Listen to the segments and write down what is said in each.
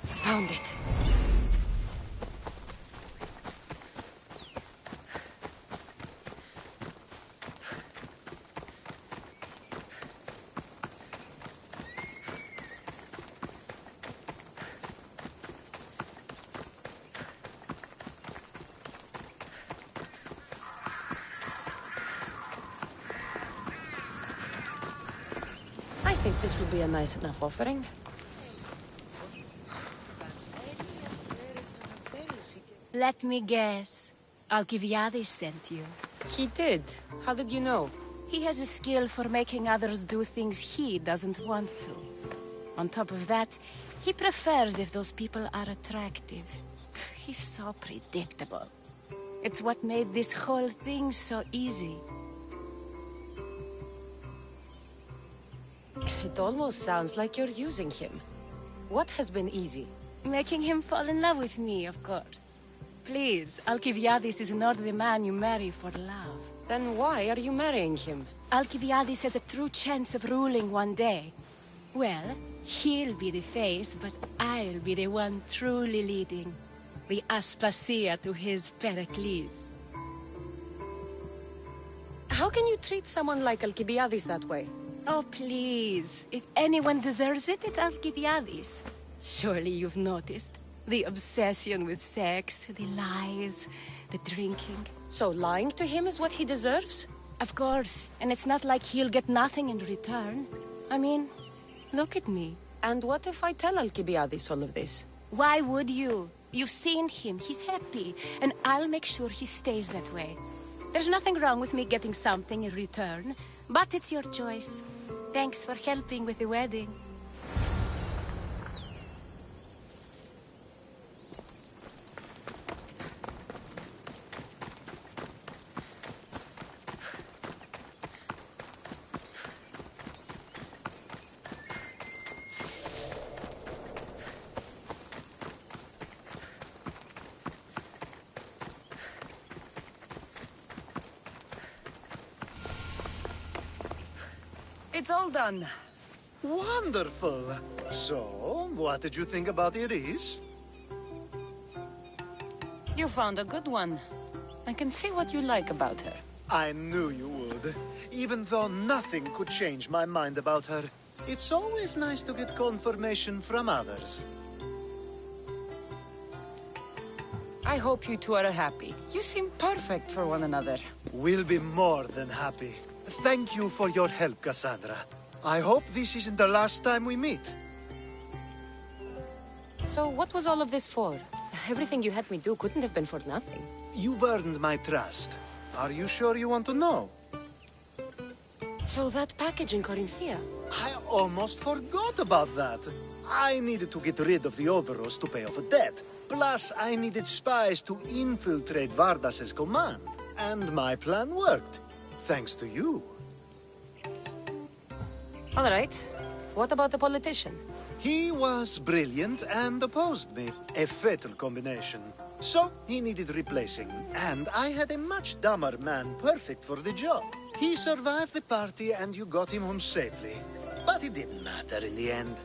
Found it. I think this would be a nice enough offering. Let me guess. Alcibiades sent you. He did. How did you know? He has a skill for making others do things he doesn't want to. On top of that, he prefers if those people are attractive. He's so predictable. It's what made this whole thing so easy. It almost sounds like you're using him. What has been easy? Making him fall in love with me, of course. Please, Alcibiades is not the man you marry for love. Then why are you marrying him? Alcibiades has a true chance of ruling one day. Well, he'll be the face, but I'll be the one truly leading. The Aspasia to his Pericles. How can you treat someone like Alcibiades that way? Oh, please. If anyone deserves it, it's Alcibiades. Surely you've noticed. The obsession with sex, the lies, the drinking. So lying to him is what he deserves? Of course. And it's not like he'll get nothing in return. I mean, look at me. And what if I tell Alcibiades all of this? Why would you? You've seen him. He's happy. And I'll make sure he stays that way. There's nothing wrong with me getting something in return. But it's your choice. Thanks for helping with the wedding. It's all done. Wonderful. So, what did you think about Iris? You found a good one. I can see what you like about her. I knew you would. Even though nothing could change my mind about her, it's always nice to get confirmation from others. I hope you two are happy. You seem perfect for one another. We'll be more than happy. Thank you for your help, Cassandra. I hope this isn't the last time we meet. So what was all of this for? Everything you had me do couldn't have been for nothing. You've earned my trust. Are you sure you want to know? So that package in Corinthia? I almost forgot about that. I needed to get rid of the Oberos to pay off a debt. Plus, I needed spies to infiltrate Vardas's command. And my plan worked. Thanks to you. All right. What about the politician? He was brilliant and opposed me. A fatal combination. So, he needed replacing. And I had a much dumber man perfect for the job. He survived the party and you got him home safely. But it didn't matter in the end.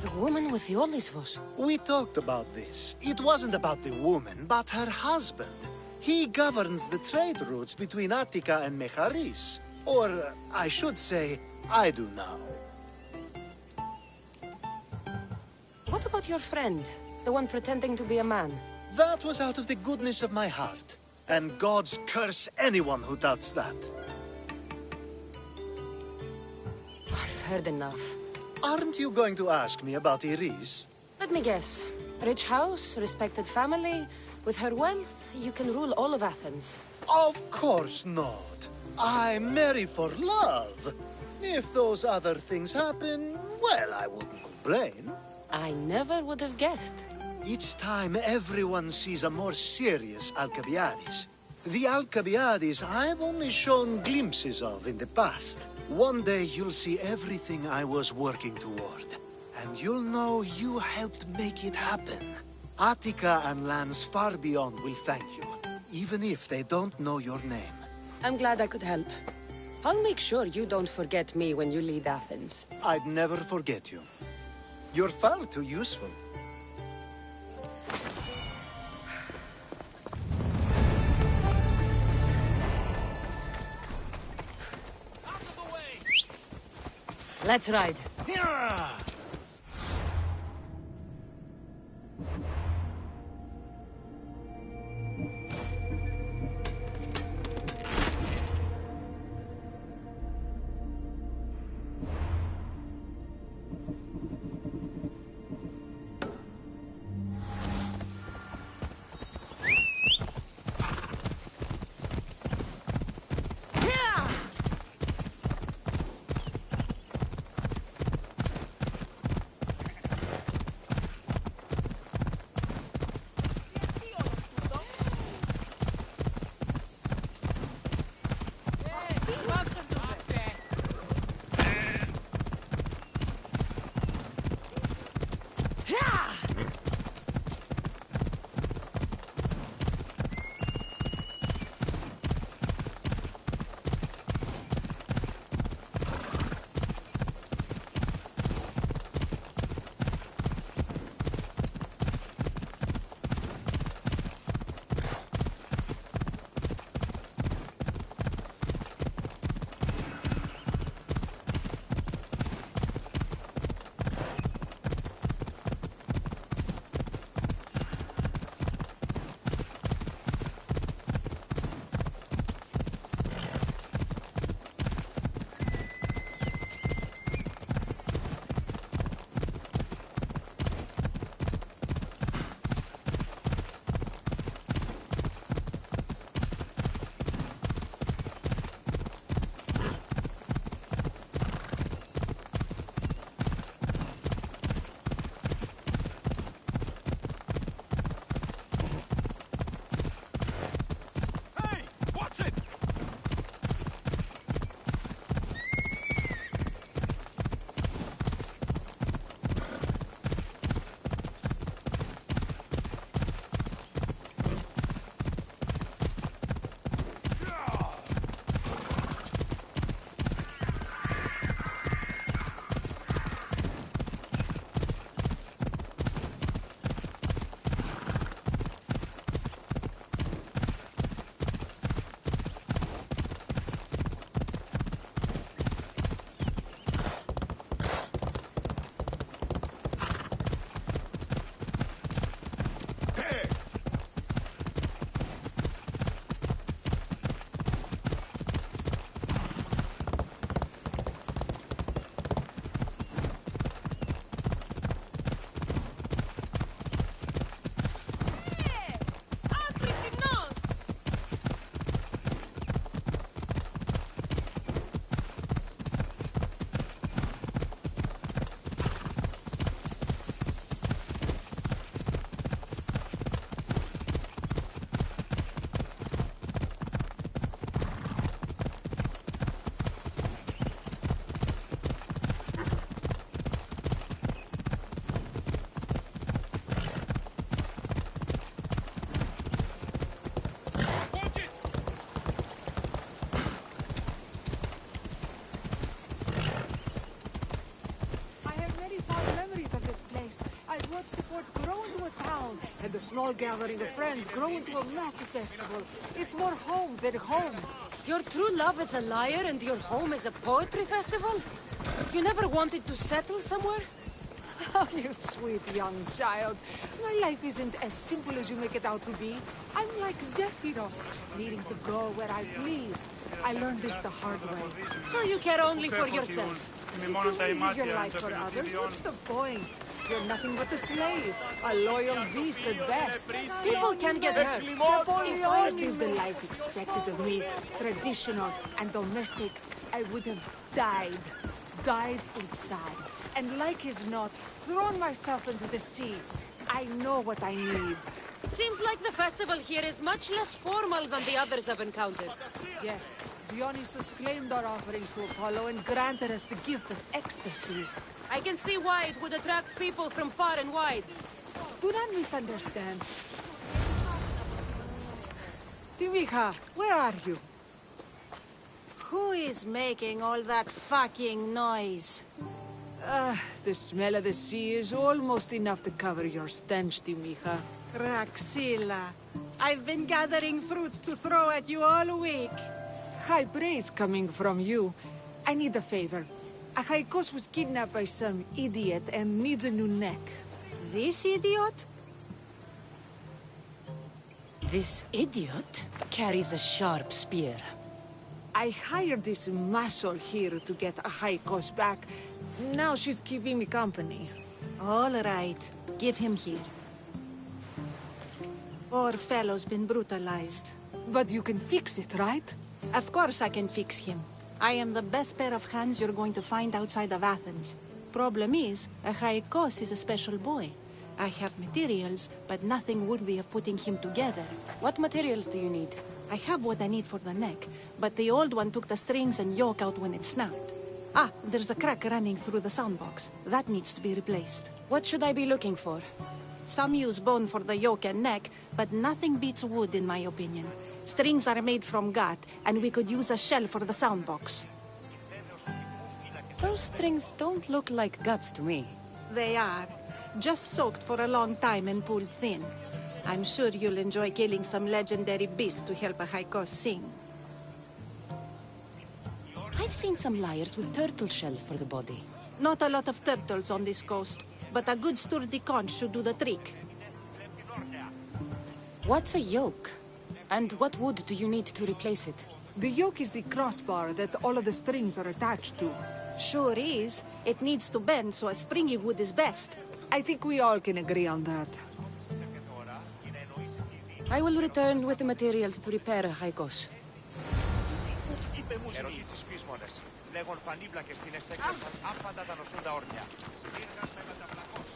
The woman with the Olisvos. We talked about this. It wasn't about the woman, but her husband. He governs the trade routes between Attica and Mecharis. Or, I should say, I do now. What about your friend? The one pretending to be a man? That was out of the goodness of my heart. And gods curse anyone who doubts that. I've heard enough. Aren't you going to ask me about Iris? Let me guess. Rich house, respected family. With her wealth, you can rule all of Athens. Of course not. I marry for love. If those other things happen, well, I wouldn't complain. I never would have guessed. Each time everyone sees a more serious Alcibiades. The Alcibiades I've only shown glimpses of in the past. One day you'll see everything I was working toward. And you'll know you helped make it happen. Attica and lands far beyond will thank you, even if they don't know your name. I'm glad I could help. I'll make sure you don't forget me when you lead Athens. I'd never forget you. You're far too useful. Let's ride. watch the port grow into a town, and the small gathering of friends grow into a massive festival. It's more home than home. Your true love is a liar and your home is a poetry festival? You never wanted to settle somewhere? Oh, you sweet young child. My life isn't as simple as you make it out to be. I'm like Zephyros, needing to go where I please. I learned this the hard way. So you care only for yourself? If you live your life for others, what's the point? You're nothing but a slave, a loyal beast at best. People can get hurt. If I had lived the life expected of me, traditional and domestic, I would have died. Died inside. And like as not, thrown myself into the sea. I know what I need. Seems like the festival here is much less formal than the others I've encountered. Yes, Dionysus claimed our offerings to Apollo and granted us the gift of ecstasy. I can see why it would attract people from far and wide. Do not misunderstand. Timika, where are you? Who is making all that fucking noise? The smell of the sea is almost enough to cover your stench, Timiha. Raxila, I've been gathering fruits to throw at you all week. High praise coming from you. I need a favor. Achaikos was kidnapped by some idiot and needs a new neck. This idiot? This idiot carries a sharp spear. I hired this muscle here to get Achaikos back. Now she's keeping me company. All right, give him here. Poor fellow's been brutalized. But you can fix it, right? Of course I can fix him. I am the best pair of hands you're going to find outside of Athens. Problem is, Achaikos is a special boy. I have materials, but nothing worthy of putting him together. What materials do you need? I have what I need for the neck, but the old one took the strings and yoke out when it snapped. Ah, there's a crack running through the soundbox. That needs to be replaced. What should I be looking for? Some use bone for the yoke and neck, but nothing beats wood in my opinion. Strings are made from gut, and we could use a shell for the soundbox. Those strings don't look like guts to me. They are. Just soaked for a long time and pulled thin. I'm sure you'll enjoy killing some legendary beast to help Achaikos sing. I've seen some liars with turtle shells for the body. Not a lot of turtles on this coast, but a good sturdy conch should do the trick. What's a yoke? And what wood do you need to replace it? The yoke is the crossbar that all of the strings are attached to. Sure is. It needs to bend, so a springy wood is best. I think we all can agree on that. I will return with the materials to repair Haikos. Ερωτήσεις πείσμονες. Λέγον φανίβλακες την εσέκρεψαν άφαντα τα νοσούντα όρνια. Ήρθας με μεταπλακός.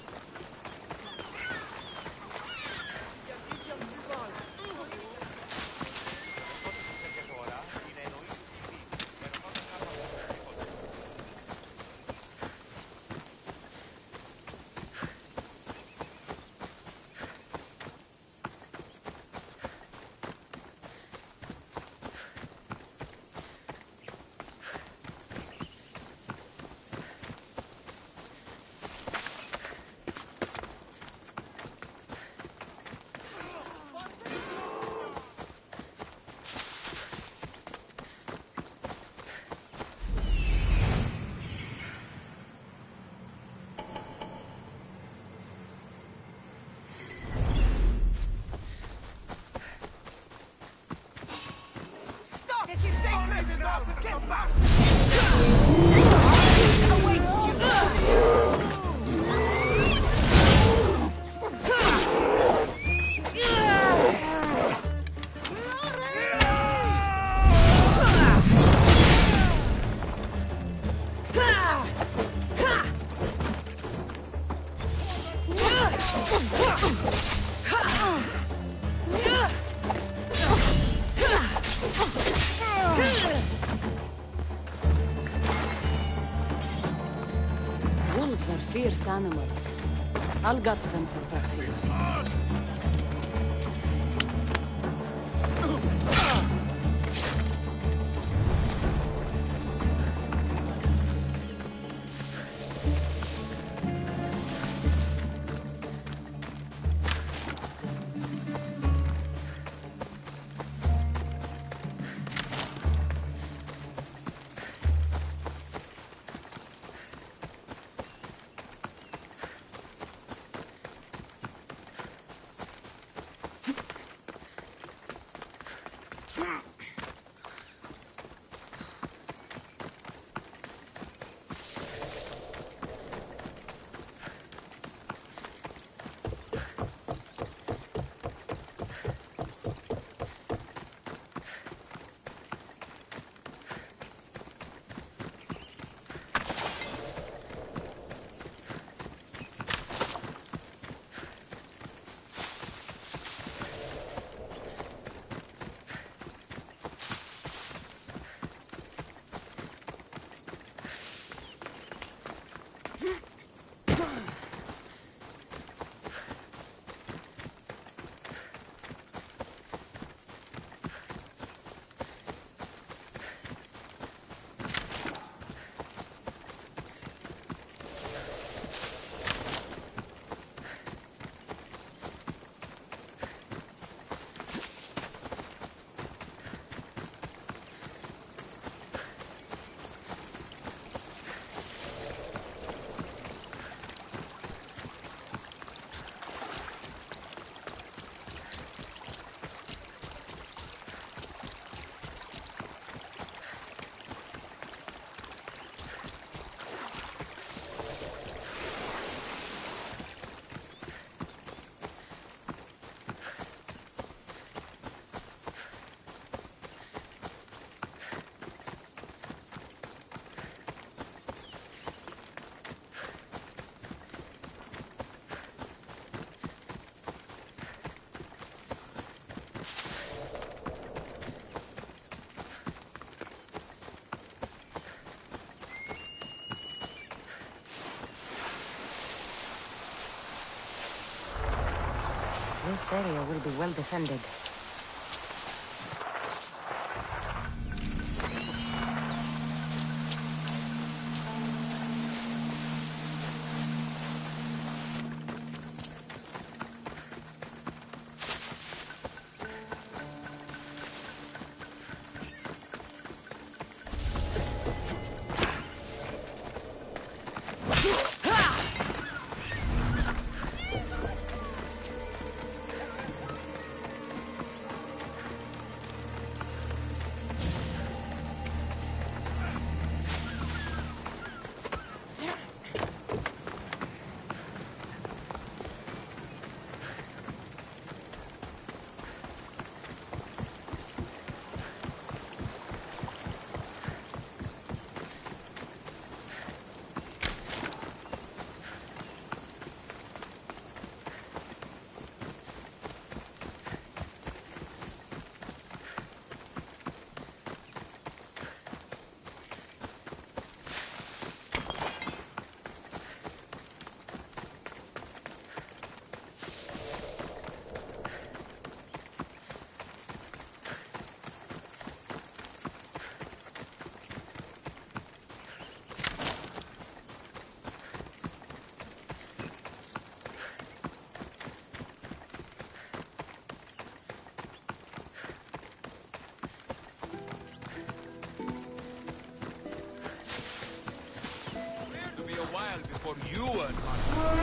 Get back! Awaits you! Wolves are fierce animals. I'll gut them for Praxila. This area will be well defended. Before you earn money.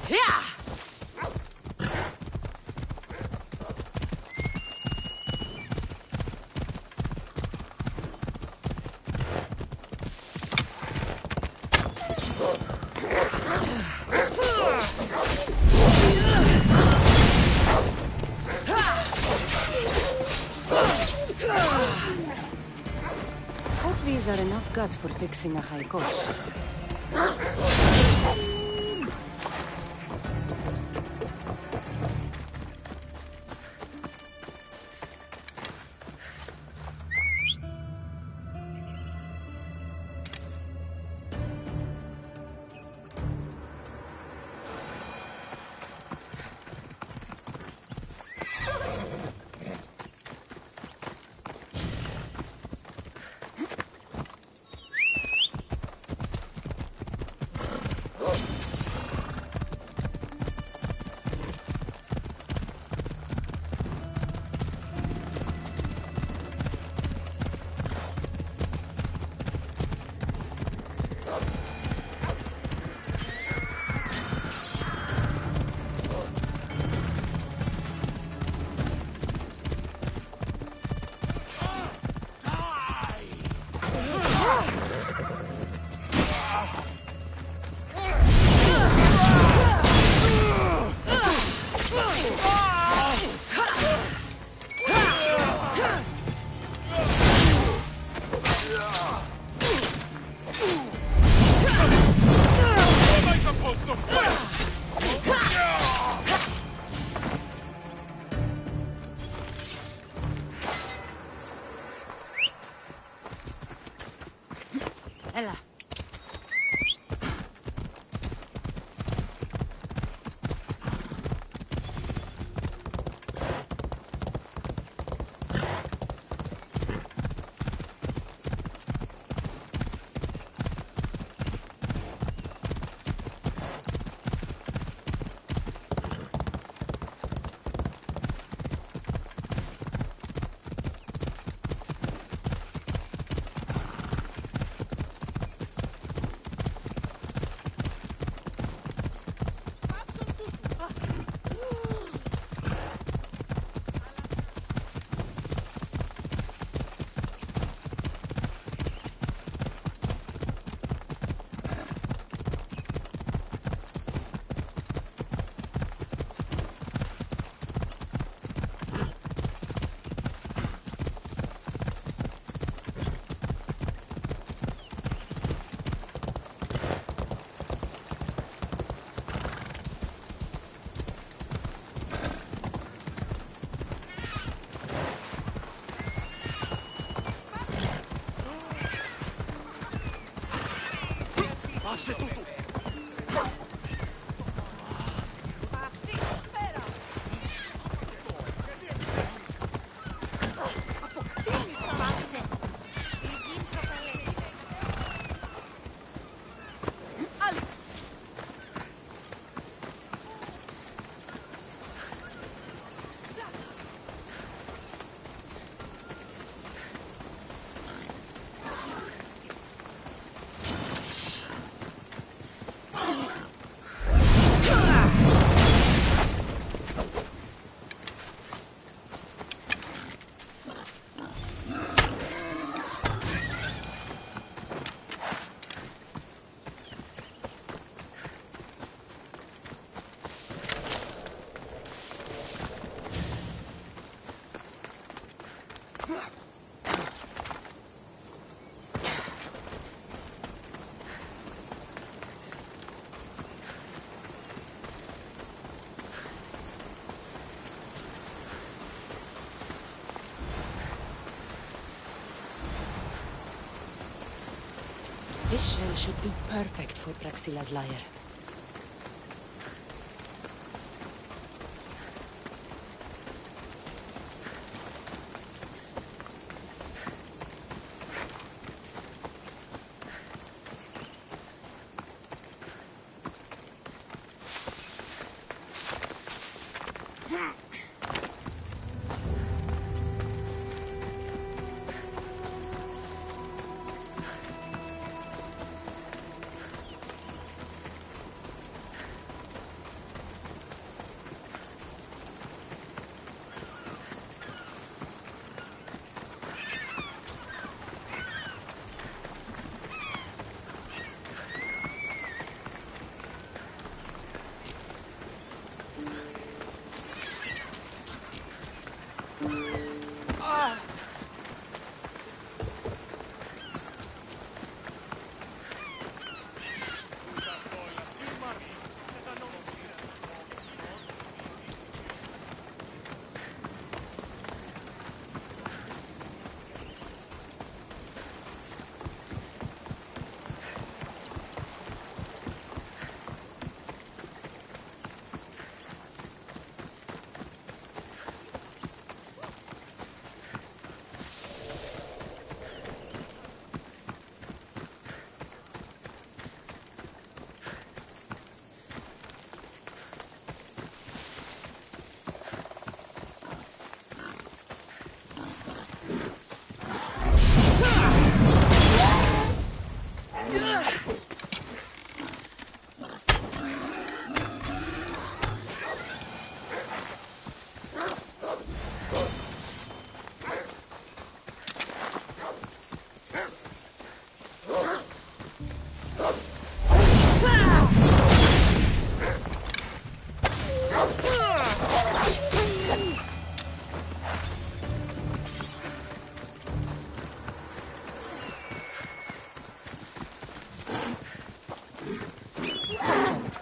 Yeah! have guts for fixing a high course. Ella. Άσε τούτο! This shell should be perfect for Praxila's lyre.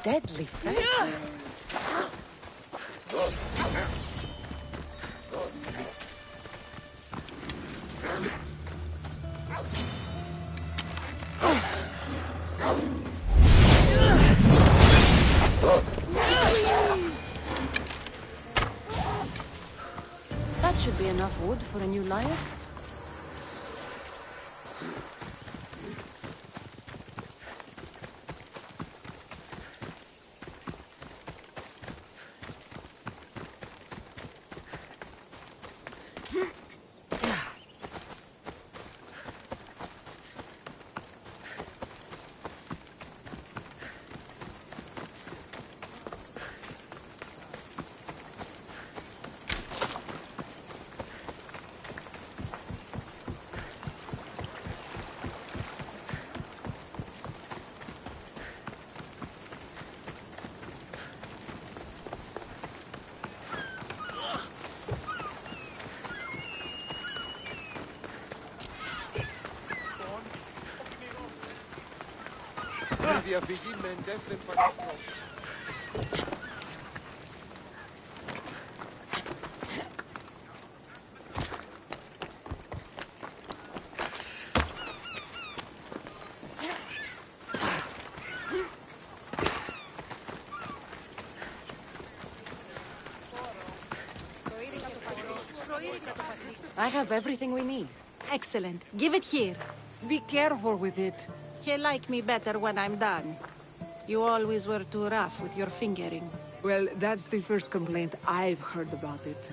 deadly friend. That should be enough wood for a new lyre. διαφυγή με εντεύθεν παγωτό. I have everything we need. Excellent. Give it here. Be careful with it. He'll like me better when I'm done. You always were too rough with your fingering. Well, that's the first complaint I've heard about it.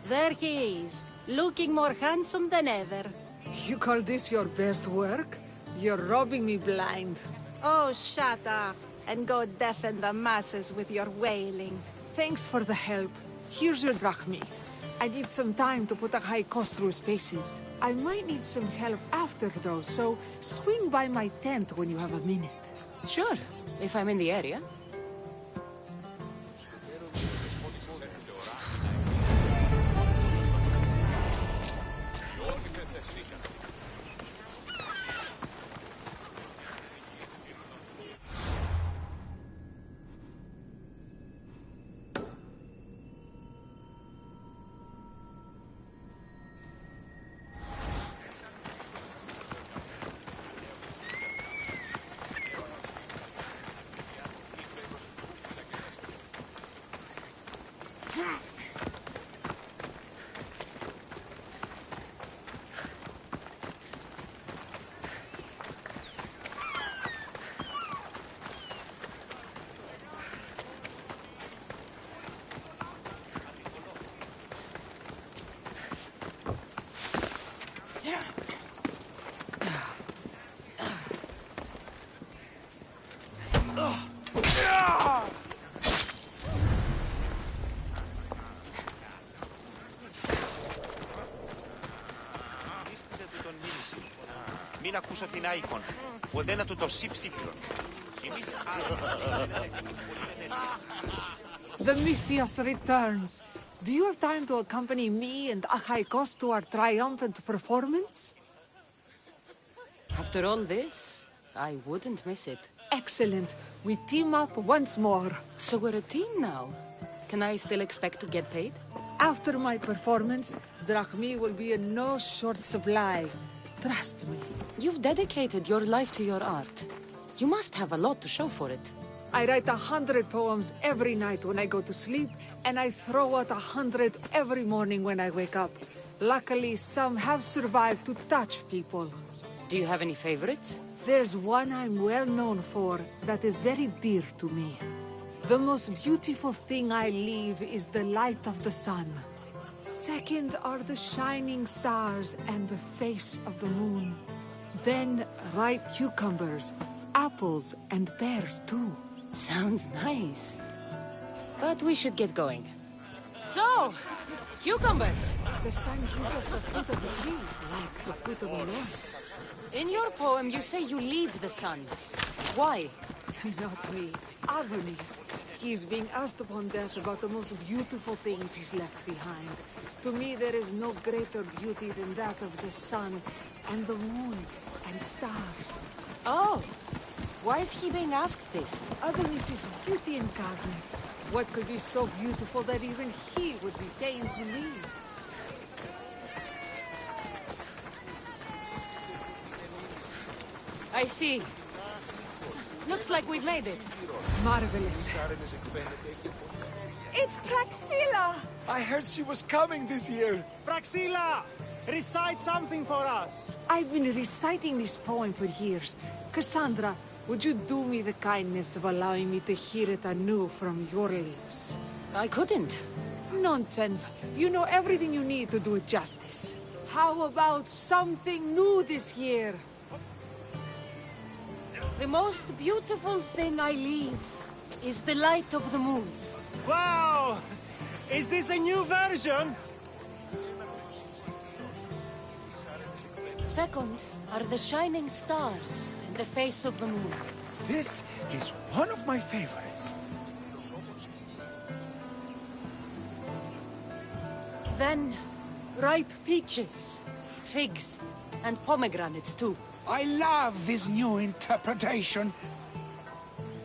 There he is, looking more handsome than ever. You call this your best work? You're robbing me blind. Oh, shut up, and go deafen the masses with your wailing. Thanks for the help. Here's your drachmi. I need some time to put a high cost through spaces. I might need some help after though, so swing by my tent when you have a minute. Sure, if I'm in the area. Μην ακούσω την Άικον. Ποτέ να του το σύψηφιον. The Mistias returns. Do you have time to accompany me and Achaikos to our triumphant performance? After all this, I wouldn't miss it. Excellent. We team up once more. So we're a team now. Can I still expect to get paid? After my performance, drachmi will be in no short supply. Trust me. You've dedicated your life to your art. You must have a lot to show for it. I write 100 poems every night when I go to sleep, and I throw out 100 every morning when I wake up. Luckily, some have survived to touch people. Do you have any favorites? There's one I'm well known for that is very dear to me. The most beautiful thing I leave is the light of the sun. Second are the shining stars and the face of the moon. Then ripe cucumbers, apples, and pears too. Sounds nice. But we should get going. So, cucumbers! The sun gives us the fruit of the trees, like the fruit of the loins. In your poem, you say you leave the sun. Why? Not me. Adonis. He's being asked upon death about the most beautiful things he's left behind. To me, there is no greater beauty than that of the sun, and the moon, and stars. Oh, Why is he being asked this? Adonis is beauty incarnate. What could be so beautiful that even he would be fain to leave? I see. Looks like we've made it. Marvelous. It's Praxilla! I heard she was coming this year. Praxilla! Recite something for us! I've been reciting this poem for years. Cassandra, would you do me the kindness of allowing me to hear it anew from your lips? I couldn't. Nonsense. You know everything you need to do it justice. How about something new this year? The most beautiful thing I leave is the light of the moon. Wow! Is this a new version? Second are the shining stars in the face of the moon. This is one of my favorites. Then, ripe peaches, figs, and pomegranates too. I love this new interpretation.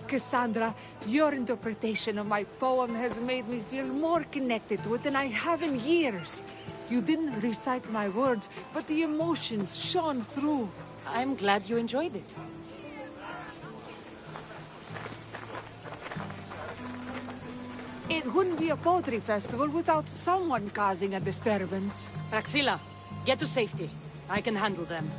Cassandra, your interpretation of my poem has made me feel more connected to it than I have in years. You didn't recite my words, but the emotions shone through. I'm glad you enjoyed it. It wouldn't be a poetry festival without someone causing a disturbance. Praxilla, get to safety. I can handle them.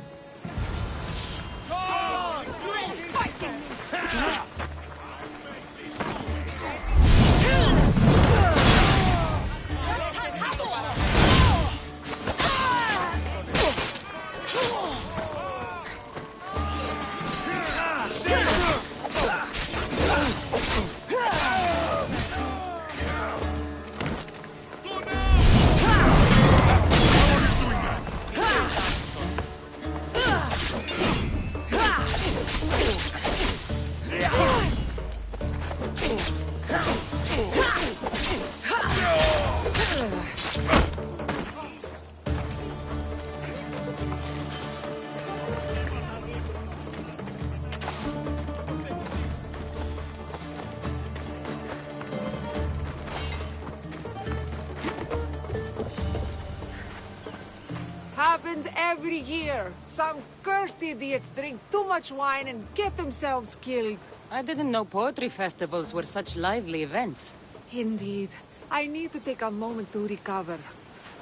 Happens every year. Some cursed idiots drink too much wine and get themselves killed. I didn't know poetry festivals were such lively events. Indeed. I need to take a moment to recover.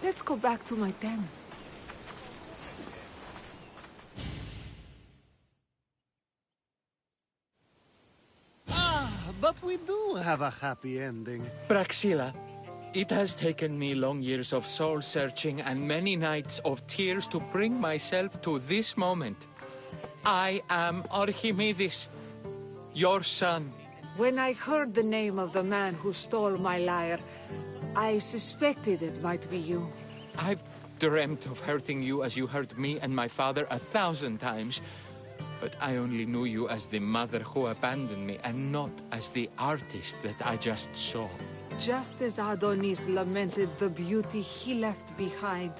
Let's go back to my tent. But we do have a happy ending. Praxilla, it has taken me long years of soul-searching and many nights of tears to bring myself to this moment. I am Archimedes, your son. When I heard the name of the man who stole my lyre, I suspected it might be you. I've dreamt of hurting you as you hurt me and my father 1,000 times. But I only knew you as the mother who abandoned me and not as the artist that I just saw. Just as Adonis lamented the beauty he left behind,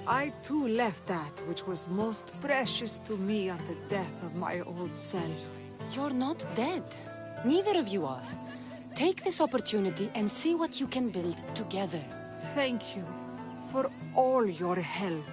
I too left that which was most precious to me on the death of my old self. You're not dead. Neither of you are. Take this opportunity and see what you can build together. Thank you for all your help.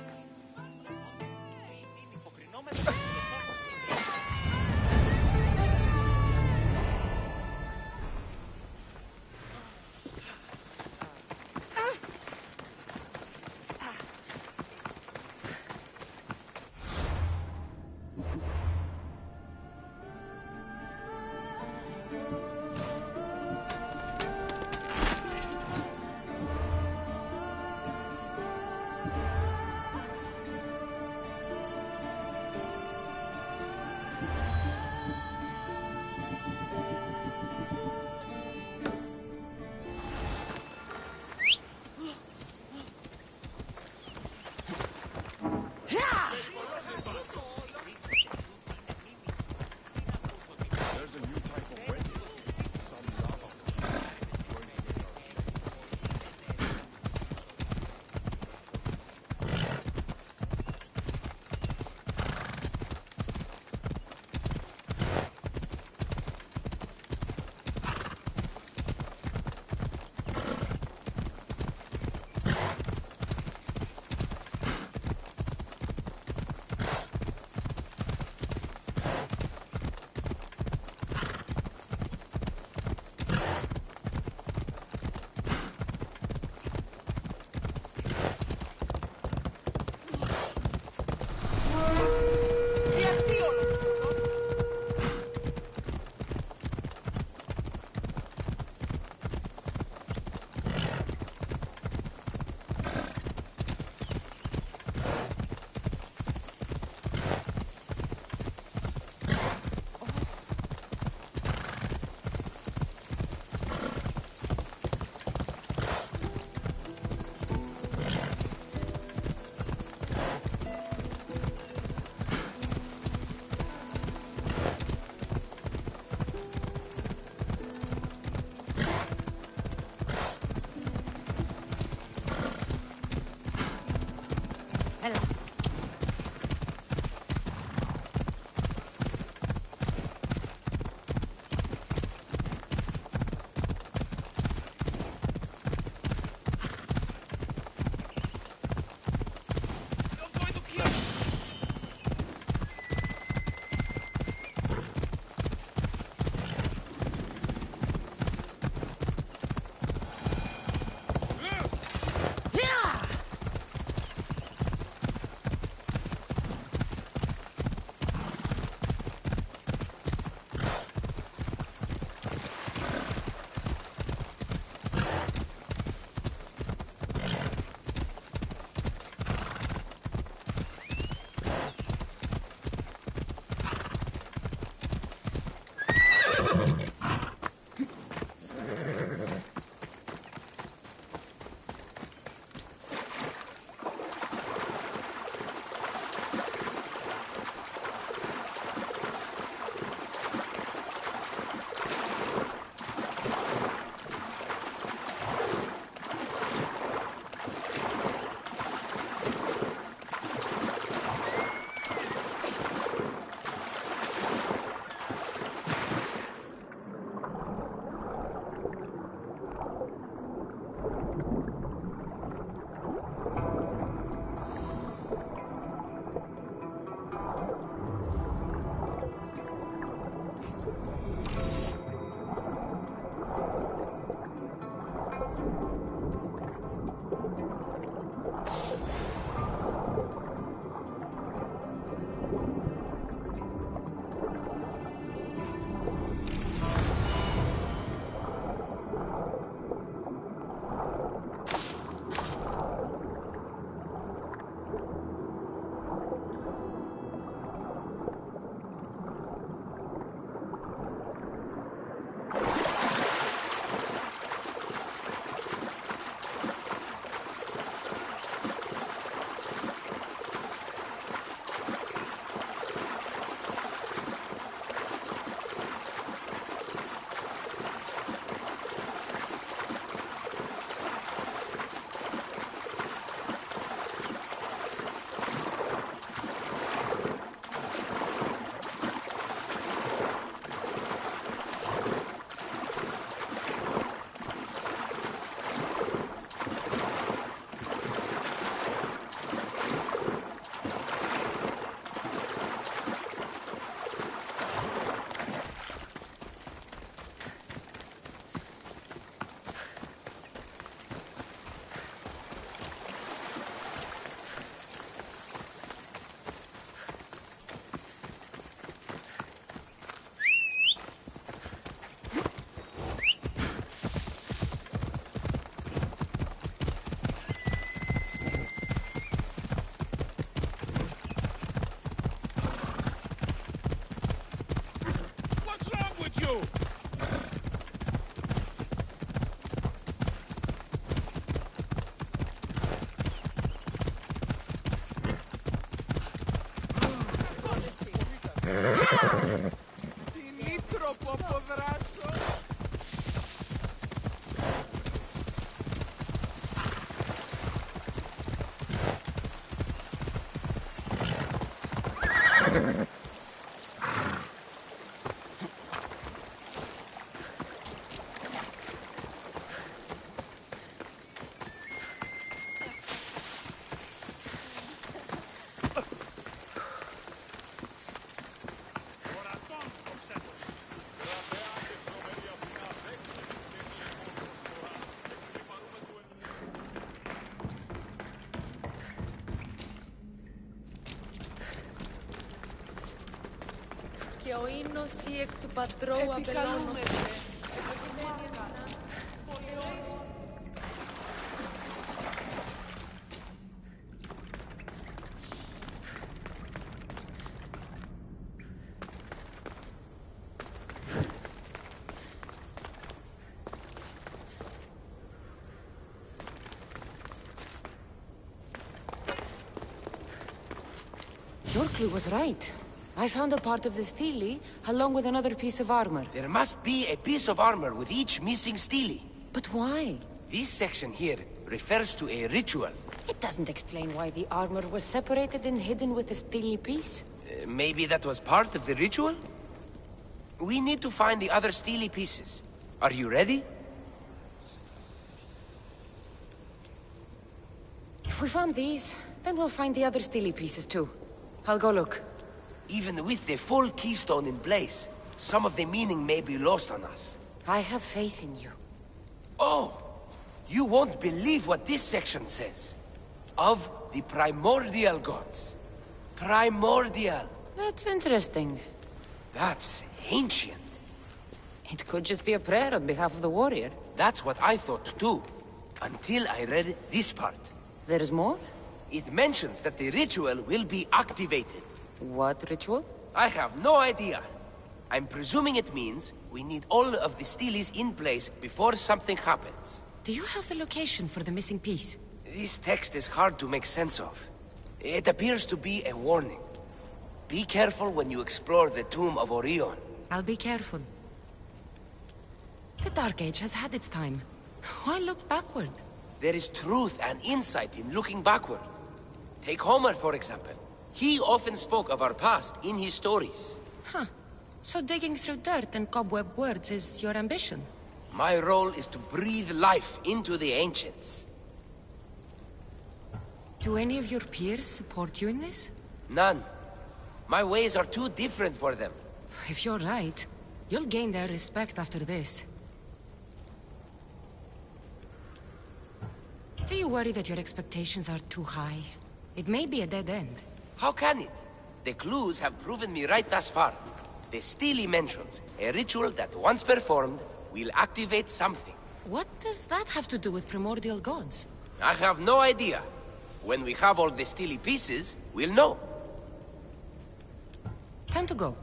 Hela. Και ο ίνος ή εκ του πατρώου απελώνος. Your clue was right. I found a part of the stele, along with another piece of armor. There must be a piece of armor with each missing stele. But why? This section here refers to a ritual. It doesn't explain why the armor was separated and hidden with a steely piece. Maybe that was part of the ritual? We need to find the other steely pieces. Are you ready? If we found these, then we'll find the other steely pieces too. I'll go look. Even with the full keystone in place, some of the meaning may be lost on us. I have faith in you. Oh! You won't believe what this section says. Of the primordial gods. Primordial. That's interesting. That's ancient. It could just be a prayer on behalf of the warrior. That's what I thought too. Until I read this part. There's more? It mentions that the ritual will be activated. What ritual? I have no idea. I'm presuming it means we need all of the steelies in place before something happens. Do you have the location for the missing piece? This text is hard to make sense of. It appears to be a warning. Be careful when you explore the tomb of Orion. I'll be careful. The Dark Age has had its time. Why look backward? There is truth and insight in looking backward. Take Homer, for example. He often spoke of our past in his stories. Huh. So digging through dirt and cobweb words is your ambition? My role is to breathe life into the ancients. Do any of your peers support you in this? None. My ways are too different for them. If you're right, you'll gain their respect after this. Do you worry that your expectations are too high? It may be a dead end. How can it? The clues have proven me right thus far. The Steely mentions a ritual that once performed will activate something. What does that have to do with primordial gods? I have no idea. When we have all the Steely pieces, we'll know. Time to go.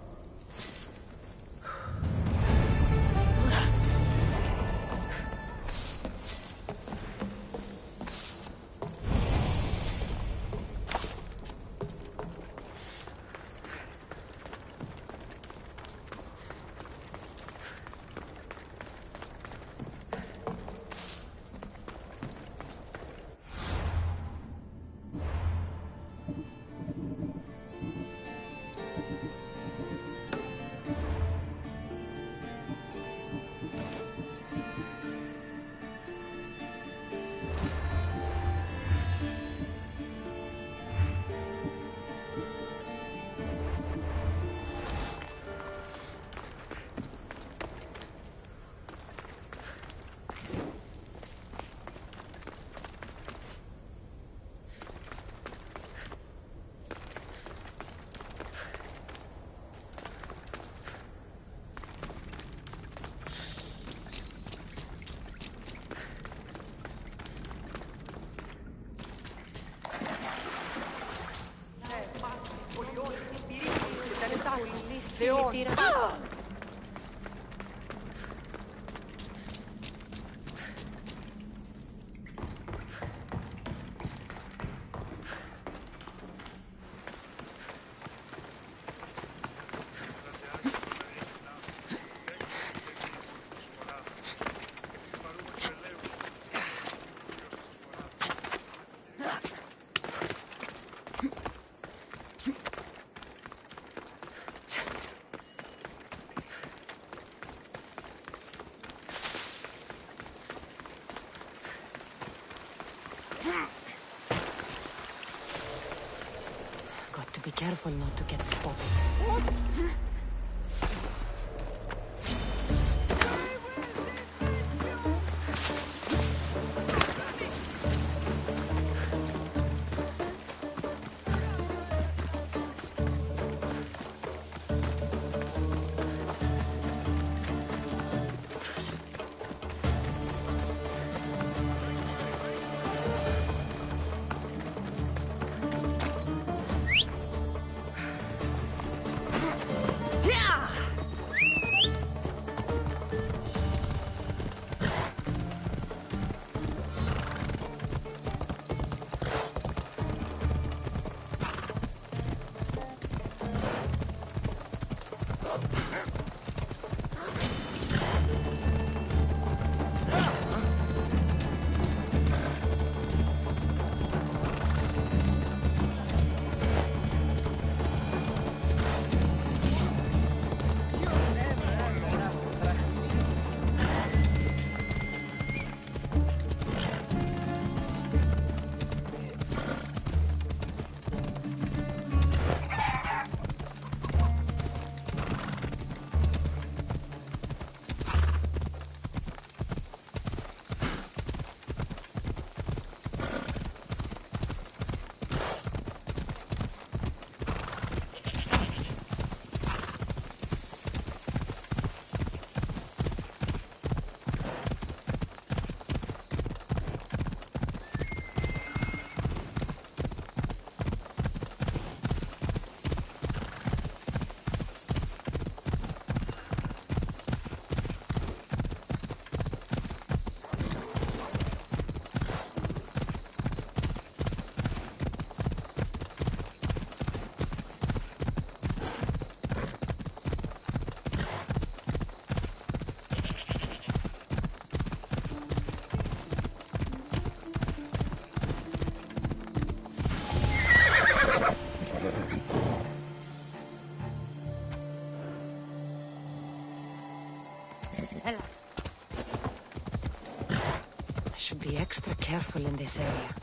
Got to be careful not to get spotted. Hello. I should be extra careful in this area.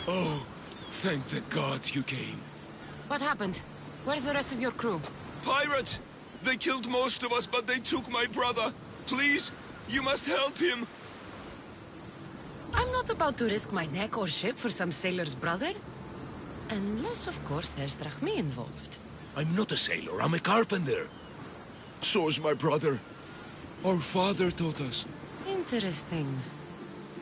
Oh, thank the gods you came. What happened? Where's the rest of your crew? Pirates! They killed most of us, but they took my brother. Please, you must help him. I'm not about to risk my neck or ship for some sailor's brother. Unless, of course, there's Drachmi involved. I'm not a sailor, I'm a carpenter. So is my brother. Our father taught us. Interesting.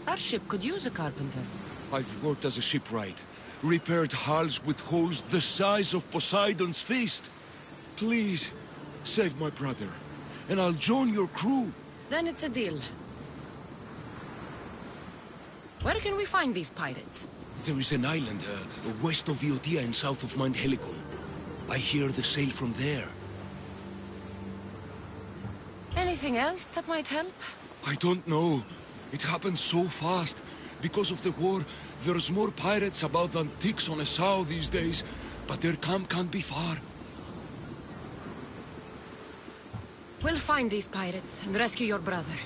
Our ship could use a carpenter. I've worked as a shipwright. Repaired hulls with holes the size of Poseidon's fist. Please, save my brother, and I'll join your crew. Then it's a deal. Where can we find these pirates? There is an island, west of Iotia and south of Mount Helicon. I hear they sail from there. Anything else that might help? I don't know. It happened so fast. Because of the war, there's more pirates about than ticks on a sow these days, but their camp can't be far. We'll find these pirates and rescue your brother.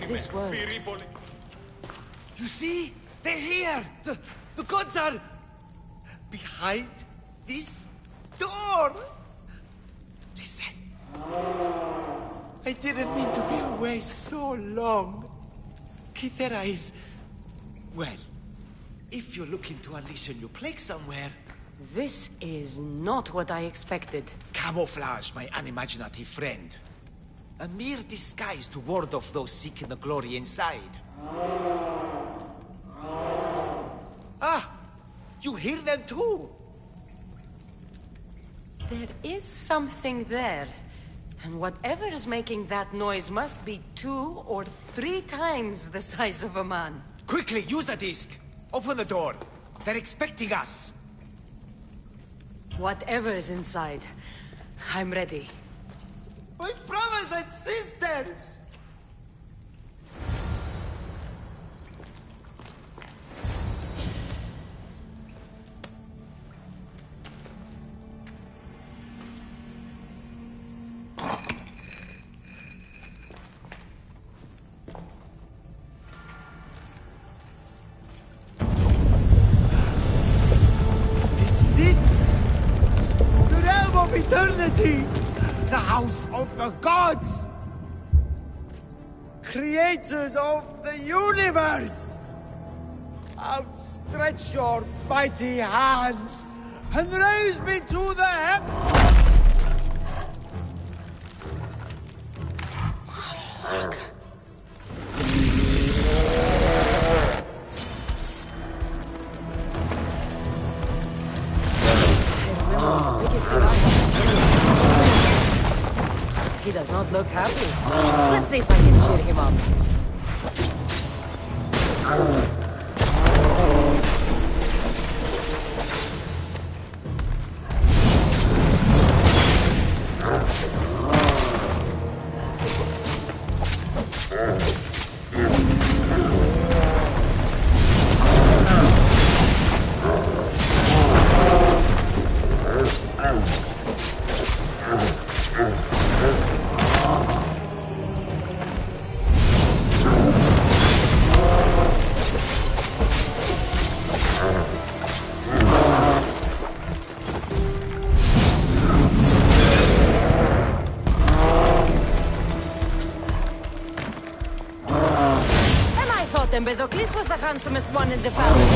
of this world. You see? They're here! The gods are... behind this door! Listen. I didn't mean to be away so long. Kythera is... well, if you're looking to unleash a new plague somewhere... This is not what I expected. Camouflage, my unimaginative friend. A mere disguise to ward off those seeking the glory inside. Ah! You hear them too! There is something there. And whatever is making that noise must be 2 or 3 times the size of a man. Quickly, use the disc! Open the door. They're expecting us. Whatever is inside, I'm ready. My brothers and sisters! This is it! The realm of eternity! The house of the gods! Creators of the universe! Outstretch your mighty hands and raise me to the heavens! He does not look happy. Let's see if I can cheer him up. Empedocles was the handsomest one in the family.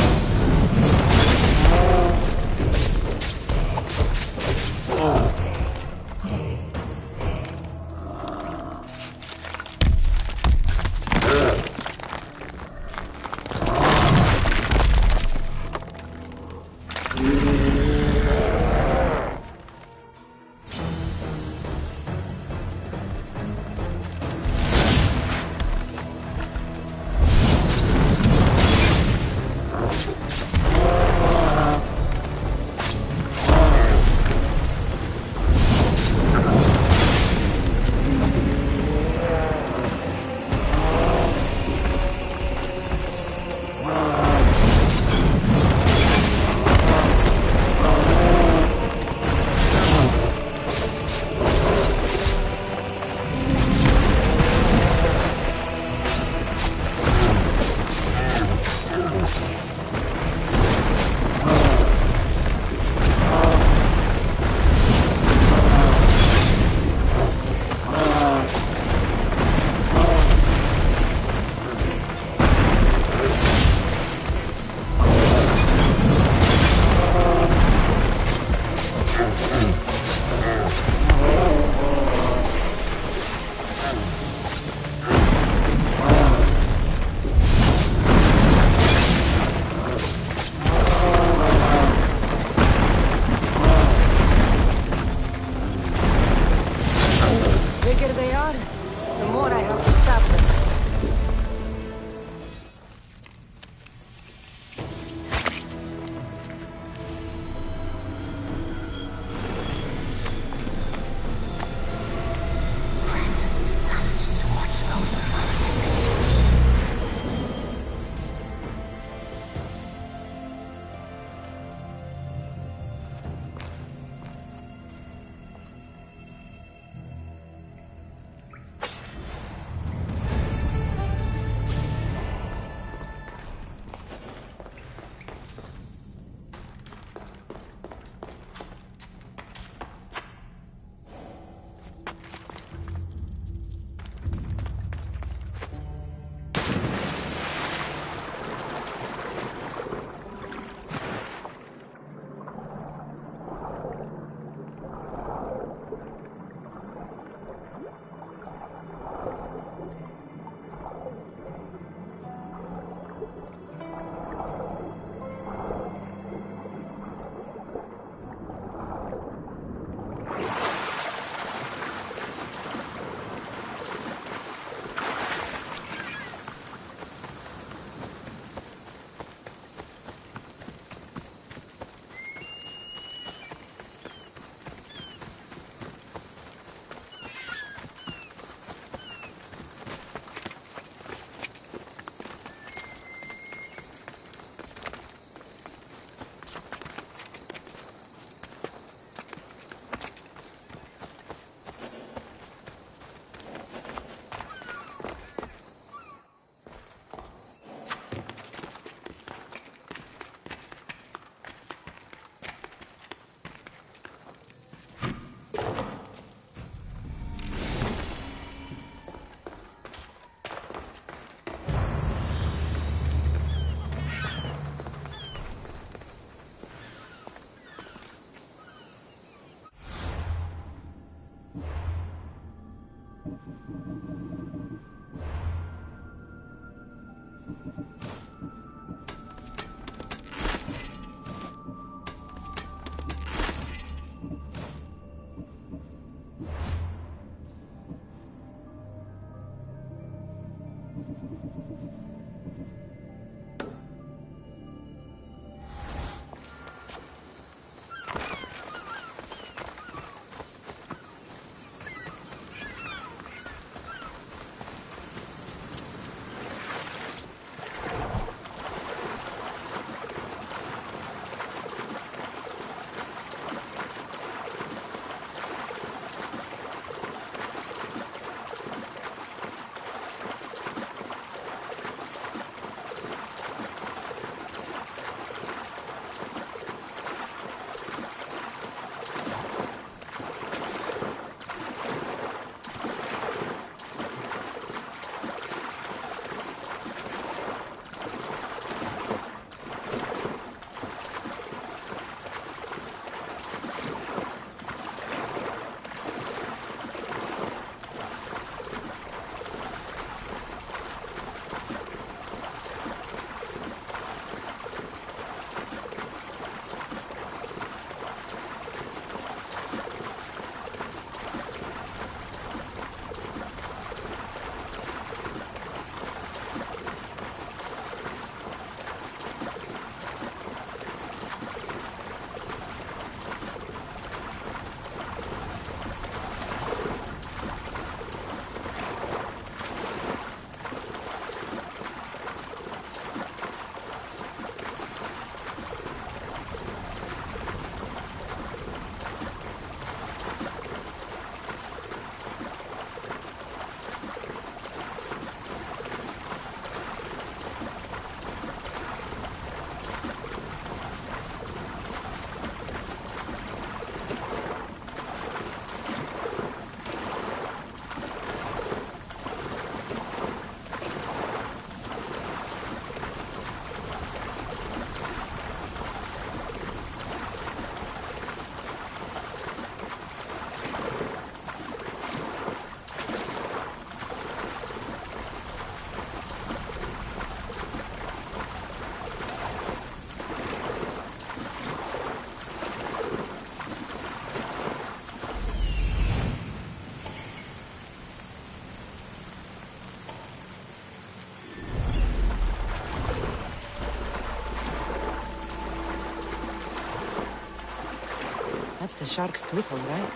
That's the shark's tooth, all right.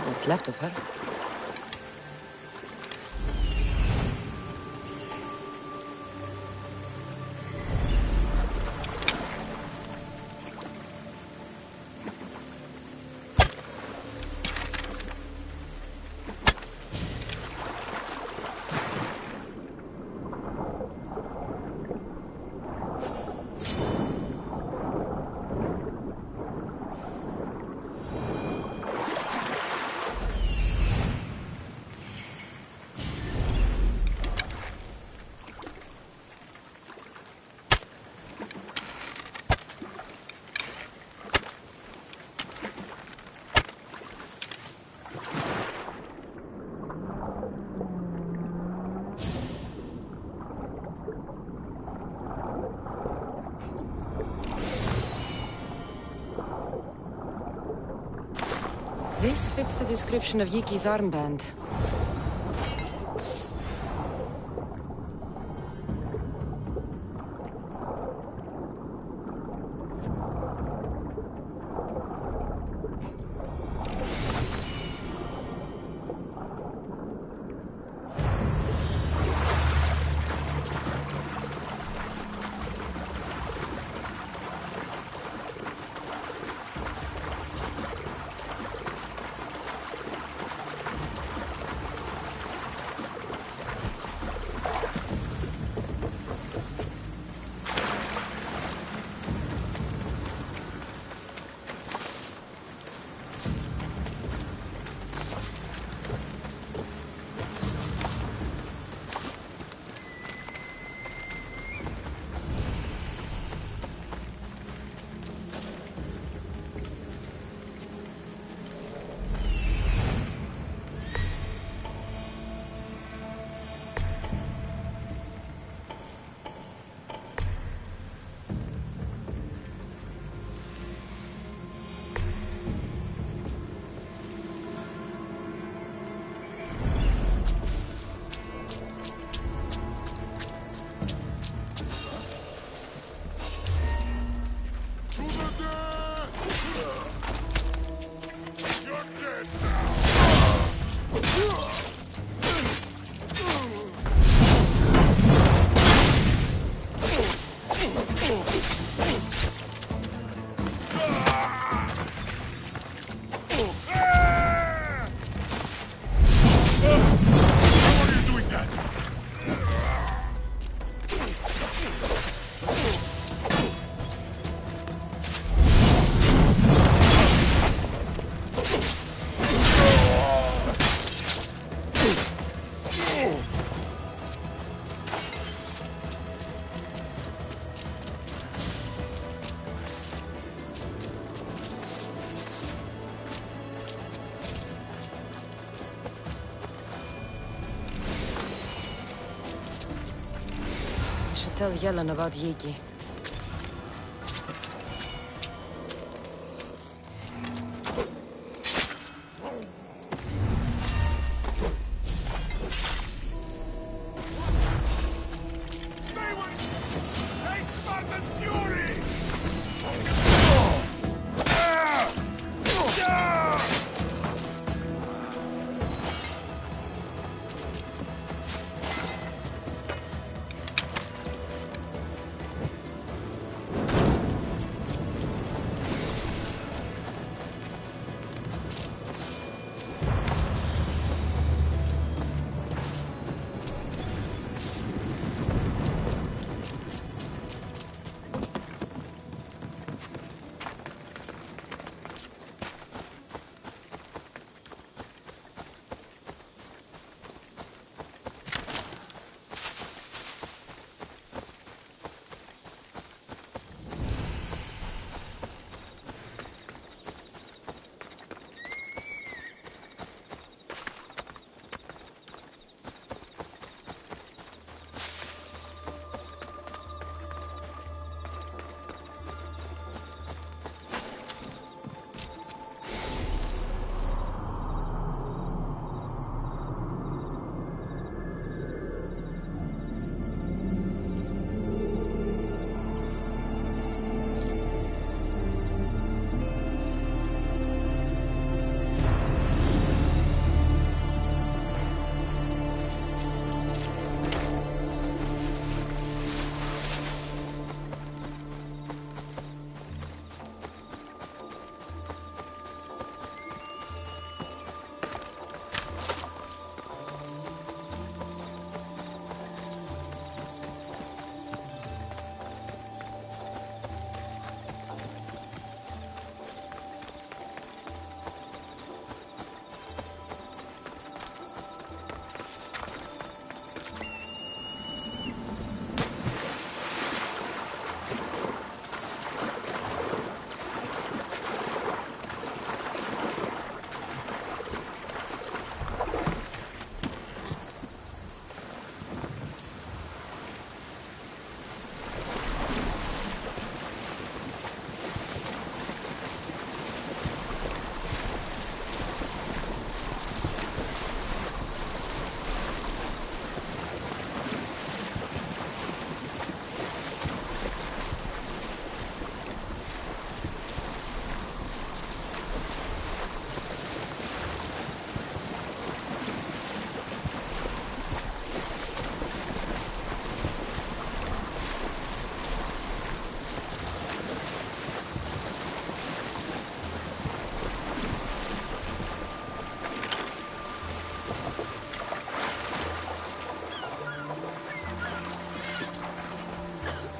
What's left of her. This fits the description of Yiki's armband. tell Yellen about Yiki.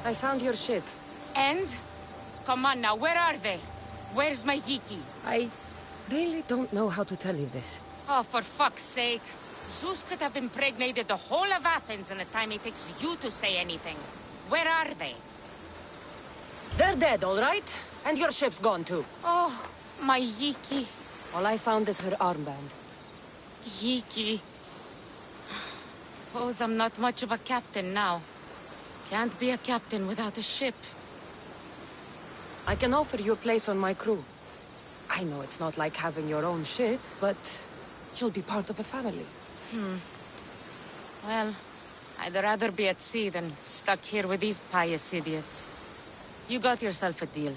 I found your ship. And? Come on now, where are they? Where's my Yiki? I really don't know how to tell you this. Oh, for fuck's sake. Zeus could have impregnated the whole of Athens in the time it takes you to say anything. Where are they? They're dead, all right? And your ship's gone too. Oh, my Yiki. All I found is her armband. Yiki. Suppose I'm not much of a captain now. Can't be a captain without a ship. I can offer you a place on my crew. I know it's not like having your own ship, but you'll be part of a family. Well, I'd rather be at sea than stuck here with these pious idiots. You got yourself a deal.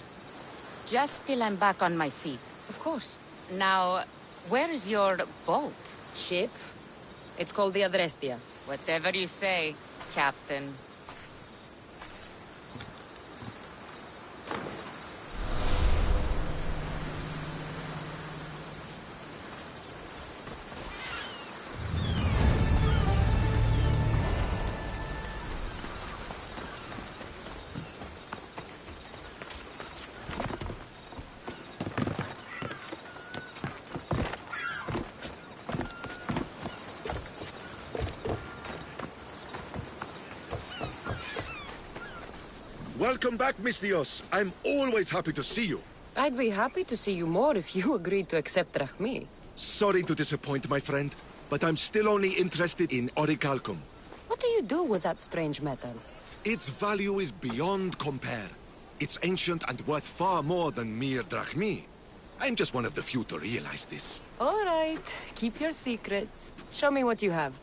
Just till I'm back on my feet. Of course. Now, where's your boat? Ship? It's called the Adrestia. Whatever you say, Captain. Welcome back, Misthios. I'm always happy to see you. I'd be happy to see you more if you agreed to accept Drachmi. Sorry to disappoint, my friend, but I'm still only interested in orichalcum. What do you do with that strange metal? Its value is beyond compare. It's ancient and worth far more than mere drachmi. I'm just one of the few to realize this. All right, keep your secrets. Show me what you have.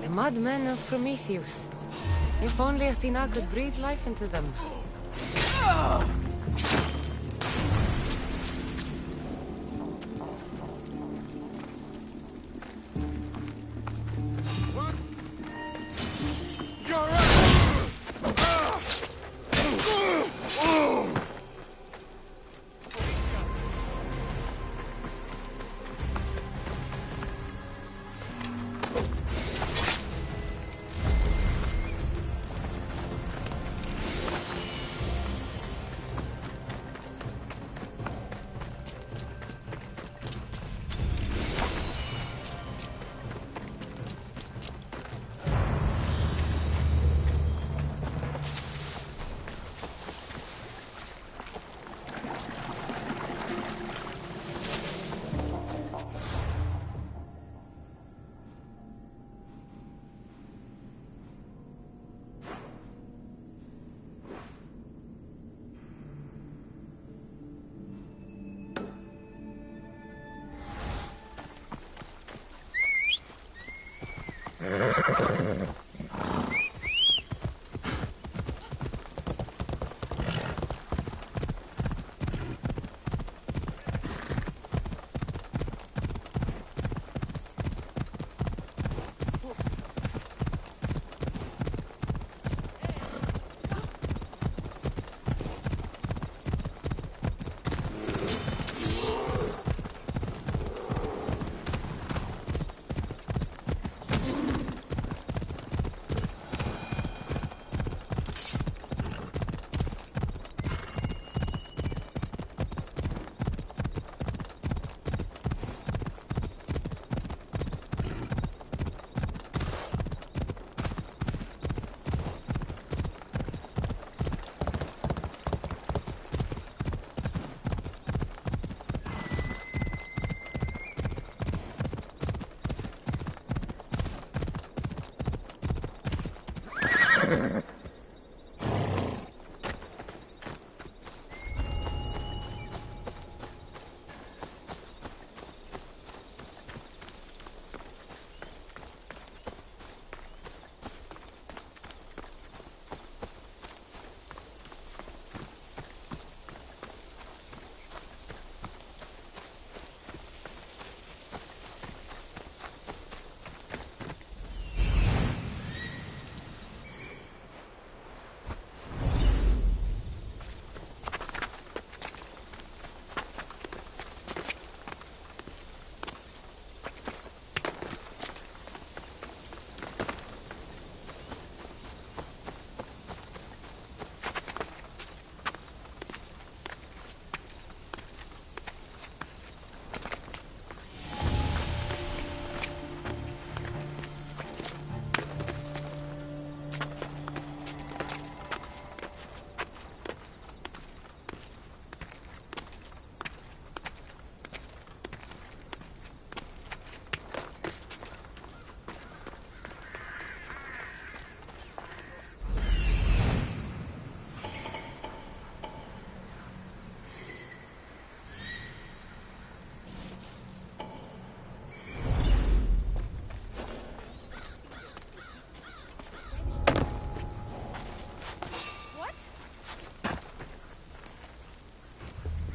The madmen of Prometheus. If only Athena could breathe life into them.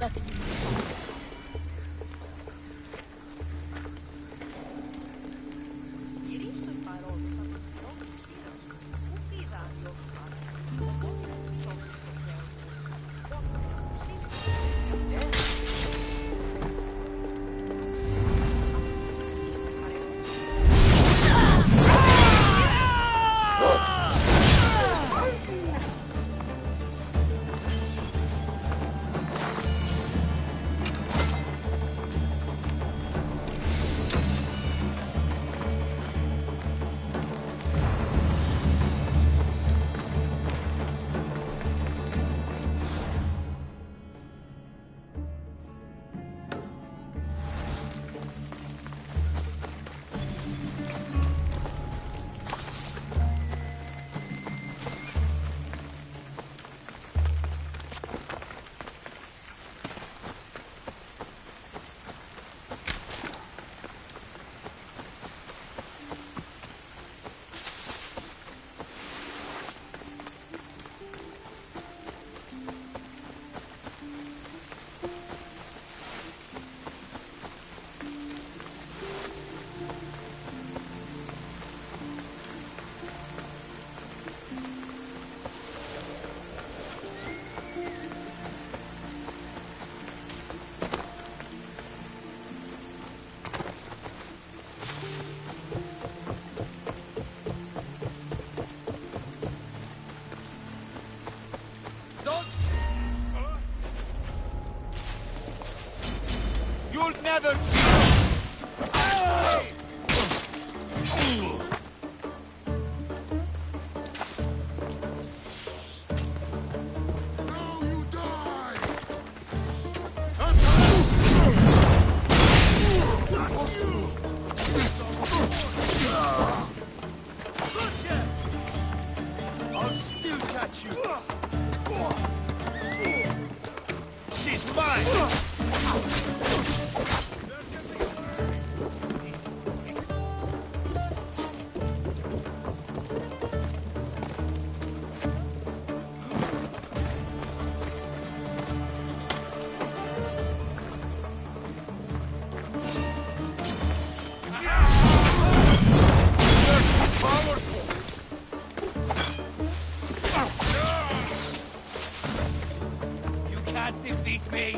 Let's do it. You'll never... I'll still catch you. She's mine. Defeat me!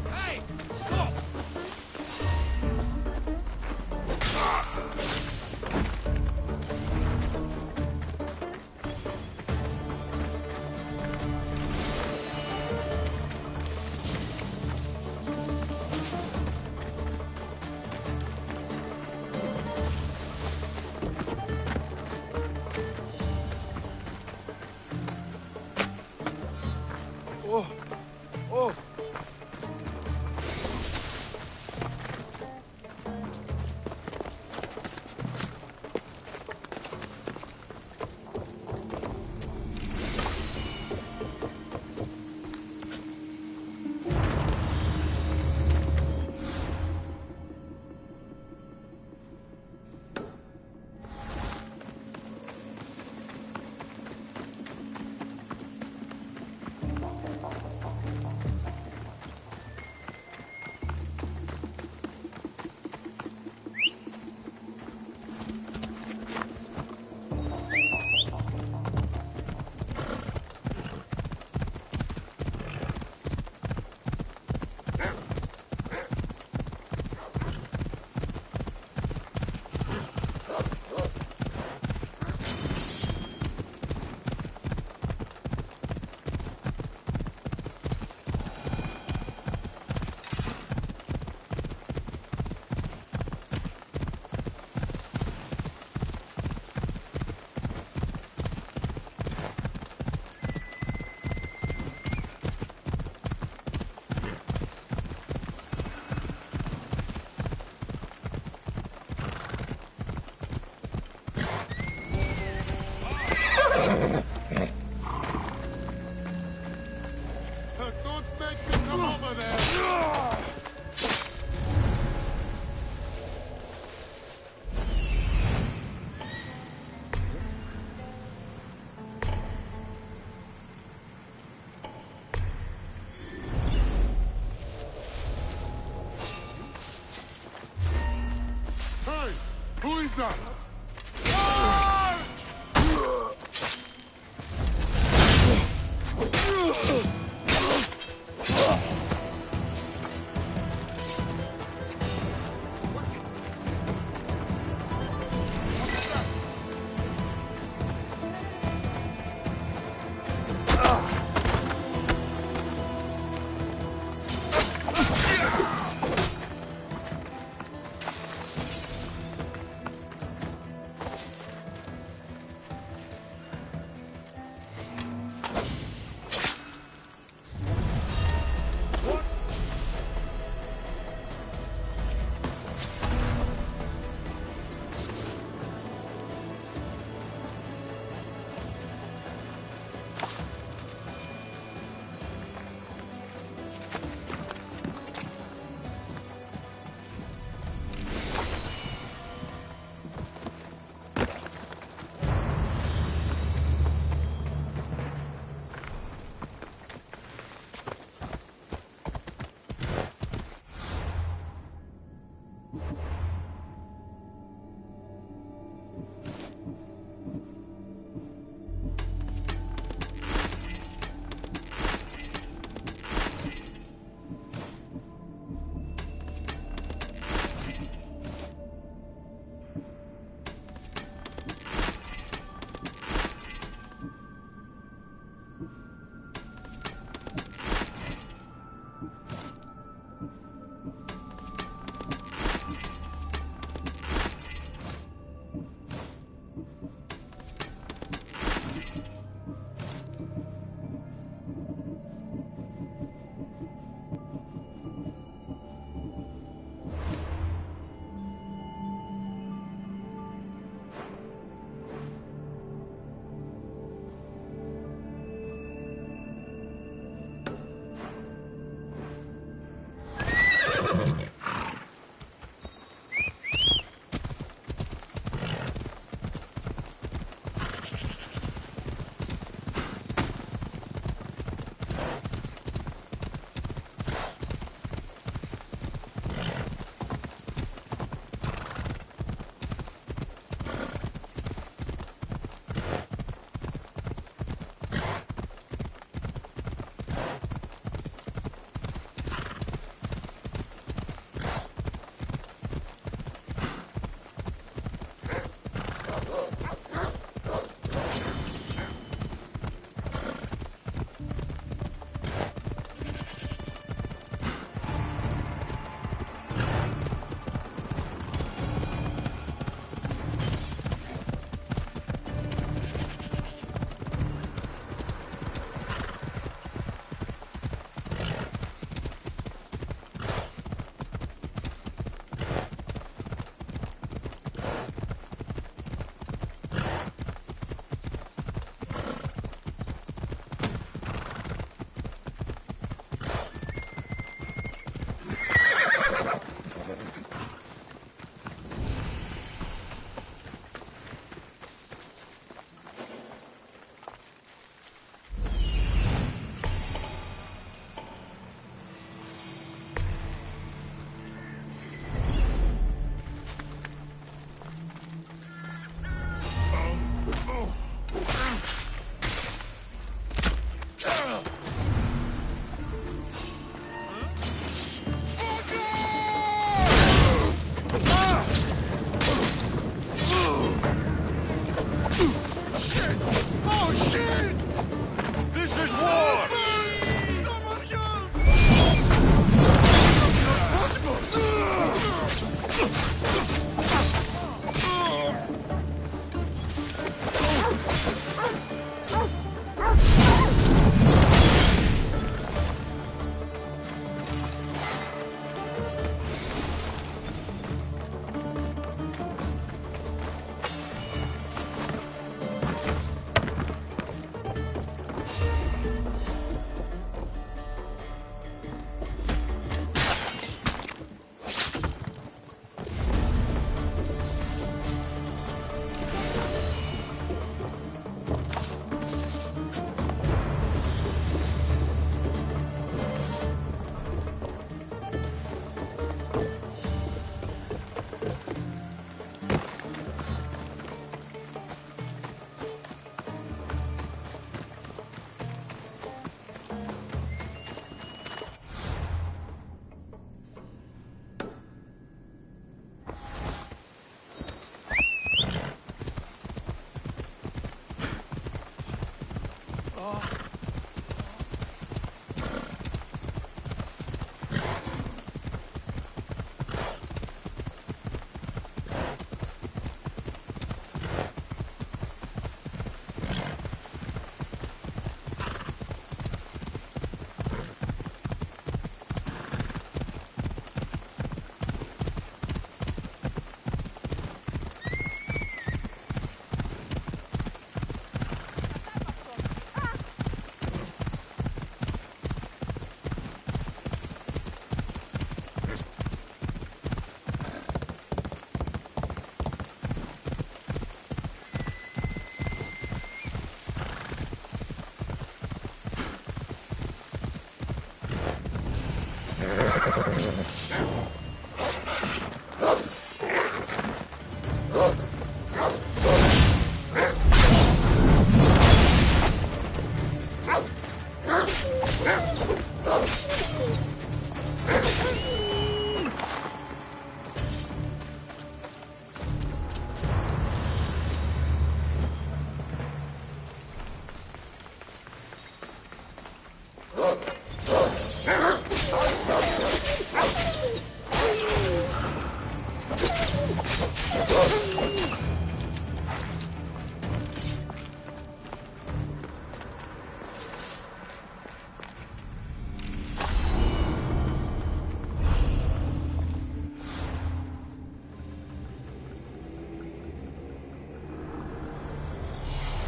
Hey! Stop! Oh, oh. Over there! Hey! Who is that?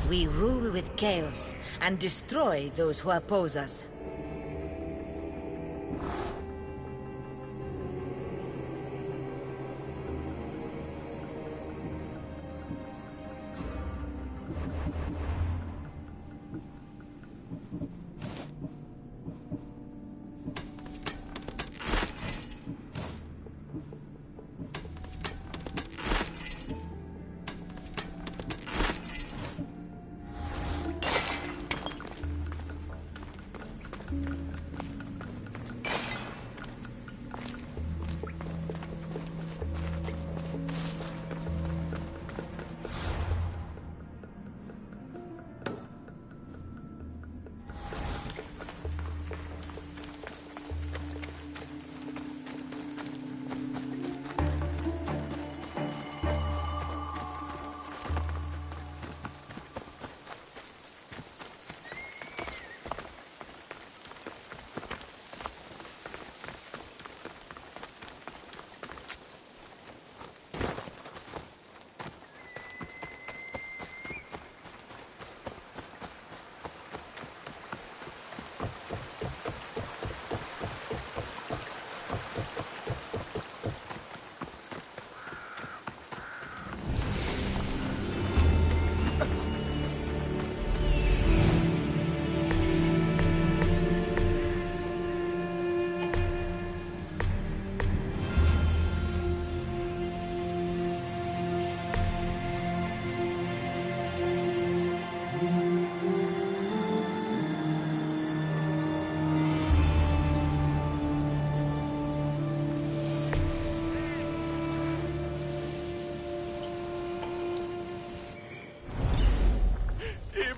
We rule with chaos and destroy those who oppose us.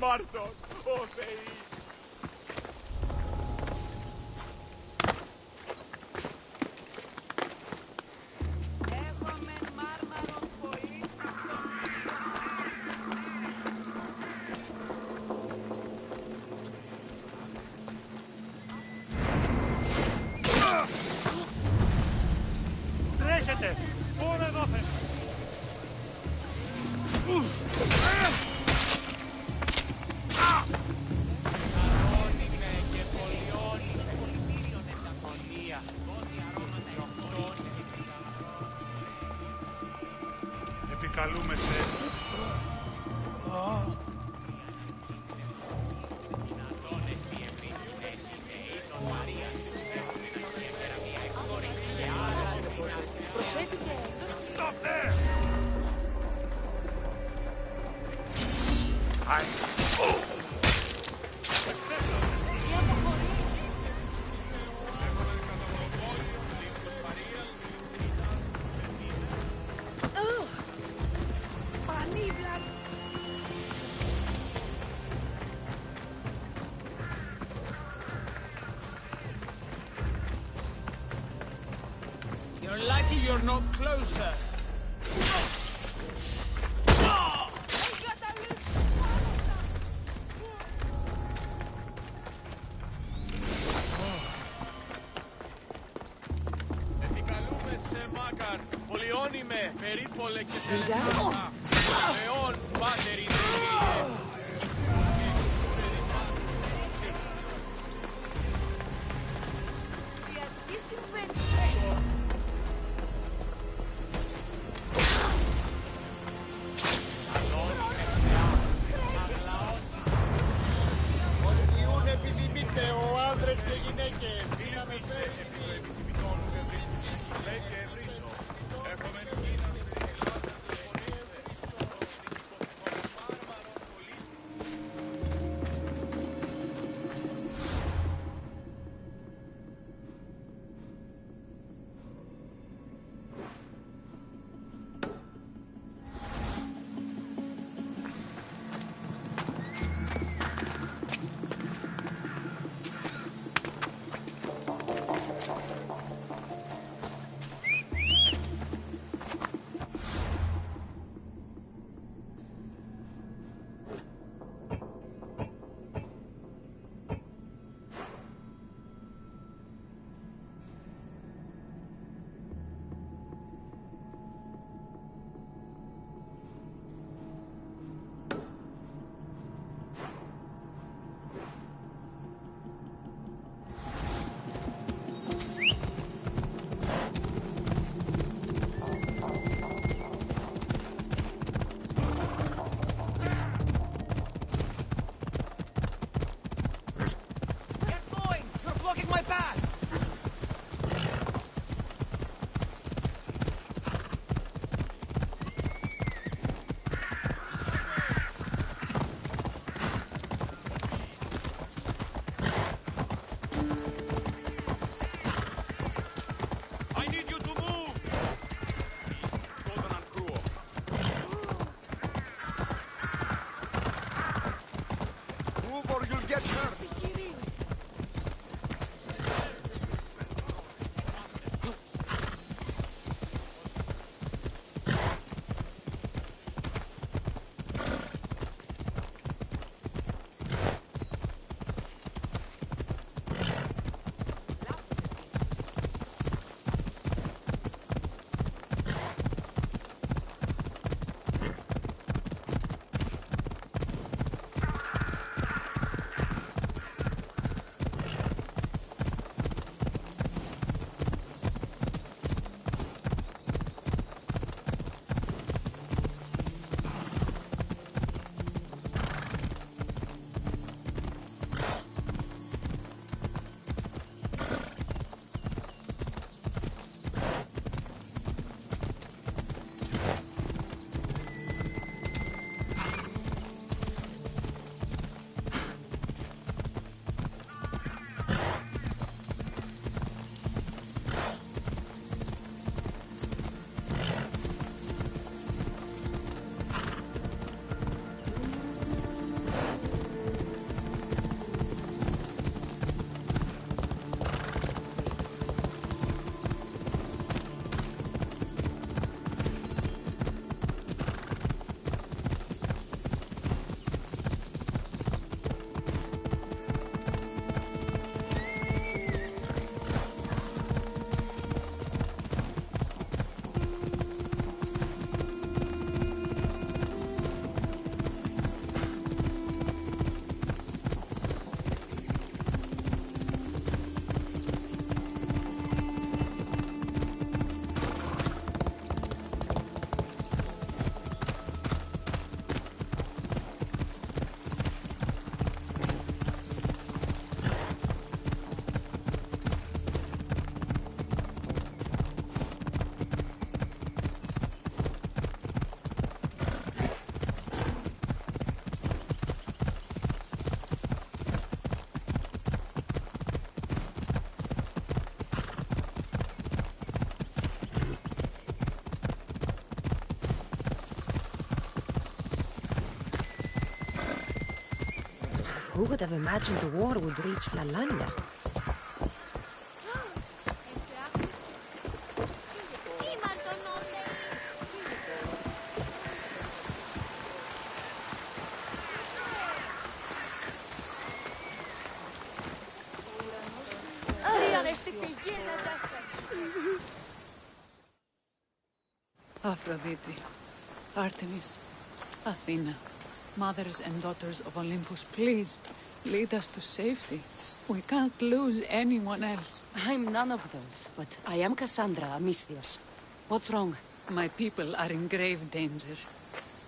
Μάρτον, ο Θεή. Τρέχετε! Πόνο εδώ φεύγει! Επικαλούμε σε... Προσέχετε! Stop there! You're lucky you're not closer. Επικαλούμε σε Μάκαρ, πολυώνυμε, περίπολε και τελετά. Θεόν πάτερη δίκαιε. Τι συμβαίνει? Οδηγούν επειδή μη Θεό, άντρες και γυναίκες. Δύναμε Who would have imagined the war would reach La Landa? Aphrodite, Artemis, Athena, mothers and daughters of Olympus, please, lead us to safety. We can't lose anyone else. I'm none of those, but I am Cassandra Amistios. What's wrong? My people are in grave danger.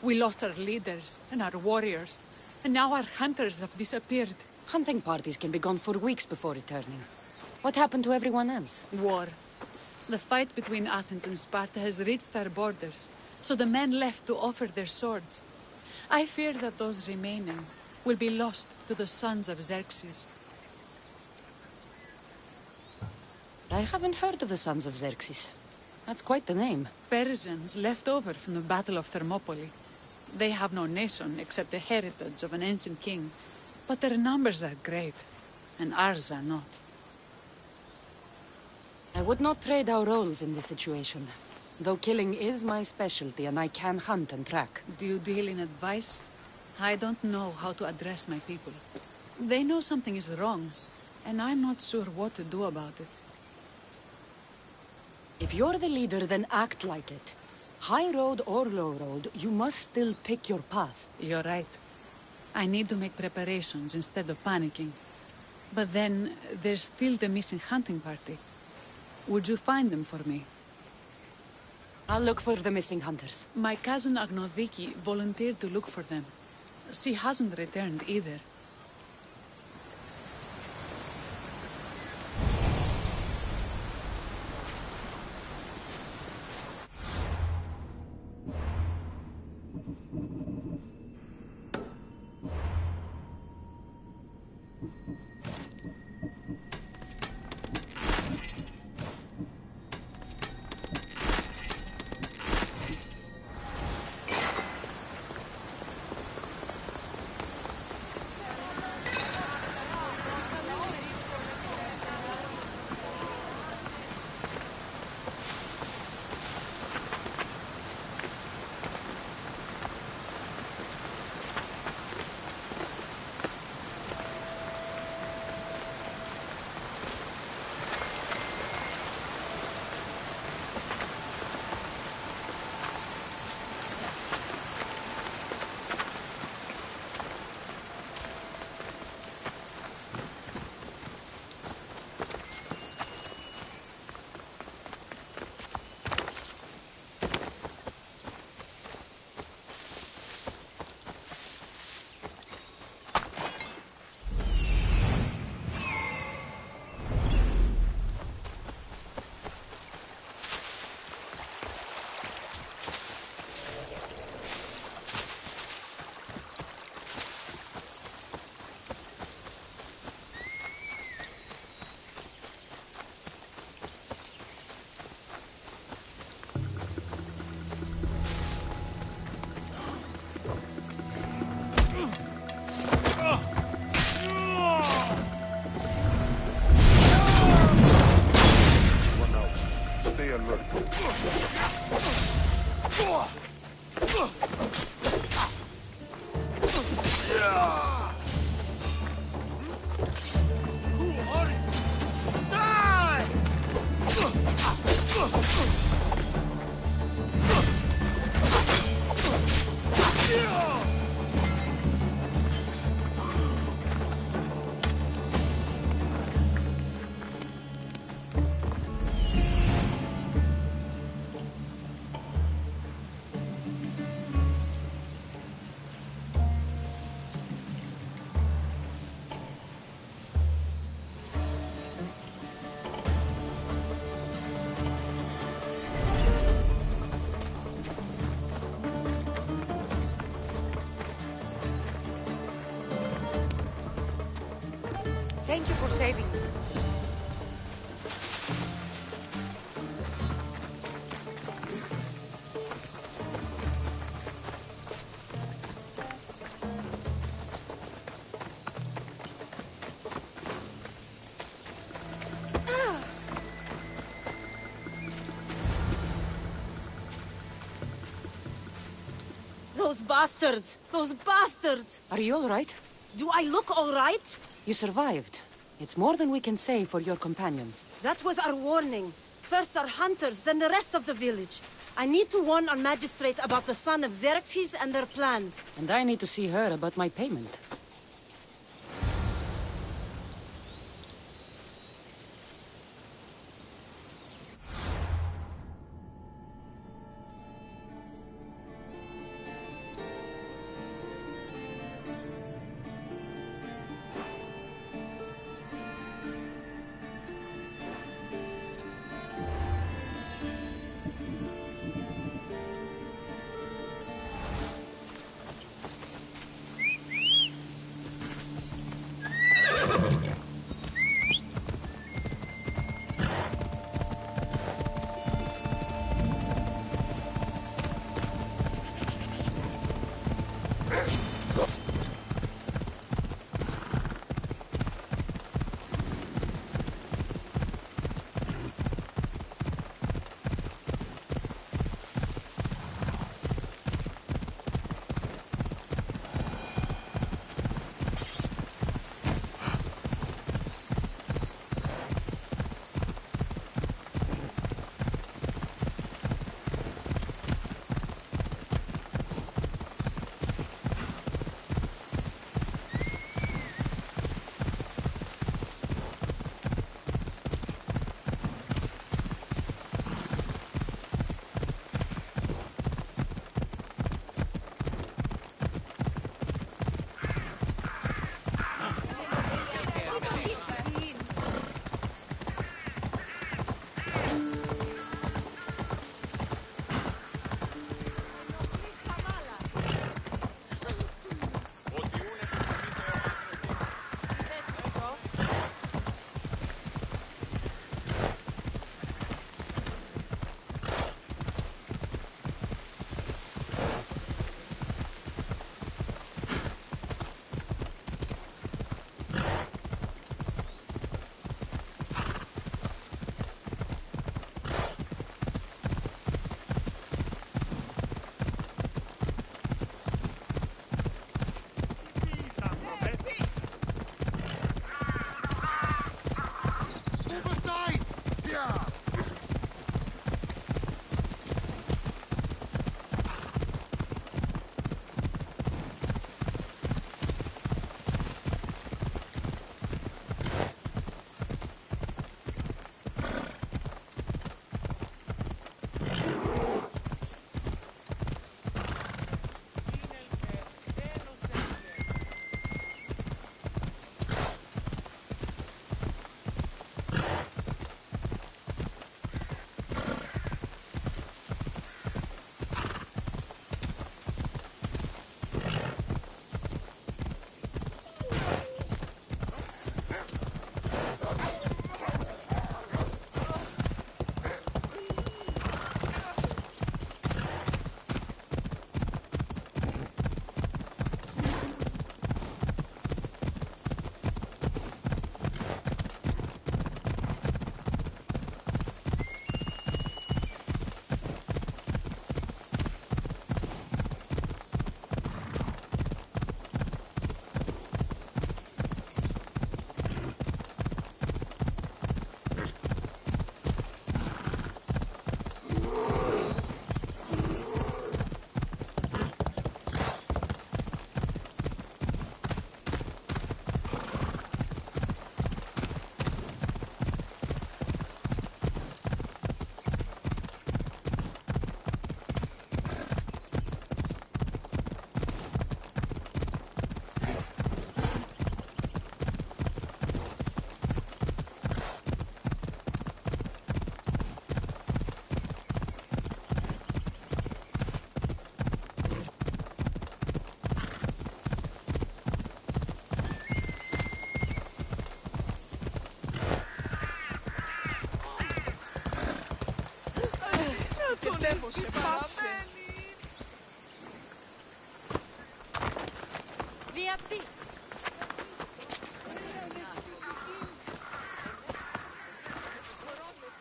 We lost our leaders and our warriors, and now our hunters have disappeared. Hunting parties can be gone for weeks before returning. What happened to everyone else? War. The fight between Athens and Sparta has reached our borders, so the men left to offer their swords. I fear that those remaining will be lost to the sons of Xerxes. I haven't heard of the sons of Xerxes. That's quite the name. Persians left over from the Battle of Thermopylae. They have no nation except the heritage of an ancient king, but their numbers are great, and ours are not. I would not trade our roles in this situation, though killing is my specialty and I can hunt and track. Do you deal in advice? I don't know how to address my people. They know something is wrong, and I'm not sure what to do about it. If you're the leader, then act like it. High road or low road, you must still pick your path. You're right. I need to make preparations instead of panicking. But then, there's still the missing hunting party. Would you find them for me? I'll look for the missing hunters. My cousin Agnodiki volunteered to look for them. She hasn't returned either. Thank you for saving me. Those bastards! Those bastards! Are you all right? Do I look all right? You survived. It's more than we can say for your companions. That was our warning. First our hunters, then the rest of the village. I need to warn our magistrate about the son of Xerxes and their plans. And I need to see her about my payment.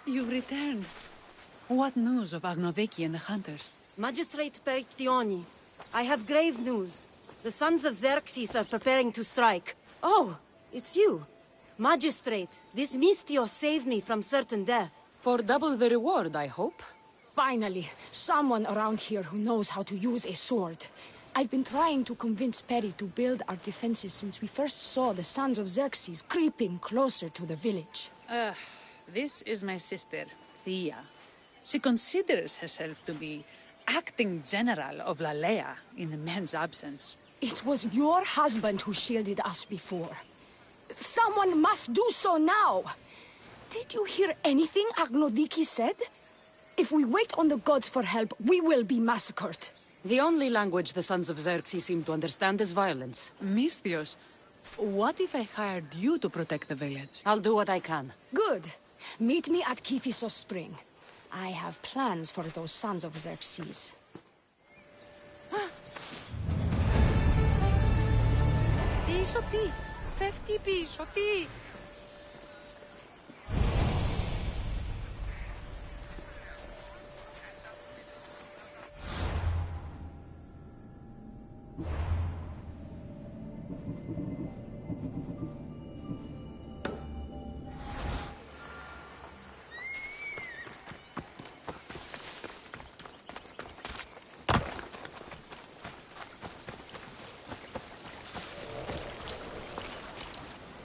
You've returned. What news of Agnodeki and the hunters? Magistrate Perictioni, I have grave news. The sons of Xerxes are preparing to strike. Oh, it's you. Magistrate, this Mistio saved me from certain death. For double the reward, I hope. Finally, someone around here who knows how to use a sword. I've been trying to convince Peri to build our defenses since we first saw the sons of Xerxes creeping closer to the village. This is my sister, Thea. She considers herself to be acting general of Lalea in the men's absence. It was your husband who shielded us before. Someone must do so now! Did you hear anything Agnodiki said? If we wait on the gods for help, we will be massacred. The only language the sons of Xerxes seem to understand is violence. Mistios, what if I hired you to protect the village? I'll do what I can. Good. Meet me at Kifisos Spring. I have plans for those sons of Xerxes. Πίσω τι! Φεύγει πίσω τι!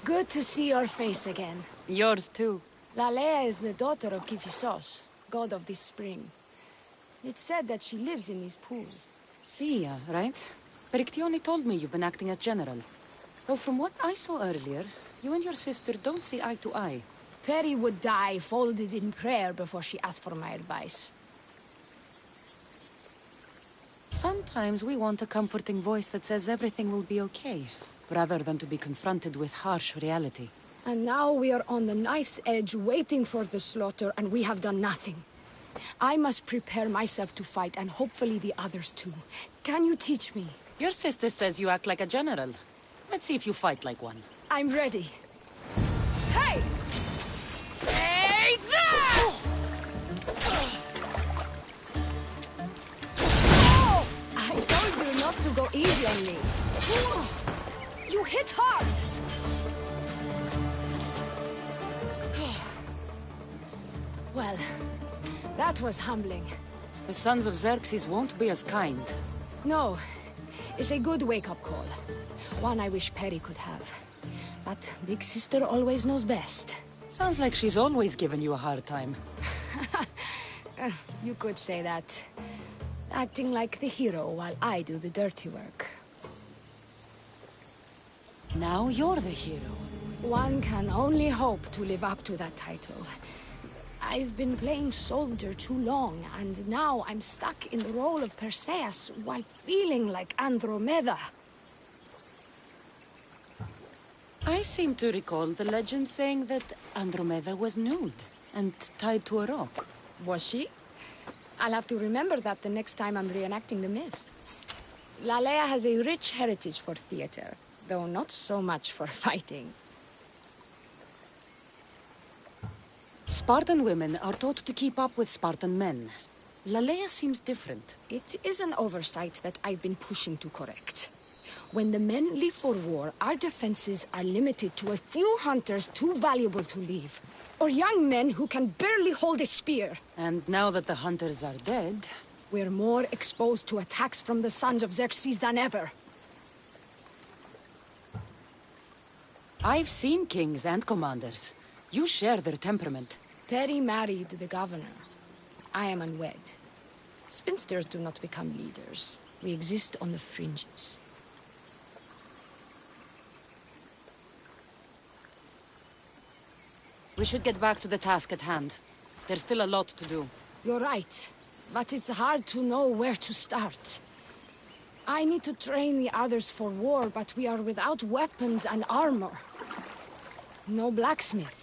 Good to see your face again. Yours too. Lalea is the daughter of Kifisos, god of this spring. It's said that she lives in these pools. Thea, right? Perictioni told me you've been acting as general. Though from what I saw earlier, you and your sister don't see eye to eye. Peri would die folded in prayer before she asked for my advice. Sometimes we want a comforting voice that says everything will be okay, rather than to be confronted with harsh reality. And now we are on the knife's edge waiting for the slaughter, and we have done nothing. I must prepare myself to fight, and hopefully the others too. Can you teach me? Your sister says you act like a general. Let's see if you fight like one. I'm ready. Hey! Hey there! Oh! I told you not to go easy on me. You hit hard! That was humbling. The sons of Xerxes won't be as kind. No. It's a good wake-up call. One I wish Perry could have. But Big Sister always knows best. Sounds like she's always given you a hard time. You could say that. Acting like the hero while I do the dirty work. Now you're the hero. One can only hope to live up to that title. I've been playing soldier too long, and now I'm stuck in the role of Perseus while feeling like Andromeda. I seem to recall the legend saying that Andromeda was nude and tied to a rock. Was she? I'll have to remember that the next time I'm reenacting the myth. Lalea has a rich heritage for theater, though not so much for fighting. Spartan women are taught to keep up with Spartan men. Lalea seems different. It is an oversight that I've been pushing to correct. When the men leave for war, our defenses are limited to a few hunters too valuable to leave. Or young men who can barely hold a spear. And now that the hunters are dead... we're more exposed to attacks from the sons of Xerxes than ever. I've seen kings and commanders. You share their temperament. Perry married the governor. I am unwed. Spinsters do not become leaders. We exist on the fringes. We should get back to the task at hand. There's still a lot to do. You're right. But it's hard to know where to start. I need to train the others for war, but we are without weapons and armor. No blacksmith.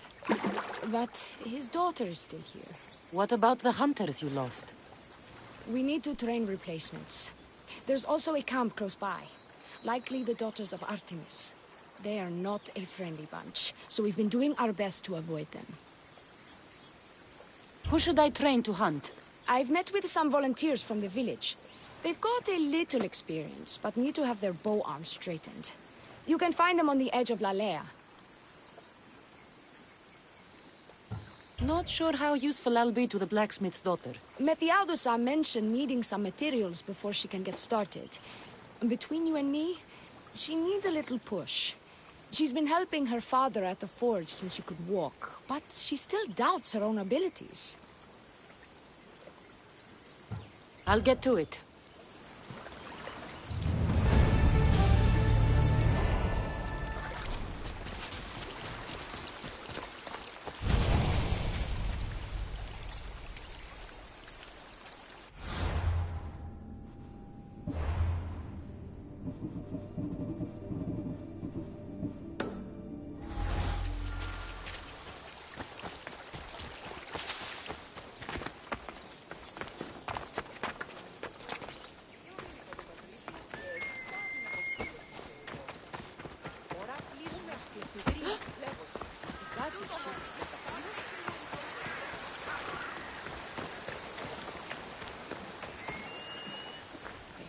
But his daughter is still here. What about the hunters you lost? We need to train replacements. There's also a camp close by. Likely the daughters of Artemis. They are not a friendly bunch, so we've been doing our best to avoid them. Who should I train to hunt? I've met with some volunteers from the village. They've got a little experience, but need to have their bow arms straightened. You can find them on the edge of Lalea. Not sure how useful I'll be to the blacksmith's daughter. Methiadusa mentioned needing some materials before she can get started. Between you and me, she needs a little push. She's been helping her father at the forge since she could walk, but she still doubts her own abilities. I'll get to it.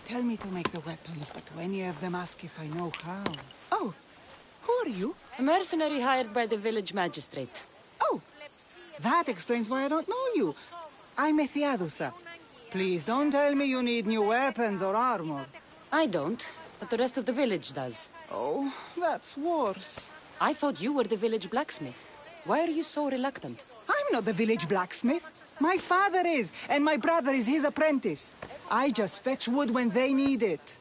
Tell me to make the weapons, but many of them ask if I know how. Oh, who are you? A mercenary hired by the village magistrate. Oh, that explains why I don't know you. I'm Methiadusa. Please don't tell me you need new weapons or armor. I don't, but the rest of the village does. Oh, that's worse. I thought you were the village blacksmith. Why are you so reluctant? I'm not the village blacksmith. My father is, and my brother is his apprentice. I just fetch wood when they need it.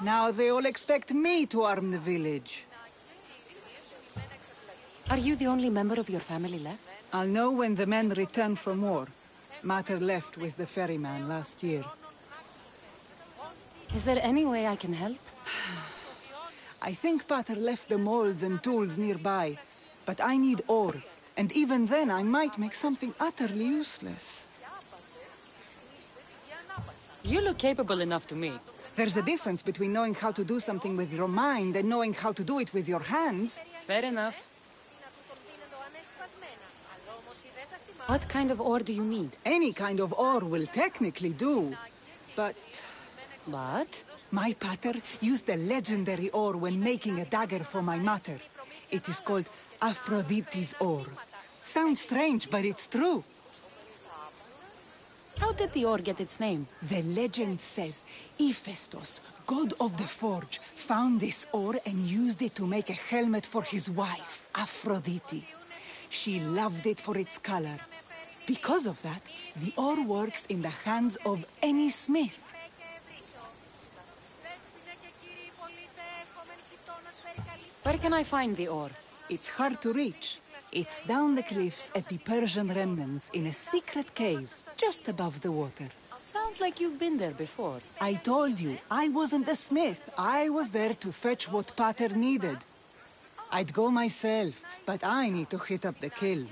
Now they all expect me to arm the village. Are you the only member of your family left? I'll know when the men return from war. Mater left with the ferryman last year. Is there any way I can help? I think Pater left the molds and tools nearby, but I need ore, and even then I might make something utterly useless. You look capable enough to me. There's a difference between knowing how to do something with your mind and knowing how to do it with your hands. Fair enough. What kind of ore do you need? Any kind of ore will technically do, but... What? My pater used the legendary ore when making a dagger for my mater. It is called Aphrodite's ore. Sounds strange, but it's true. How did the ore get its name? The legend says Hephaestus, god of the forge, found this ore and used it to make a helmet for his wife, Aphrodite. She loved it for its color. Because of that, the ore works in the hands of any smith. Where can I find the ore? It's hard to reach. It's down the cliffs at the Persian remnants in a secret cave, just above the water. Sounds like you've been there before. I told you, I wasn't a smith. I was there to fetch what Pater needed. I'd go myself, but I need to hit up the kiln.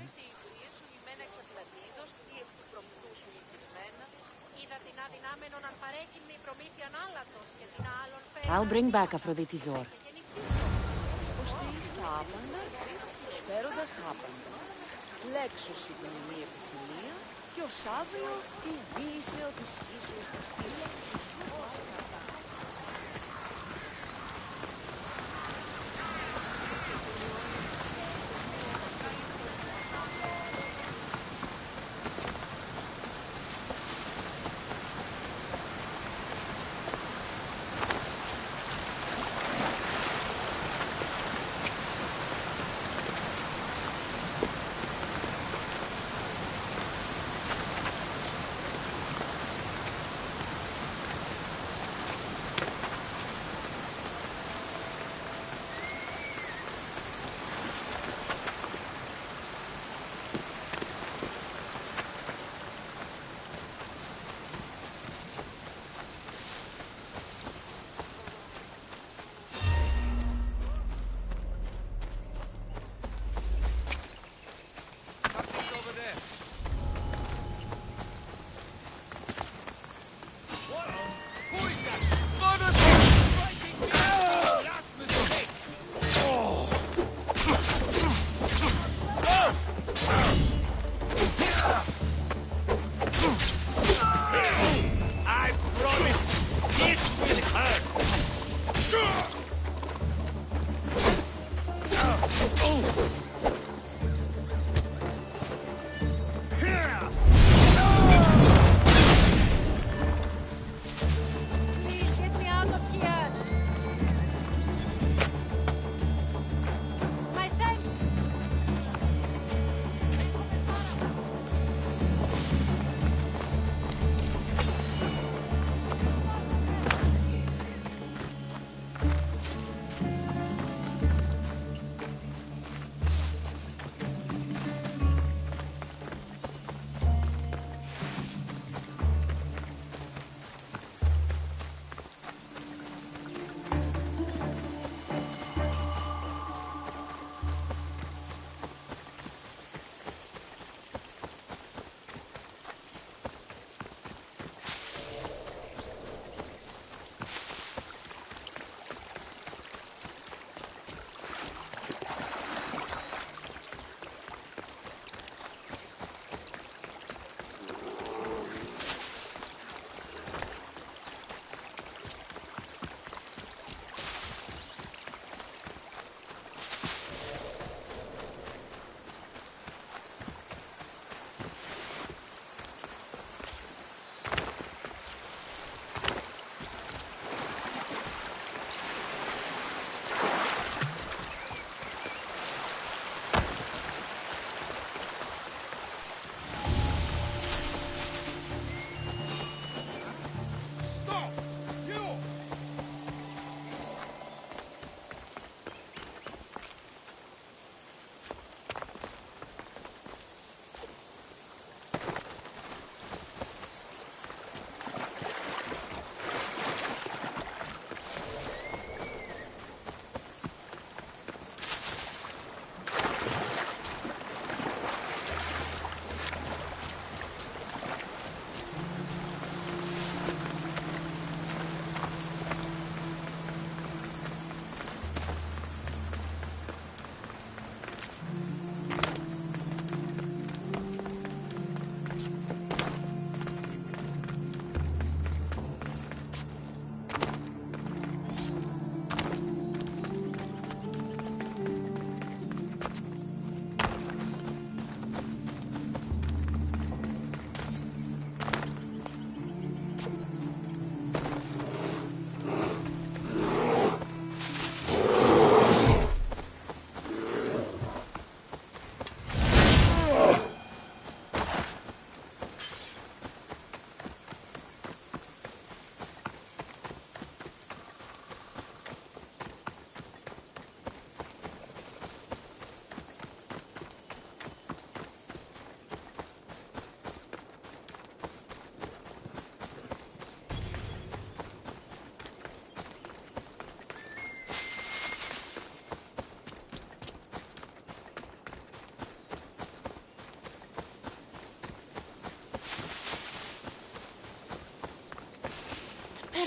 I'll bring back Aphrodite's ore. Λέξωση την ημί επιθυμία και ως αύριο τη δύσεω της ίσως της φύλας.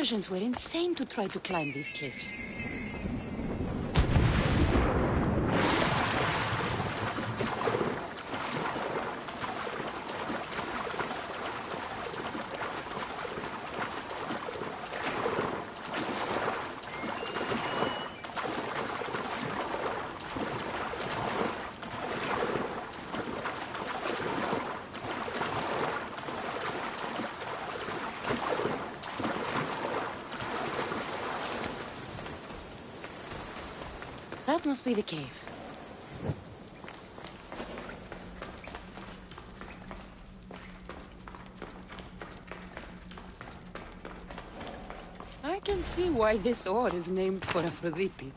Persians were insane to try to climb these cliffs. That must be the cave. I can see why this ore is named for Aphrodite.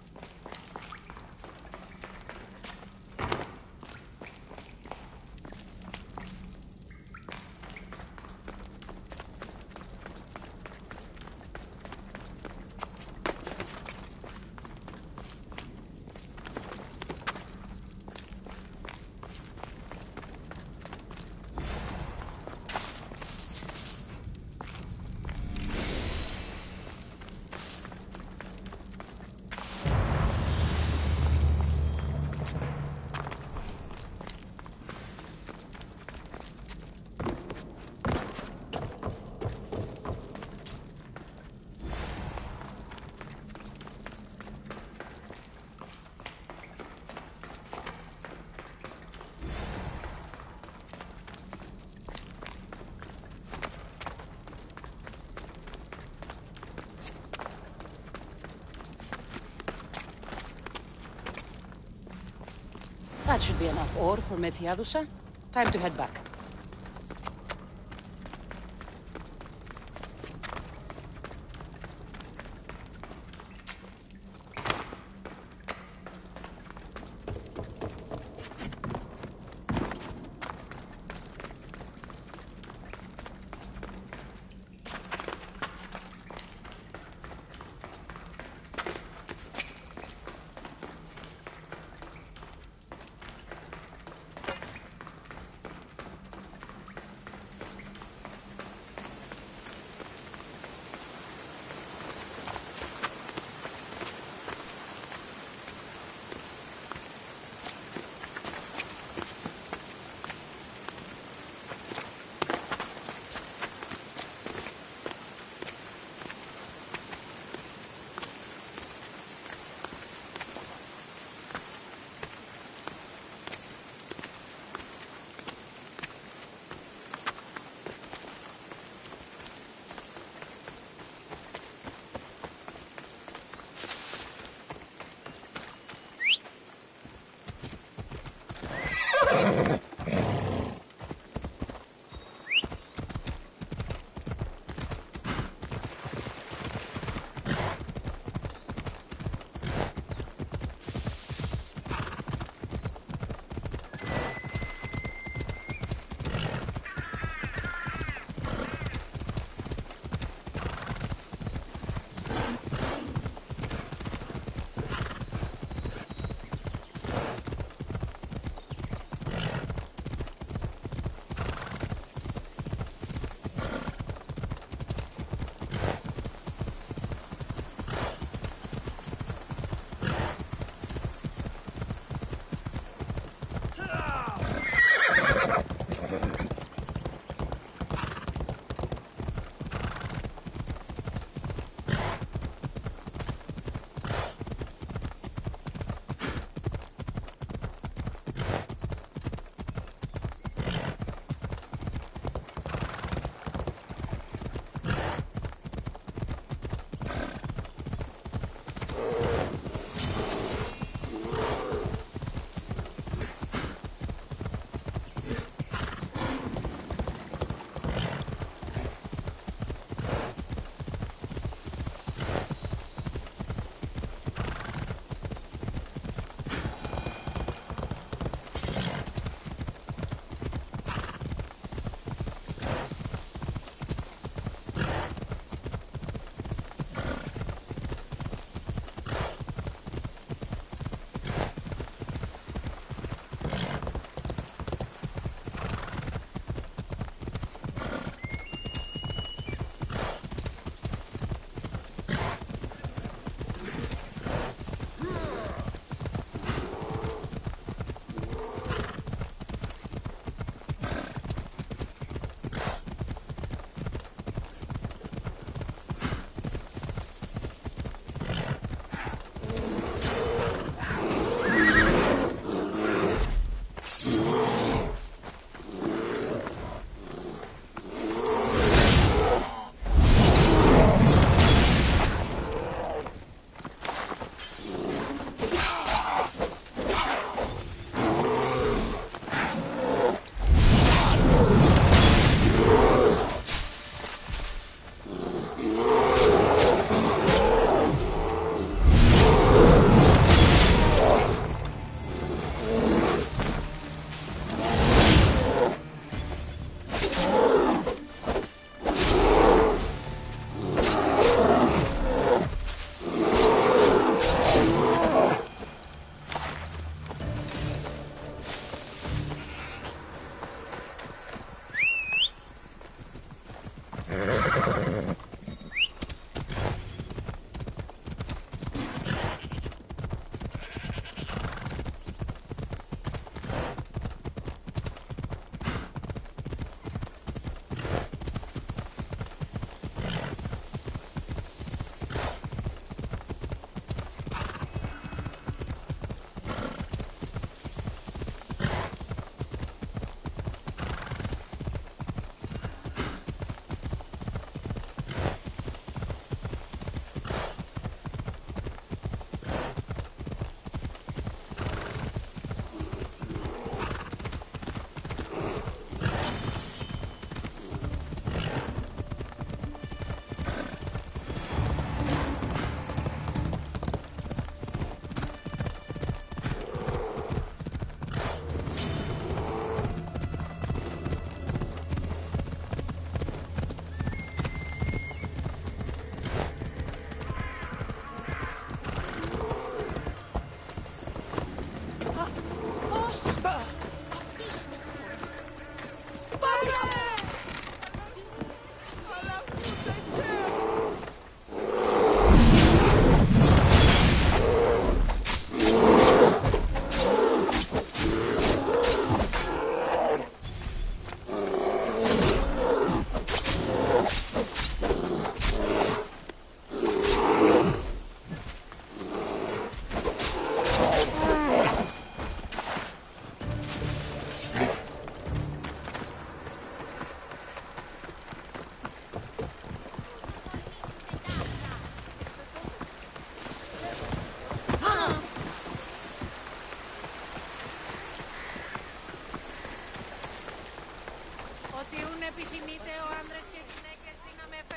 That should be enough ore for Methiadusa. Time to head back.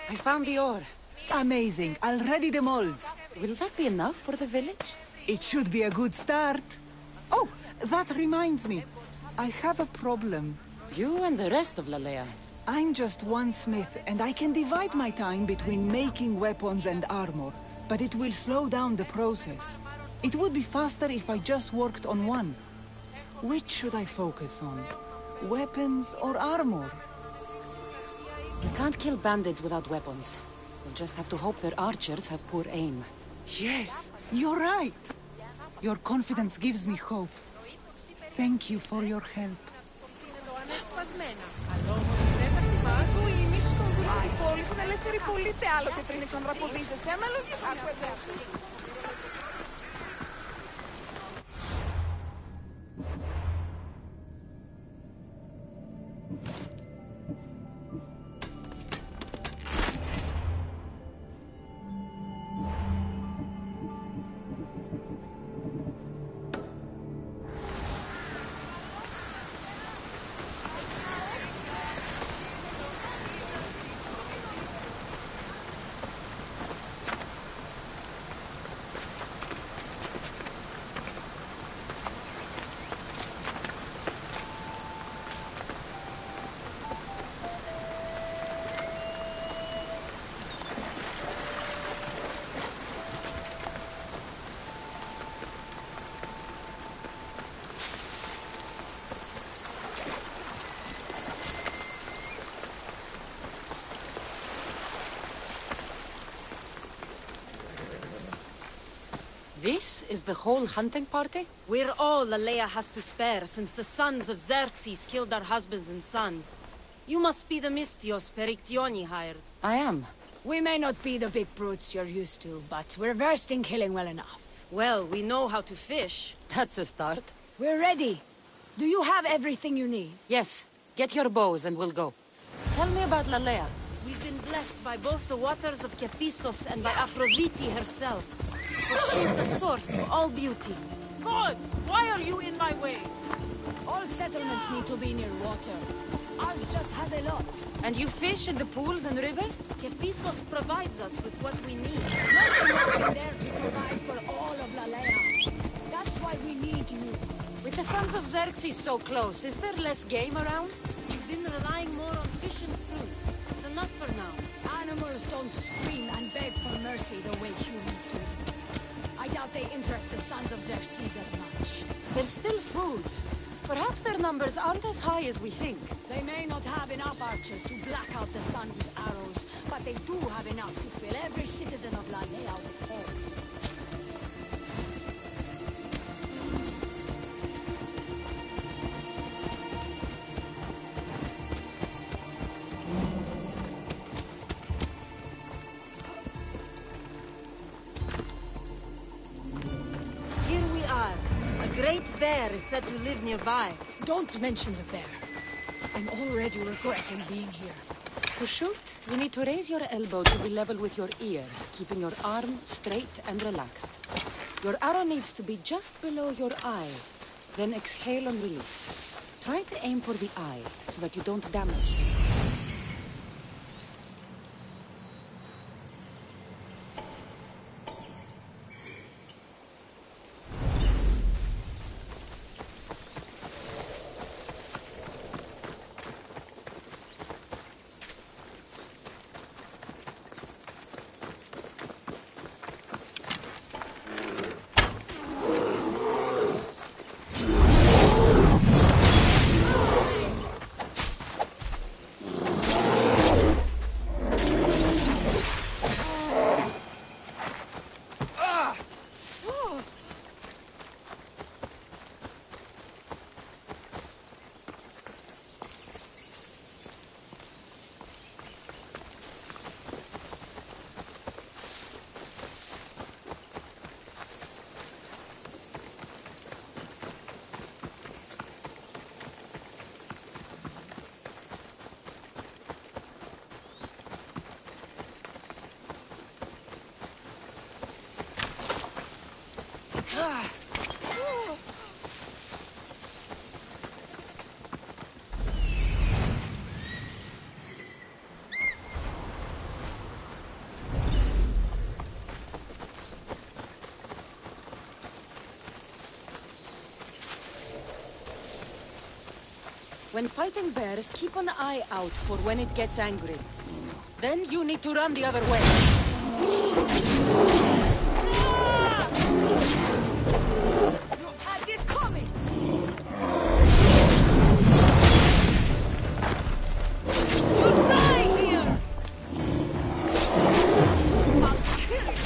I found the ore. Amazing. I'll ready the molds. Will that be enough for the village? It should be a good start. Oh, that reminds me. I have a problem. You and the rest of Lalea. I'm just one smith, and I can divide my time between making weapons and armor, but it will slow down the process. It would be faster if I just worked on one. Which should I focus on? Weapons or armor? You can't kill bandits without weapons. You'll just have to hope their archers have poor aim. Yes, you're right. Your confidence gives me hope. Thank you for your help. This is the whole hunting party? We're all Lalea has to spare since the sons of Xerxes killed our husbands and sons. You must be the Mystios Perictioni hired. I am. We may not be the big brutes you're used to, but we're versed in killing well enough. Well, we know how to fish. That's a start. We're ready. Do you have everything you need? Yes. Get your bows and we'll go. Tell me about Lalea. We've been blessed by both the waters of Kephissos and by Aphrodite herself. For she is the source of all beauty. Gods, why are you in my way? All settlements need to be near water. Ours just has a lot. And you fish in the pools and river? Kephissos provides us with what we need. Not enough in there to provide for all of Lalea. That's why we need you. With the sons of Xerxes so close, is there less game around? You've been relying more on fish and fruit. It's enough for now. Animals don't scream and beg for mercy the way humans do. I doubt they interest the sons of Xerxes as much. There's still food. Perhaps their numbers aren't as high as we think. They may not have enough archers to black out the sun with arrows, but they do have enough to fill every citizen of Lalea with holes. A great bear is said to live nearby. Don't mention the bear. I'm already regretting being here. To shoot, you need to raise your elbow to be level with your ear, keeping your arm straight and relaxed. Your arrow needs to be just below your eye. Then exhale and release. Try to aim for the eye, so that you don't damage it. When fighting bears, keep an eye out for when it gets angry. Then you need to run the other way. You've had this coming! You die here! I'll kill you!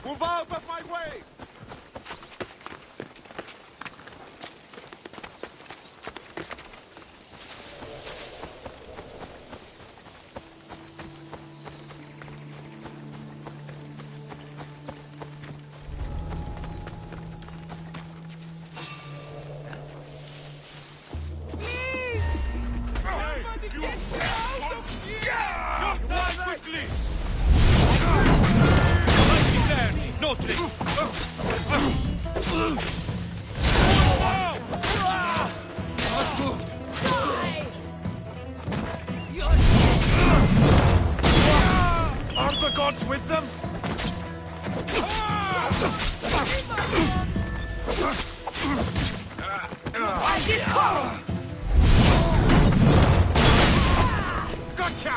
Move out of my way! Are the gods with them? Gotcha!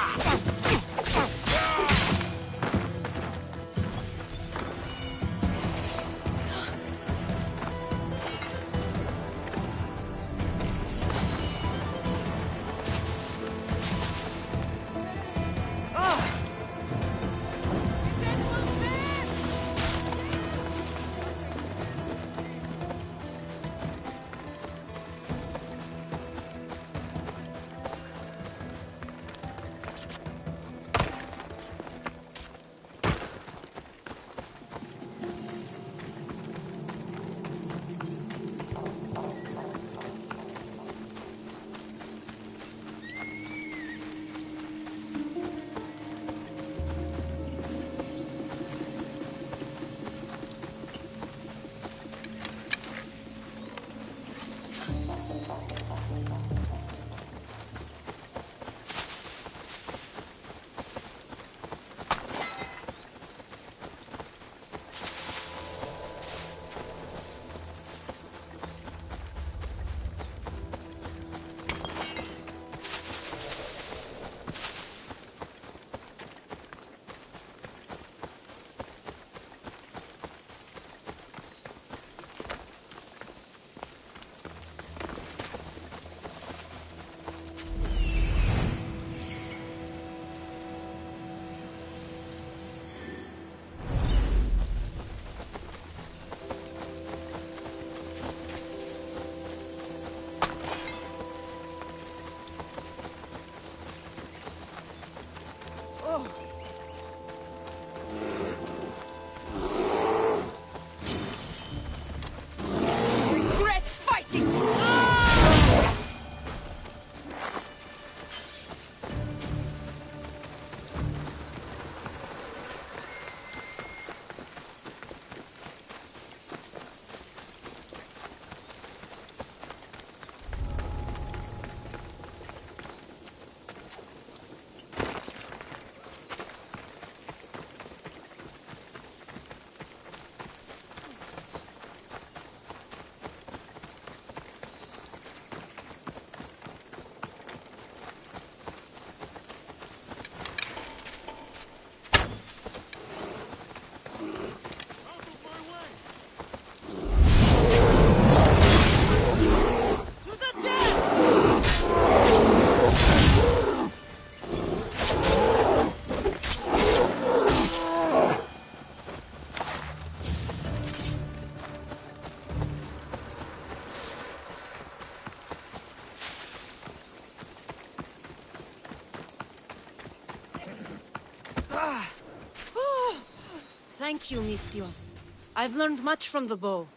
Thank you, Mistios. I've learned much from the bow.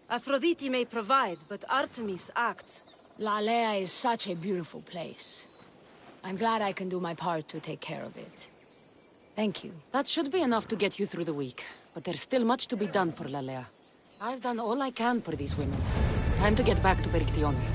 Aphrodite may provide, but Artemis acts. Lalea is such a beautiful place. I'm glad I can do my part to take care of it. Thank you. That should be enough to get you through the week, but there's still much to be done for Lalea. I've done all I can for these women. Time to get back to Perictione.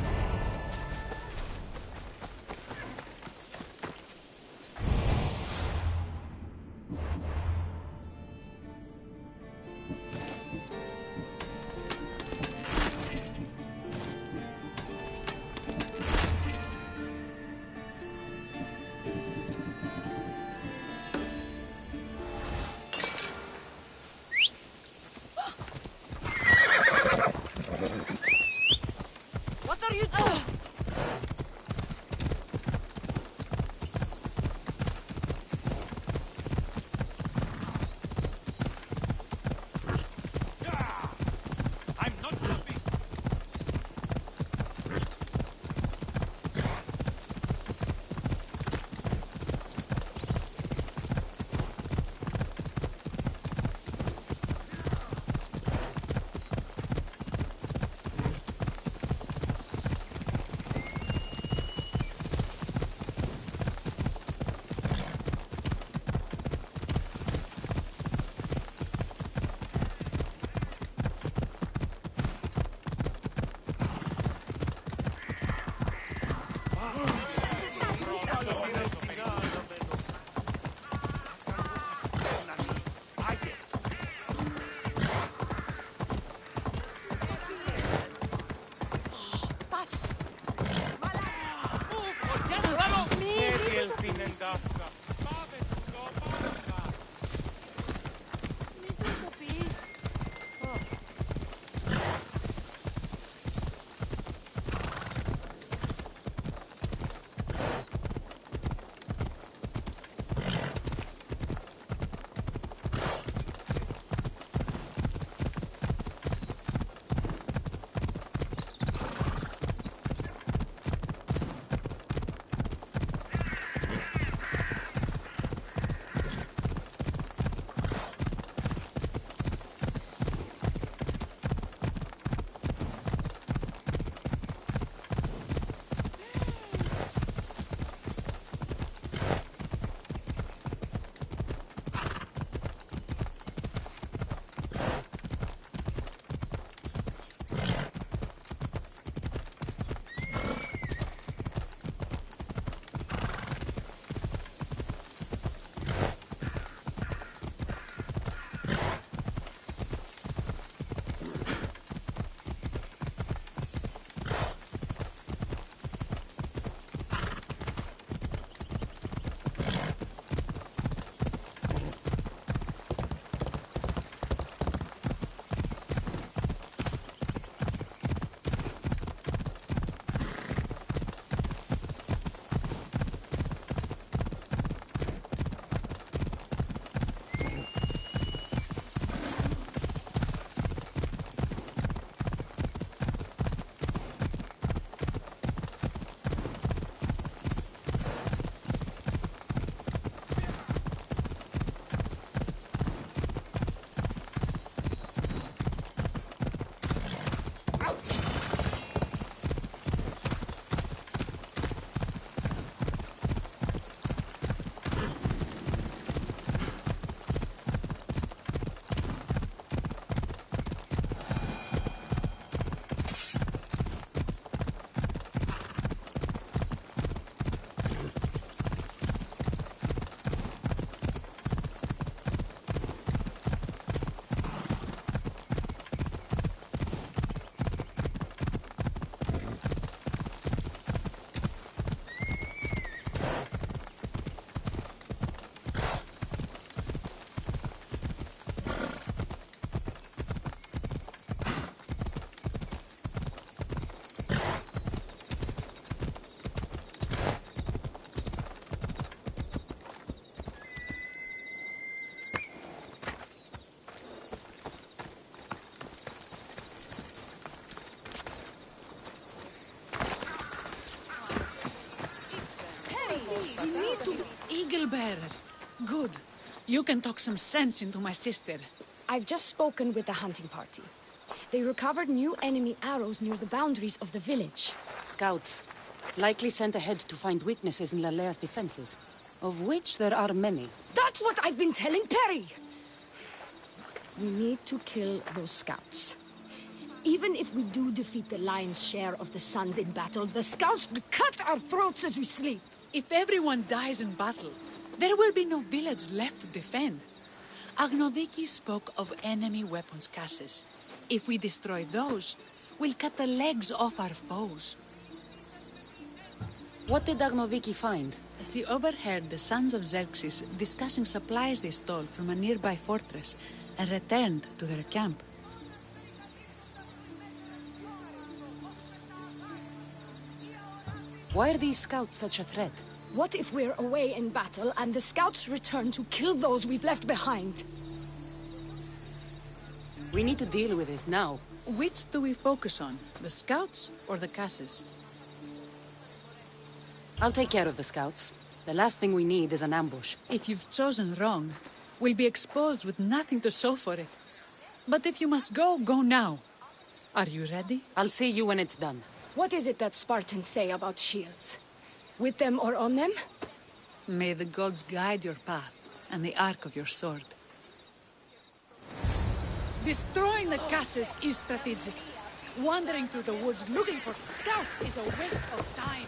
What are you doing? I'm not stopping. We need to... Eagle bearer. Good. You can talk some sense into my sister. I've just spoken with the hunting party. They recovered new enemy arrows near the boundaries of the village. Scouts. Likely sent ahead to find weaknesses in Lalea's defenses. Of which there are many. That's what I've been telling Perry! We need to kill those scouts. Even if we do defeat the lion's share of the Suns in battle, the scouts will cut our throats as we sleep. If everyone dies in battle, there will be no village left to defend. Agnodiki spoke of enemy weapons caches. If we destroy those, we'll cut the legs off our foes. What did Agnoviki find? She overheard the sons of Xerxes discussing supplies they stole from a nearby fortress and returned to their camp. Why are these scouts such a threat? What if we're away in battle and the scouts return to kill those we've left behind? We need to deal with this now. Which do we focus on? The scouts or the caches? I'll take care of the scouts. The last thing we need is an ambush. If you've chosen wrong, we'll be exposed with nothing to show for it. But if you must go, go now. Are you ready? I'll see you when it's done. What is it that Spartans say about shields? With them or on them? May the gods guide your path and the arc of your sword. Destroying the caches is strategic. Wandering through the woods looking for scouts is a waste of time.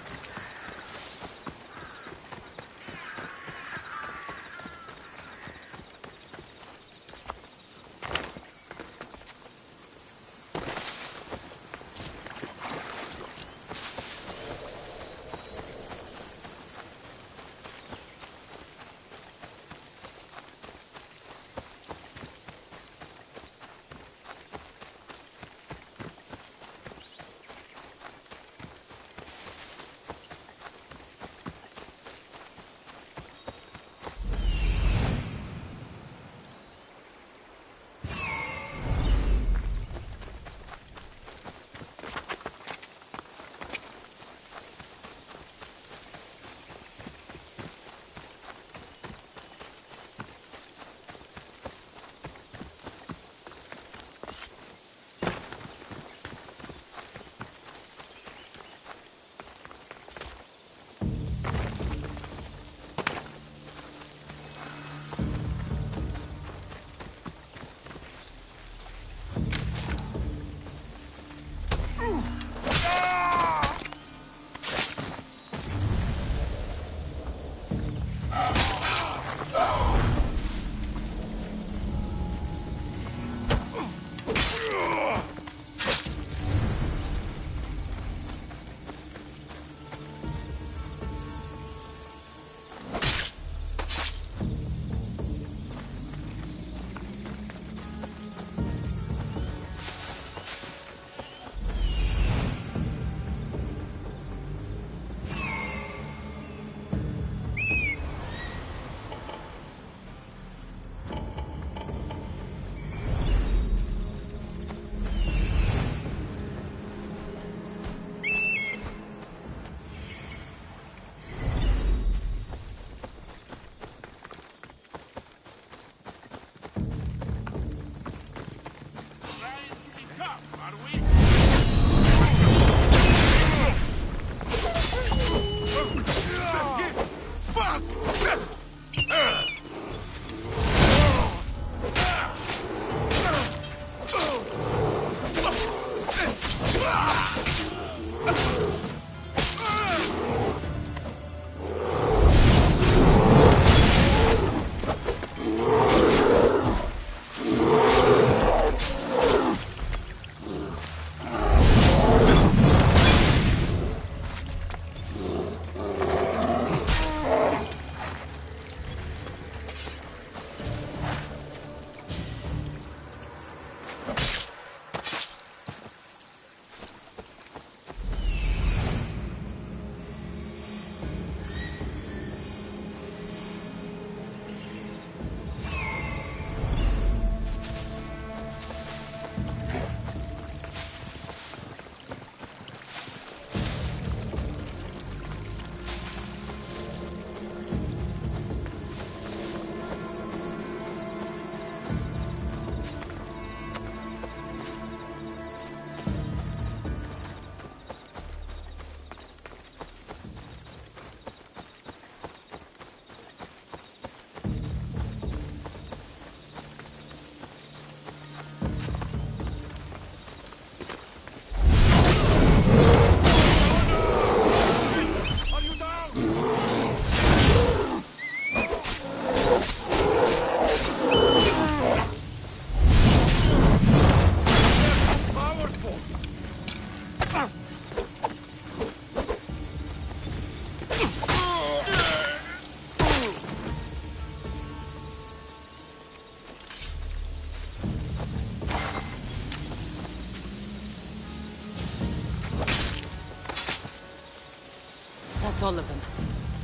That's all of them.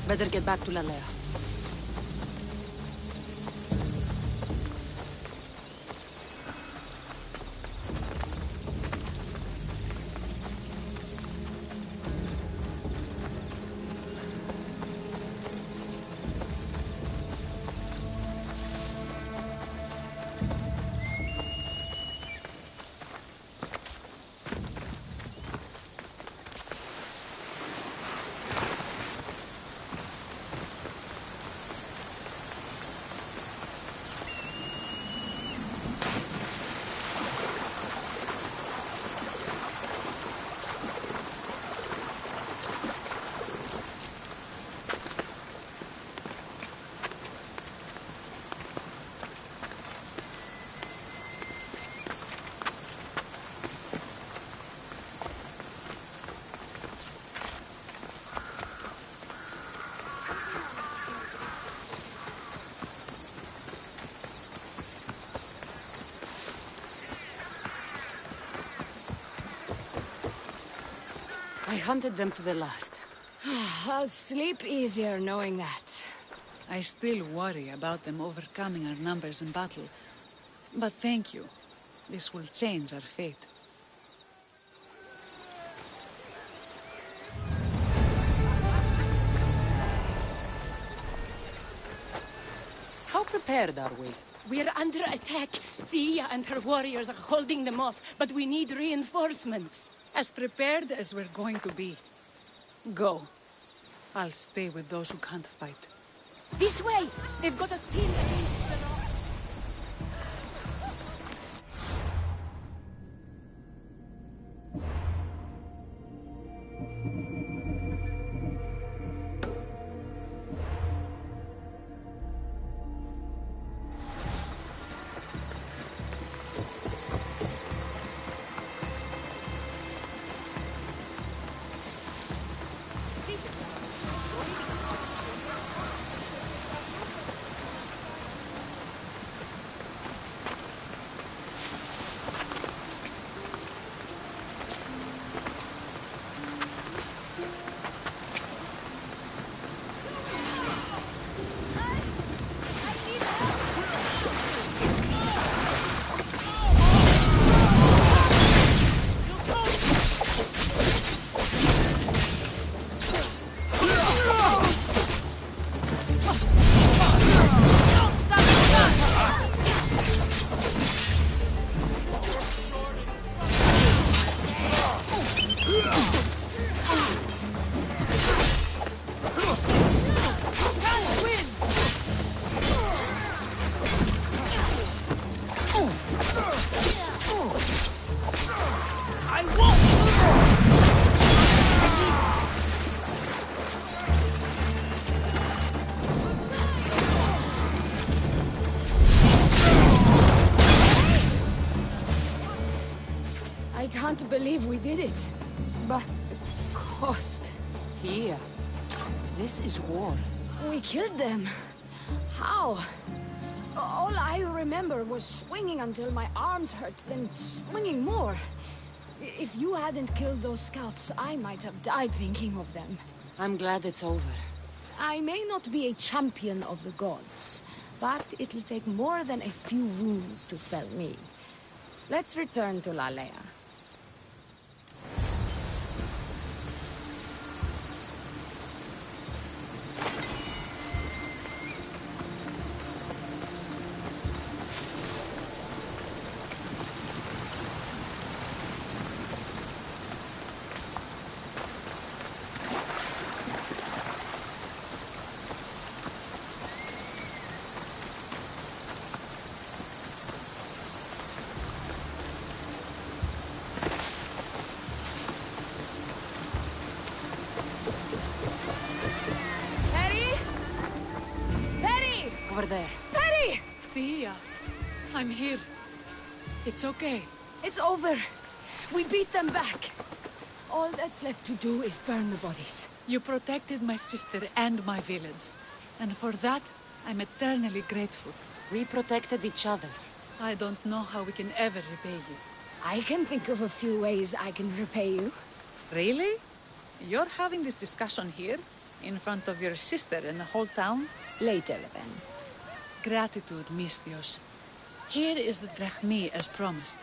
Better get back to Lalea. I hunted them to the last. I'll sleep easier knowing that. I still worry about them overcoming our numbers in battle. But thank you. This will change our fate. How prepared are we? We're under attack. Thea and her warriors are holding them off, but we need reinforcements. As prepared as we're going to be. Go. I'll stay with those who can't fight. This way! They've got us pinned against the rocks. I can't believe we did it. But the cost. Thea, this is war. We killed them. How? All I remember was swinging until my arms hurt, then swinging more. If you hadn't killed those scouts, I might have died thinking of them. I'm glad it's over. I may not be a champion of the gods, but it'll take more than a few wounds to fell me. Let's return to Lalea. Over there. Perry! Thea, I'm here. It's okay. It's over. We beat them back. All that's left to do is burn the bodies. You protected my sister and my village. And for that, I'm eternally grateful. We protected each other. I don't know how we can ever repay you. I can think of a few ways I can repay you. Really? You're having this discussion here? In front of your sister and the whole town? Later, then. Gratitude, Misthios. Here is the drachmi as promised.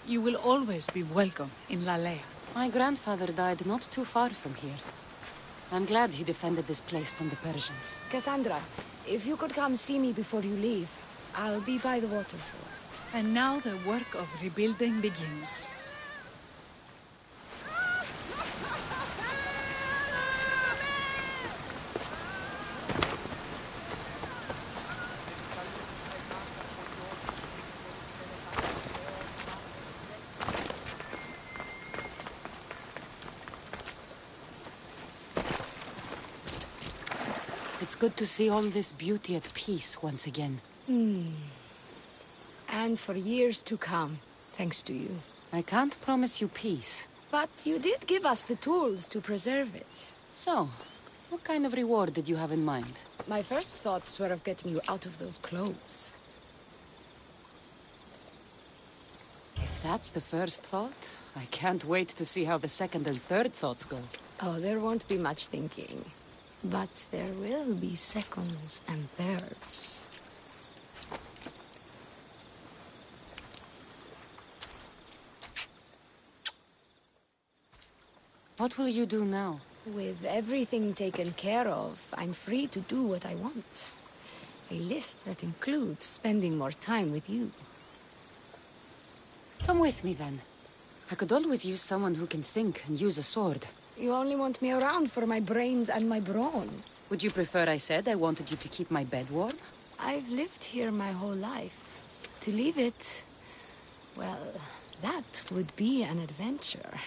You will always be welcome in Lalea. My grandfather died not too far from here. I'm glad he defended this place from the Persians. Cassandra, if you could come see me before you leave, I'll be by the waterfall. And now the work of rebuilding begins. It's good to see all this beauty at peace once again. And for years to come, thanks to you. I can't promise you peace. But you did give us the tools to preserve it. So, what kind of reward did you have in mind? My first thoughts were of getting you out of those clothes. If that's the first thought, I can't wait to see how the second and third thoughts go. Oh, there won't be much thinking. But there will be seconds and thirds. What will you do now? With everything taken care of, I'm free to do what I want. A list that includes spending more time with you. Come with me, then. I could always use someone who can think and use a sword. You only want me around for my brains and my brawn. Would you prefer I said I wanted you to keep my bed warm? I've lived here my whole life. To leave it... well, that would be an adventure.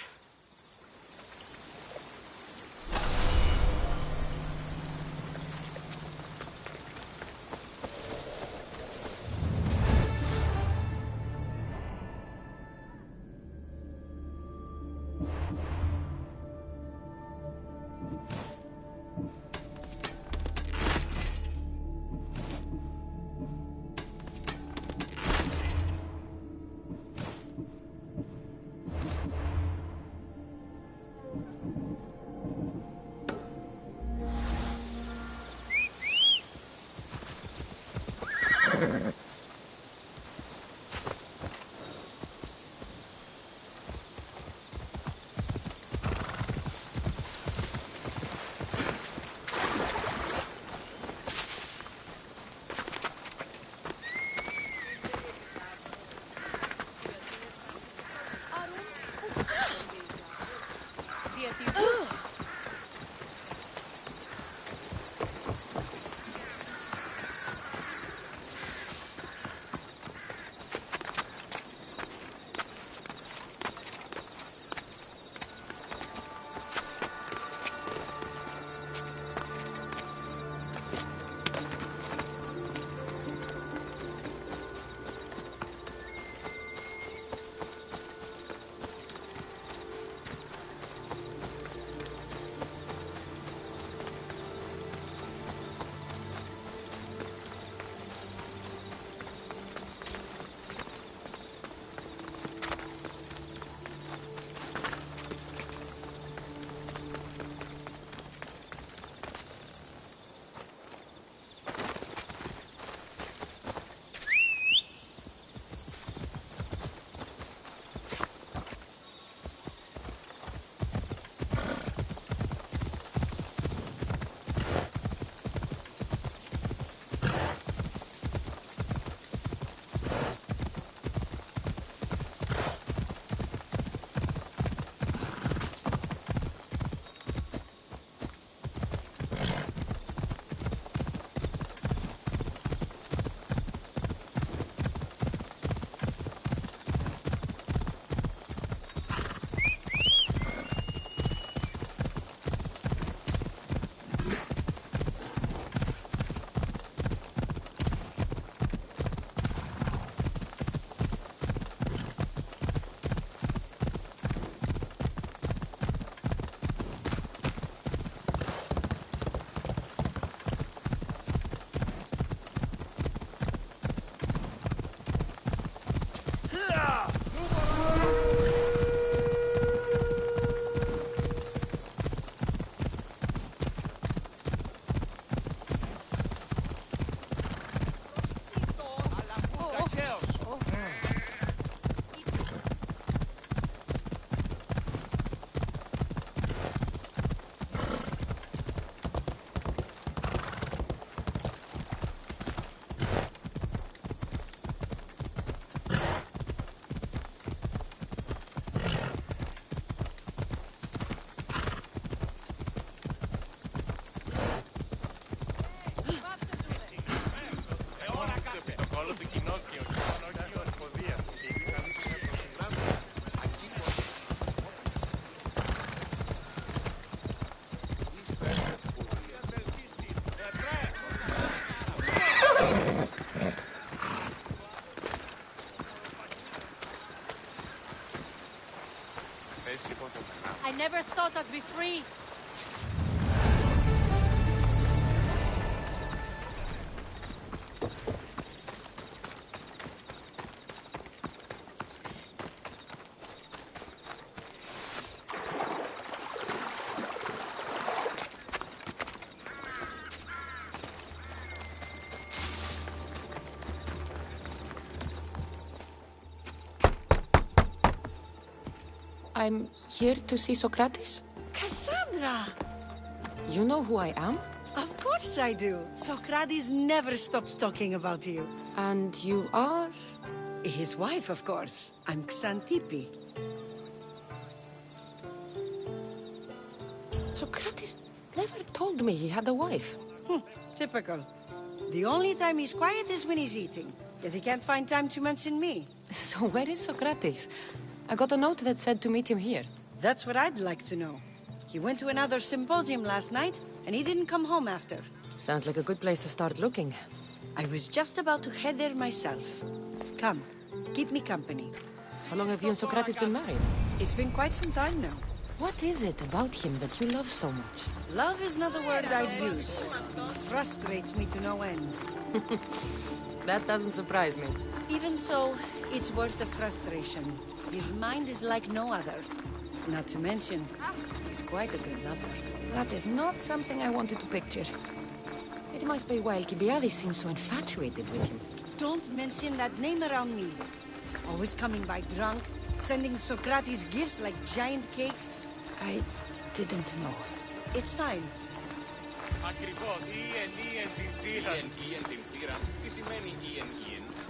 I never thought I'd be free. I'm here to see Socrates. Cassandra! You know who I am? Of course I do. Socrates never stops talking about you. And you are? His wife, of course. I'm Xantippe. Socrates never told me he had a wife. Typical. The only time he's quiet is when he's eating. Yet he can't find time to mention me. So where is Socrates? I got a note that said to meet him here. That's what I'd like to know. He went to another symposium last night, and he didn't come home after. Sounds like a good place to start looking. I was just about to head there myself. Come, keep me company. How long have you and Socrates been married? It's been quite some time now. What is it about him that you love so much? Love is not a word I'd use. Frustrates me to no end. That doesn't surprise me. Even so, it's worth the frustration. His mind is like no other. Not to mention, he's quite a good lover. That is not something I wanted to picture. It must be why Alcibiades seems so infatuated with him. Don't mention that name around me. Always coming by drunk, sending Socrates gifts like giant cakes. I didn't know. It's fine. Ακριβώς. Ιεν την θύραν. Τι σημαίνει Ιεν.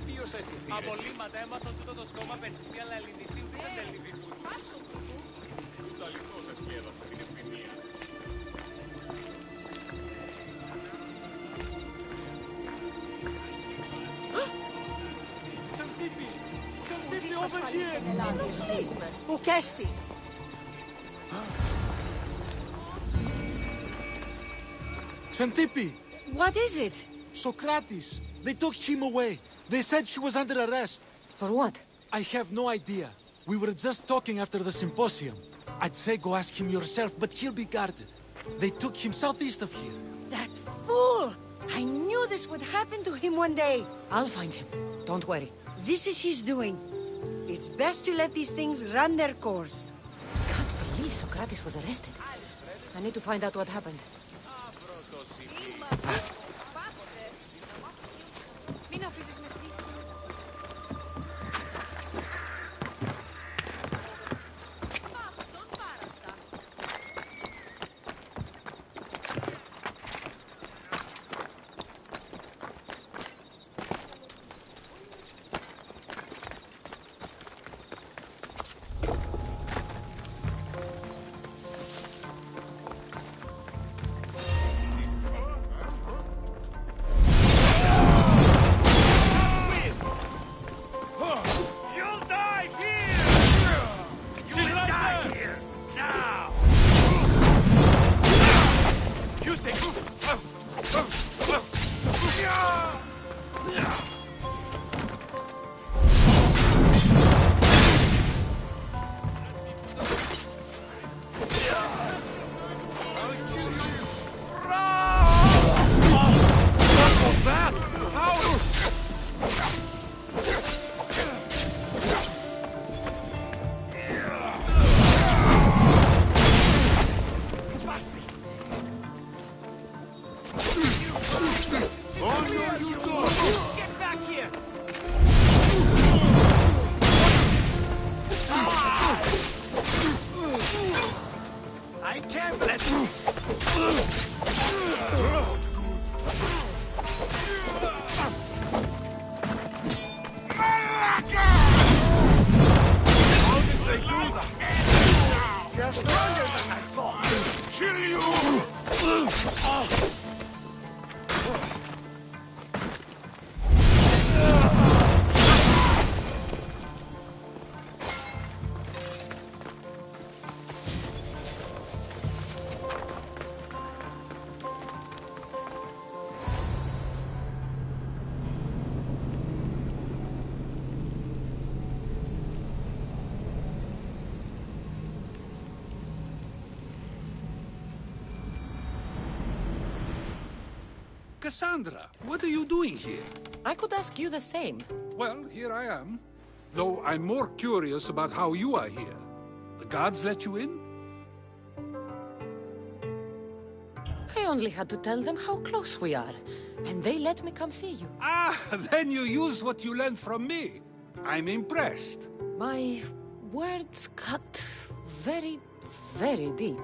Ποιος έστει θύρες. Απολύματα έμαθαν τούτο το σκόμα περσιστή, αλλά ελληνιστή ούτε δεν τελειβητούν. Το αληθό σας σκέδασε την ευθυμία. Xantippe! Xantippe, over here! Who cast it? Xantippe! What is it? Socrates! They took him away. They said he was under arrest. For what? I have no idea. We were just talking after the symposium. I'd say go ask him yourself, but he'll be guarded. They took him southeast of here. That fool! I knew this would happen to him one day. I'll find him. Don't worry. This is his doing. It's best to let these things run their course. I can't believe Socrates was arrested. I need to find out what happened. Cassandra, what are you doing here? I could ask you the same. Well, here I am. Though I'm more curious about how you are here. The guards let you in? I only had to tell them how close we are, and they let me come see you. Ah, then you used what you learned from me. I'm impressed. My words cut very, very deep.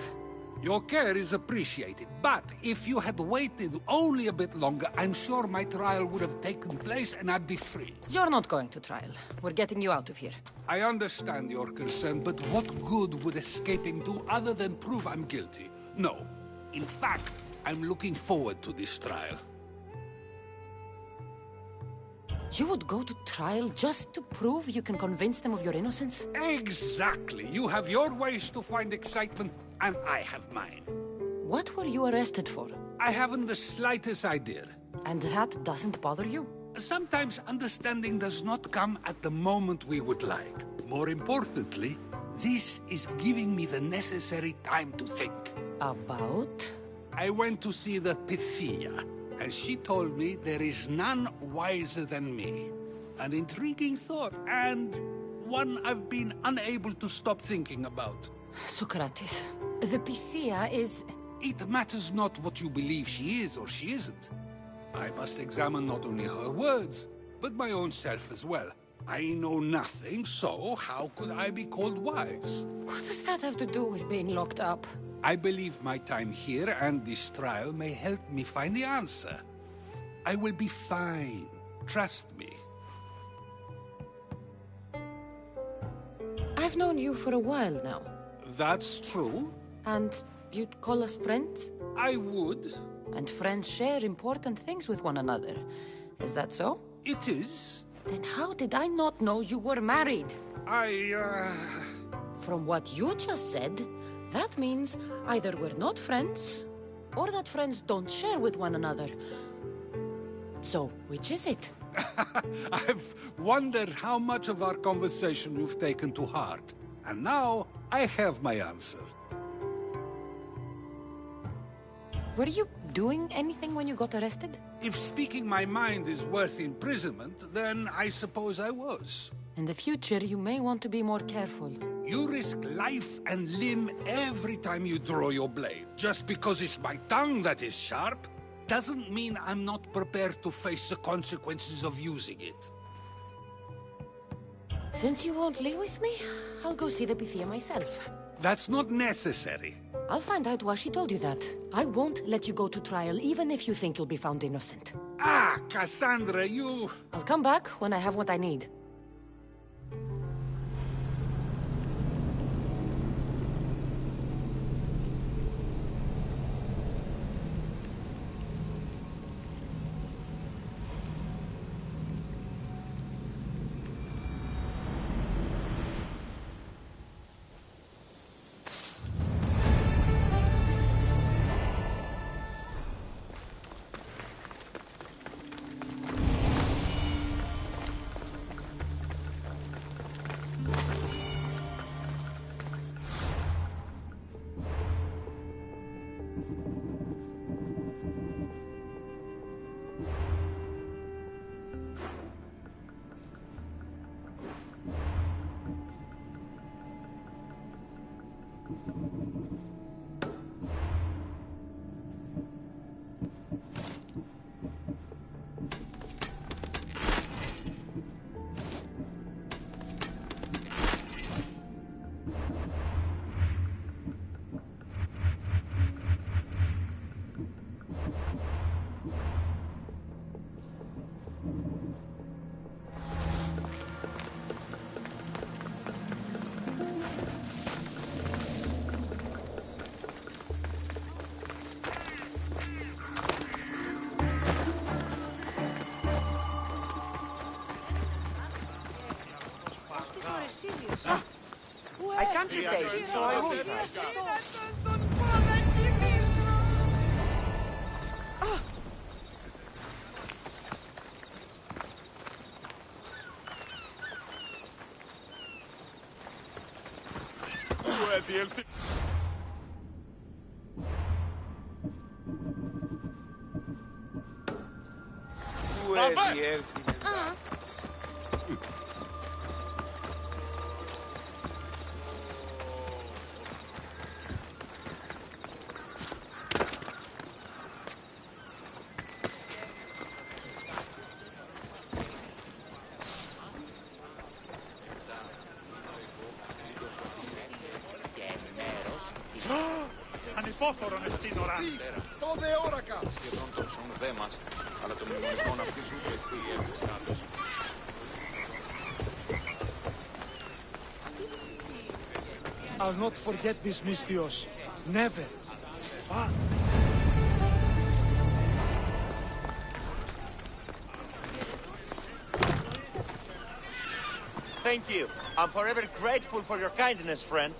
Your care is appreciated, but if you had waited only a bit longer, I'm sure my trial would have taken place and I'd be free. You're not going to trial. We're getting you out of here. I understand your concern, but what good would escaping do other than prove I'm guilty? No. In fact, I'm looking forward to this trial. You would go to trial just to prove you can convince them of your innocence? Exactly. You have your ways to find excitement, and I have mine. What were you arrested for? I haven't the slightest idea. And that doesn't bother you? Sometimes understanding does not come at the moment we would like. More importantly, this is giving me the necessary time to think. About? I went to see the Pythia, and she told me there is none wiser than me. An intriguing thought, and one I've been unable to stop thinking about. Socrates, the Pythia is... It matters not what you believe she is or she isn't. I must examine not only her words, but my own self as well. I know nothing, so how could I be called wise? What does that have to do with being locked up? I believe my time here and this trial may help me find the answer. I will be fine. Trust me. I've known you for a while now. That's true. And you'd call us friends? I would. And friends share important things with one another. Is that so? It is. Then how did I not know you were married? From what you just said, that means either we're not friends, or that friends don't share with one another. So, which is it? I've wondered how much of our conversation you've taken to heart. And now, I have my answer. Were you doing anything when you got arrested? If speaking my mind is worth imprisonment, then I suppose I was. In the future, you may want to be more careful. You risk life and limb every time you draw your blade. Just because it's my tongue that is sharp, doesn't mean I'm not prepared to face the consequences of using it. Since you won't leave with me, I'll go see the Pythia myself. That's not necessary. I'll find out why she told you that. I won't let you go to trial, even if you think you'll be found innocent. Ah, Cassandra, you... I'll come back when I have what I need. I can't repay, so I won't. Ανυπόφορο εστίν οράντερ. Τότε όρακα. Σχεδόν των σον δε μας, αλλά το μνημονικών αυτής ούτε εστί έρθεις κάτω. I'll not forget this, Misthios. Never. Thank you. I'm forever grateful for your kindness, friend.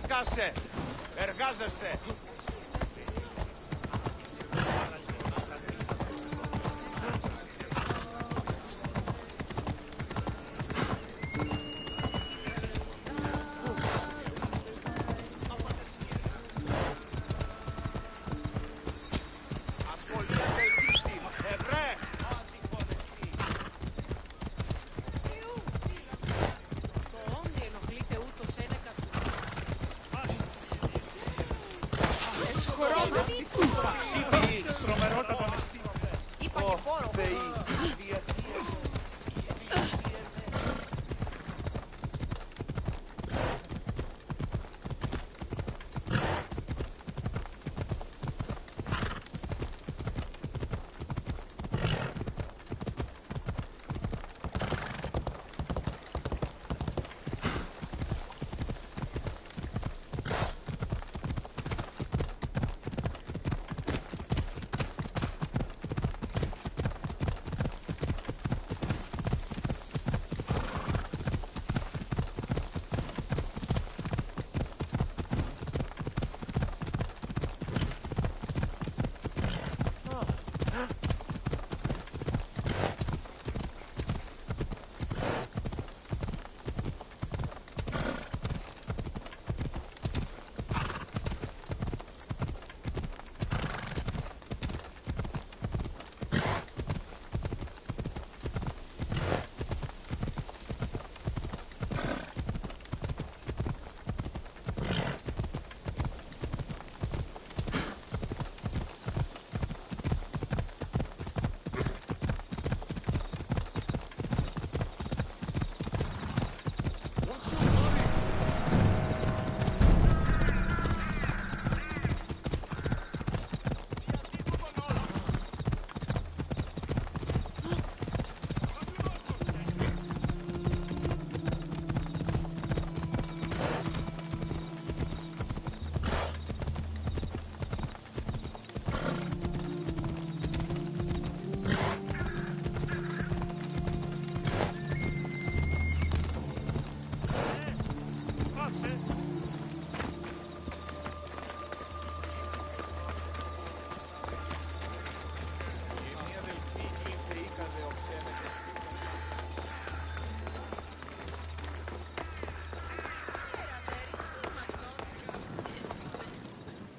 Κάσε! Εργάζεστε!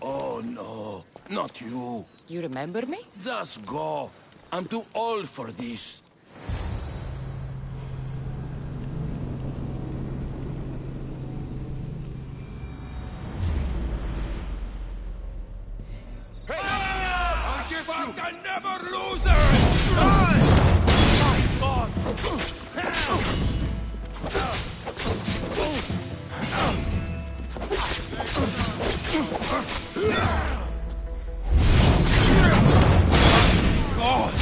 Oh, no. Not you. You remember me? Just go. I'm too old for this. Fucking never loser! My God! God!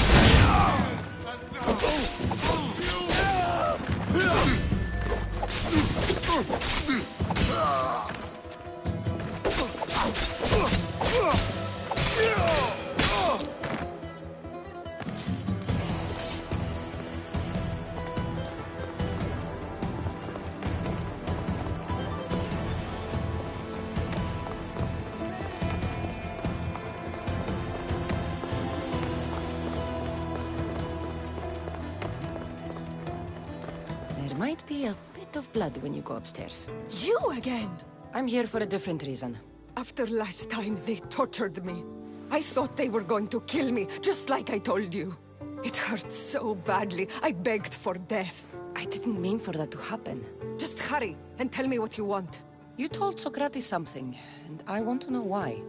There might be a bit of blood when you go upstairs. You again? I'm here for a different reason. After last time, they tortured me. I thought they were going to kill me, just like I told you. It hurt so badly, I begged for death. I didn't mean for that to happen. Just hurry, and tell me what you want. You told Socrates something, and I want to know why.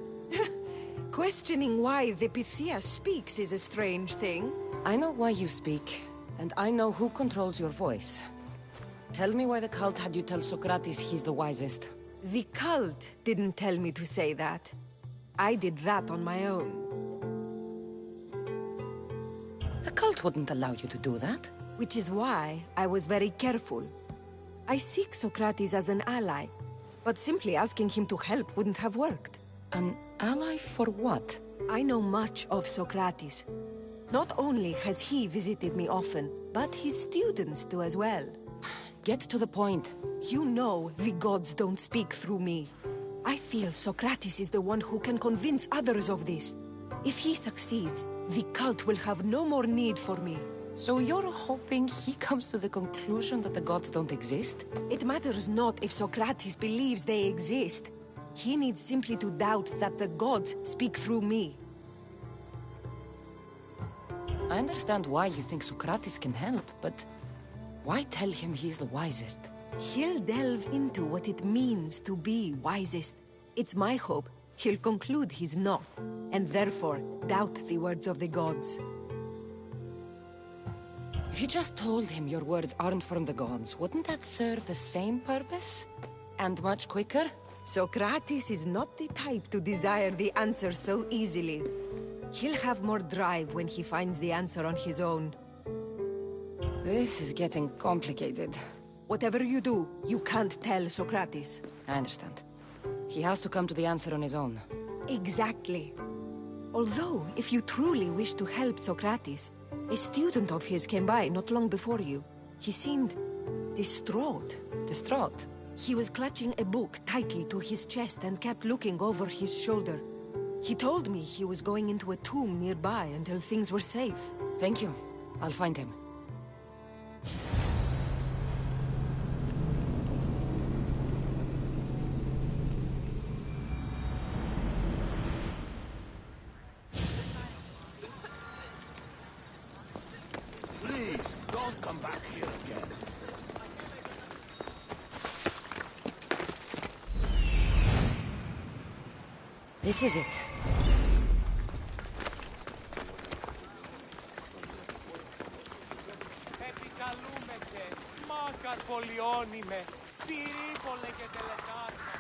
Questioning why the Pythia speaks is a strange thing. I know why you speak, and I know who controls your voice. Tell me why the cult had you tell Socrates he's the wisest. The cult didn't tell me to say that. I did that on my own. The cult wouldn't allow you to do that. Which is why I was very careful. I seek Socrates as an ally, but simply asking him to help wouldn't have worked. An ally for what? I know much of Socrates. Not only has he visited me often, but his students do as well. Get to the point. You know the gods don't speak through me. I feel Socrates is the one who can convince others of this. If he succeeds, the cult will have no more need for me. So you're hoping he comes to the conclusion that the gods don't exist? It matters not if Socrates believes they exist. He needs simply to doubt that the gods speak through me. I understand why you think Socrates can help, but why tell him he's the wisest? He'll delve into what it means to be wisest. It's my hope he'll conclude he's not, and therefore doubt the words of the gods. If you just told him your words aren't from the gods, wouldn't that serve the same purpose? And much quicker? Socrates is not the type to desire the answer so easily. He'll have more drive when he finds the answer on his own. This is getting complicated. Whatever you do, you can't tell Socrates. I understand. He has to come to the answer on his own. Exactly. Although, if you truly wish to help Socrates, a student of his came by not long before you. He seemed distraught. Distraught? He was clutching a book tightly to his chest and kept looking over his shoulder. He told me he was going into a tomb nearby until things were safe. Thank you. I'll find him. Please, don't come back here again. This is it. Επικαλούμεσαι, μάκαρ πολιώνυμε, πυρίπολε και τελετάρμα.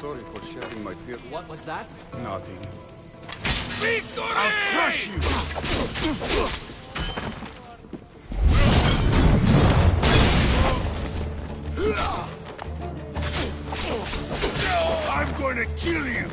Sorry for sharing my fear. What was that? Nothing. Victory! I'll crush you! I'm going to kill you!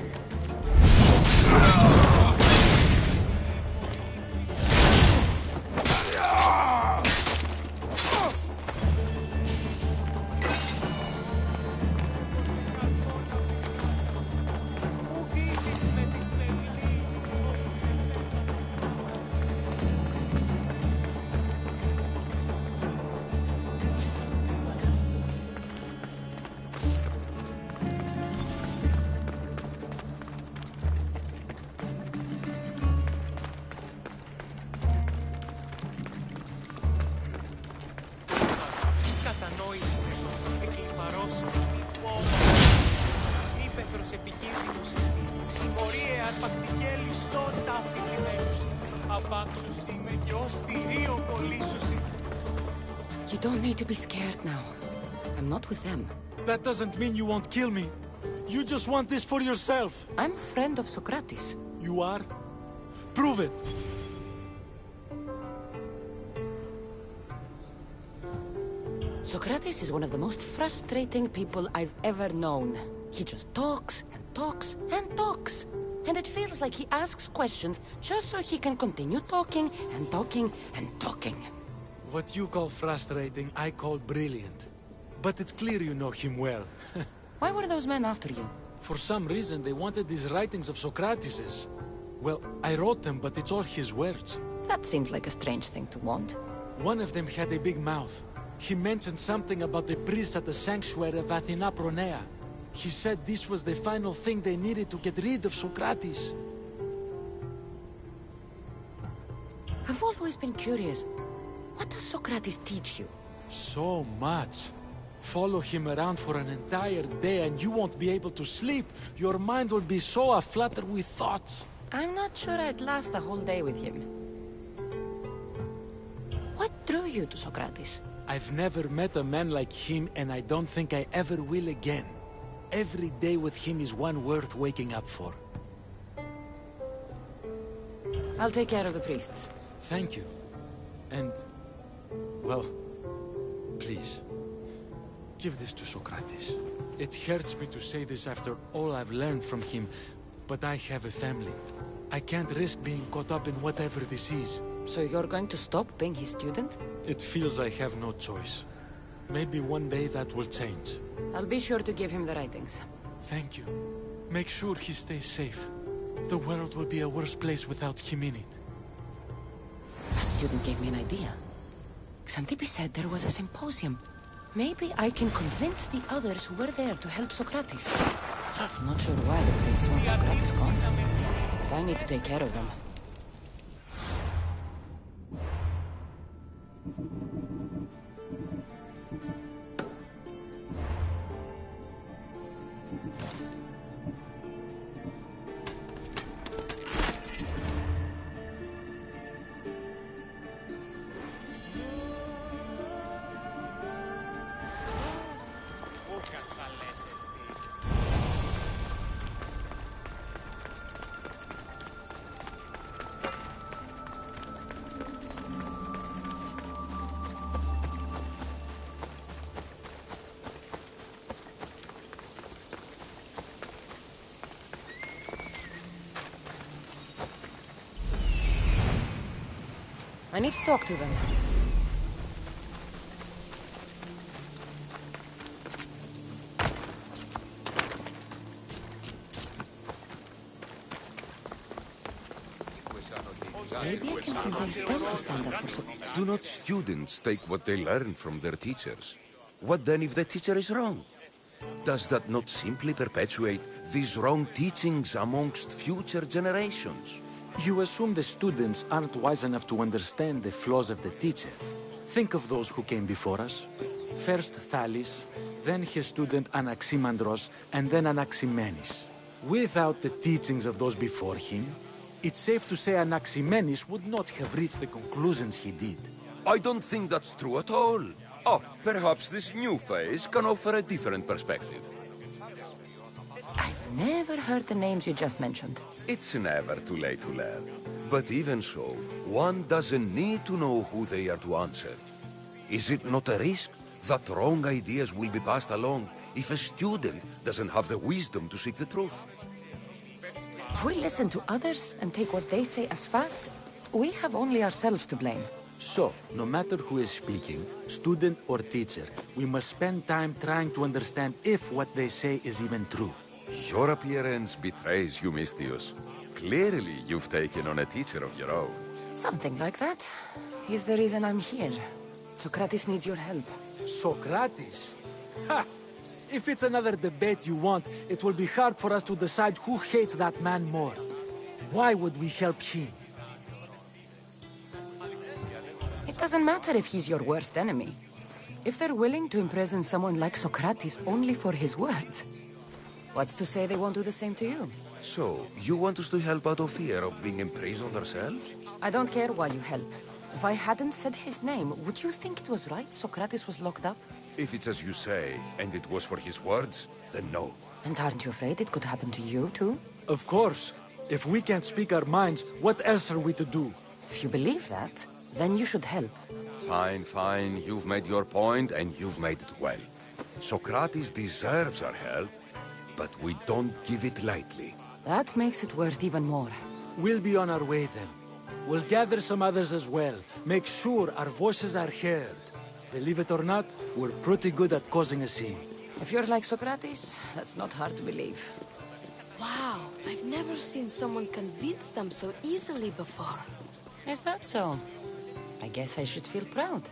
You don't need to be scared now. I'm not with them. That doesn't mean you won't kill me. You just want this for yourself. I'm a friend of Socrates. You are? Prove it. Socrates is one of the most frustrating people I've ever known. He just talks and talks and talks. And it feels like he asks questions just so he can continue talking and talking and talking. What you call frustrating, I call brilliant. But it's clear you know him well. Why were those men after you? For some reason, they wanted these writings of Socrates's. Well, I wrote them, but it's all his words. That seems like a strange thing to want. One of them had a big mouth. He mentioned something about the priest at the sanctuary of Athena Pronea. He said this was the final thing they needed to get rid of Socrates. I've always been curious. What does Socrates teach you? So much. Follow him around for an entire day and you won't be able to sleep. Your mind will be so aflutter with thoughts. I'm not sure I'd last a whole day with him. What drew you to Socrates? I've never met a man like him and I don't think I ever will again. Every day with him is one worth waking up for. I'll take care of the priests. Thank you. And, well, please, give this to Socrates. It hurts me to say this after all I've learned from him, but I have a family. I can't risk being caught up in whatever this is. So you're going to stop being his student? It feels I have no choice. Maybe one day that will change. I'll be sure to give him the writings. Thank you. Make sure he stays safe. The world will be a worse place without him in it. That student gave me an idea. Xantippe said there was a symposium. Maybe I can convince the others who were there to help Socrates. I'm not sure why the priests want Socrates gone, but I need to take care of them. I need to talk to them. Maybe I can convince them to stand up for some... Do not students take what they learn from their teachers? What then if the teacher is wrong? Does that not simply perpetuate these wrong teachings amongst future generations? You assume the students aren't wise enough to understand the flaws of the teacher. Think of those who came before us. First Thales, then his student Anaximandros, and then Anaximenes. Without the teachings of those before him, it's safe to say Anaximenes would not have reached the conclusions he did. I don't think that's true at all. Oh, perhaps this new phase can offer a different perspective. I've never heard the names you just mentioned. It's never too late to learn. But even so, one doesn't need to know who they are to answer. Is it not a risk that wrong ideas will be passed along if a student doesn't have the wisdom to seek the truth? If we listen to others and take what they say as fact, we have only ourselves to blame. So, no matter who is speaking, student or teacher, we must spend time trying to understand if what they say is even true. Your appearance betrays you, Mystios. Clearly, you've taken on a teacher of your own. Something like that. He's the reason I'm here. Socrates needs your help. Socrates? Ha! If it's another debate you want, it will be hard for us to decide who hates that man more. Why would we help him? It doesn't matter if he's your worst enemy. If they're willing to imprison someone like Socrates only for his words, What's to say they won't do the same to you? So, you want us to help out of fear of being imprisoned ourselves? I don't care why you help. If I hadn't said his name, would you think it was right Socrates was locked up? If it's as you say, and it was for his words, then no. And aren't you afraid it could happen to you, too? Of course. If we can't speak our minds, what else are we to do? If you believe that, then you should help. Fine, fine. You've made your point, and you've made it well. Socrates deserves our help, but we don't give it lightly. That makes it worth even more. We'll be on our way then. We'll gather some others as well. Make sure our voices are heard. Believe it or not, we're pretty good at causing a scene. If you're like Socrates, that's not hard to believe. Wow, I've never seen someone convince them so easily before. Is that so? I guess I should feel proud.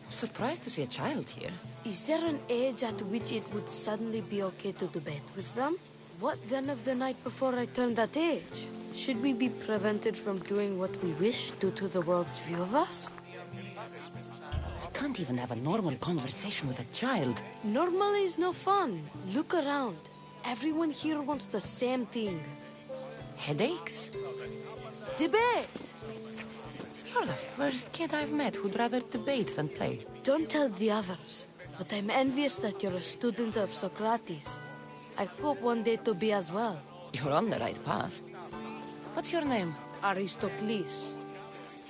I'm surprised to see a child here. Is there an age at which it would suddenly be okay to debate with them? What then of the night before I turned that age? Should we be prevented from doing what we wish due to the world's view of us? I can't even have a normal conversation with a child. Normal is no fun. Look around. Everyone here wants the same thing. Headaches? Debate! You're the first kid I've met who'd rather debate than play. Don't tell the others, but I'm envious that you're a student of Socrates. I hope one day to be as well. You're on the right path. What's your name? Aristocles.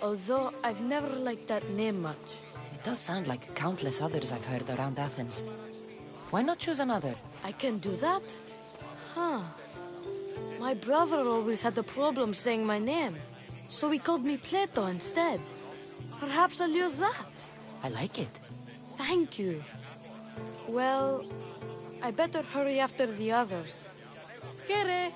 Although I've never liked that name much. It does sound like countless others I've heard around Athens. Why not choose another? I can do that? Huh. My brother always had a problem saying my name, so he called me Plato instead. Perhaps I'll use that. I like it. Thank you. Well, I better hurry after the others. Here.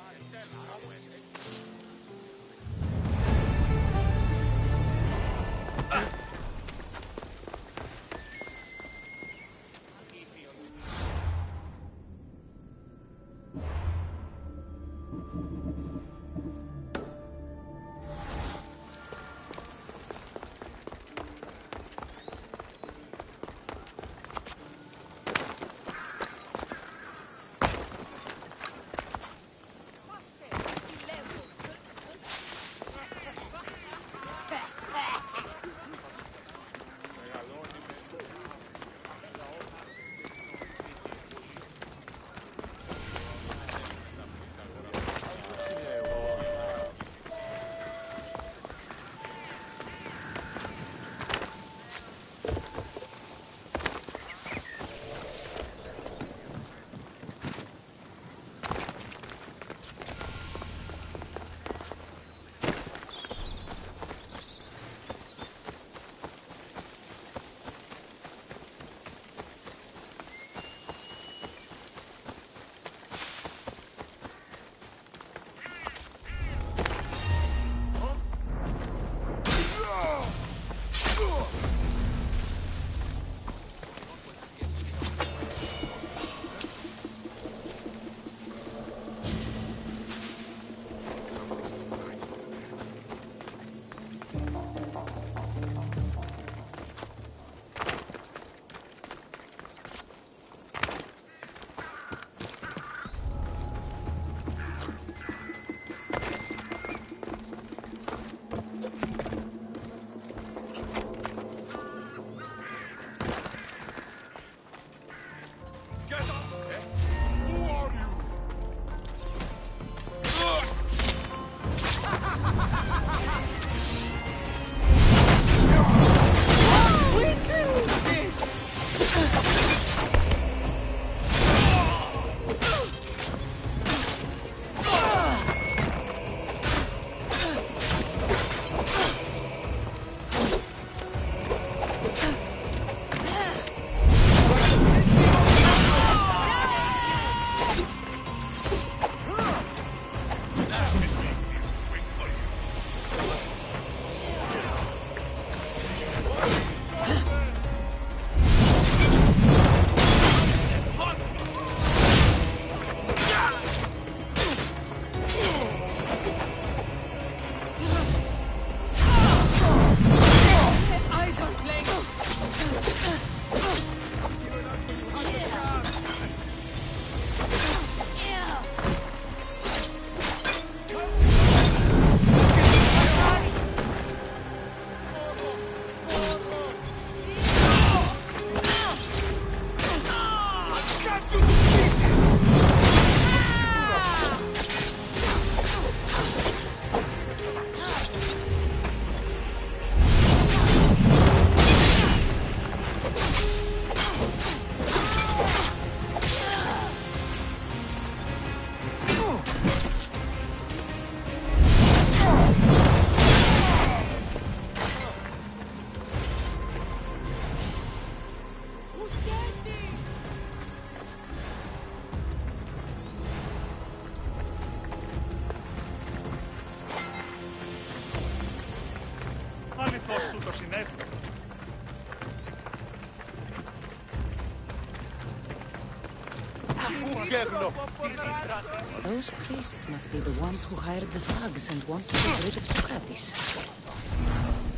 Those priests must be the ones who hired the thugs and want to get rid of Socrates.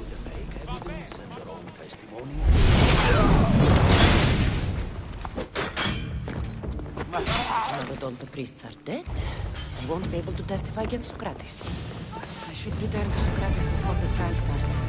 The fake evidence and their own testimony. Now that all the priests are dead, they won't be able to testify against Socrates. I should return to Socrates before the trial starts.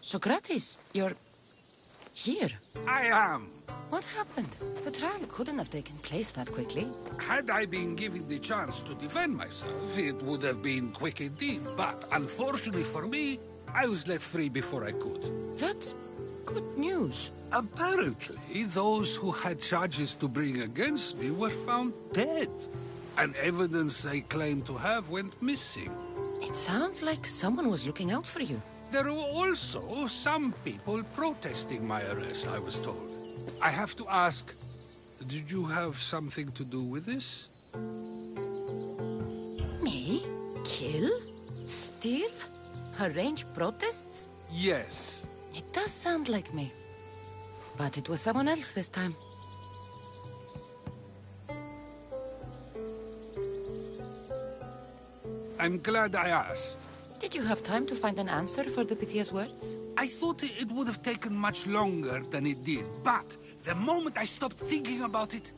Socrates, you're here. I am. What happened? The trial couldn't have taken place that quickly. Had I been given the chance to defend myself, it would have been quick indeed. But unfortunately for me, I was let free before I could. That's good news. Apparently, those who had charges to bring against me were found dead. And evidence they claimed to have went missing. It sounds like someone was looking out for you. There were also some people protesting my arrest, I was told. I have to ask, did you have something to do with this? Me? Kill? Steal? Arrange protests? Yes. It does sound like me. But it was someone else this time. I'm glad I asked. Did you have time to find an answer for the Pythia's words? I thought it would have taken much longer than it did, but the moment I stopped thinking about it,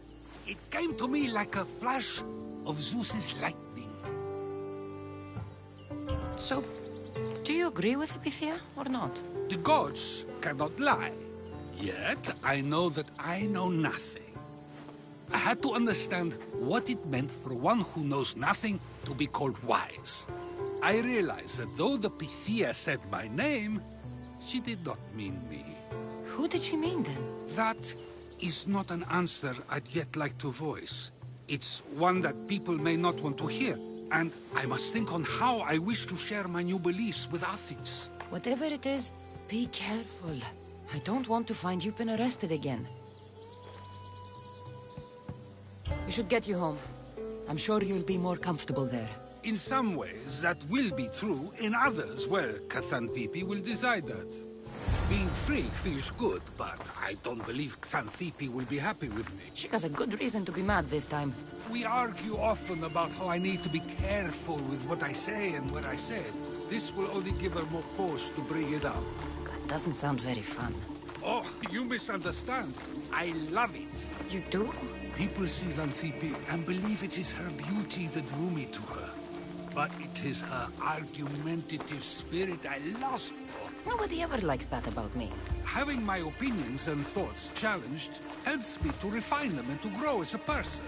it came to me like a flash of Zeus's lightning. So, do you agree with Pythia or not? The gods cannot lie. Yet, I know that I know nothing. I had to understand what it meant for one who knows nothing to be called wise. I realized that though the Pythia said my name, she did not mean me. Who did she mean then? That is not an answer I'd yet like to voice. It's one that people may not want to hear, and I must think on how I wish to share my new beliefs with Athens. Whatever it is, be careful. I don't want to find you've been arrested again. We should get you home. I'm sure you'll be more comfortable there. In some ways, that will be true. In others, well, Xanthippe will decide that. Being free feels good, but I don't believe Xanthippe will be happy with me. She has a good reason to be mad this time. We argue often about how I need to be careful with what I say and what I said. This will only give her more cause to bring it up. That doesn't sound very fun. Oh, you misunderstand. I love it. You do? People see Xanthippe and believe it is her beauty that drew me to her. But it is her argumentative spirit I lust for. Nobody ever likes that about me. Having my opinions and thoughts challenged helps me to refine them and to grow as a person.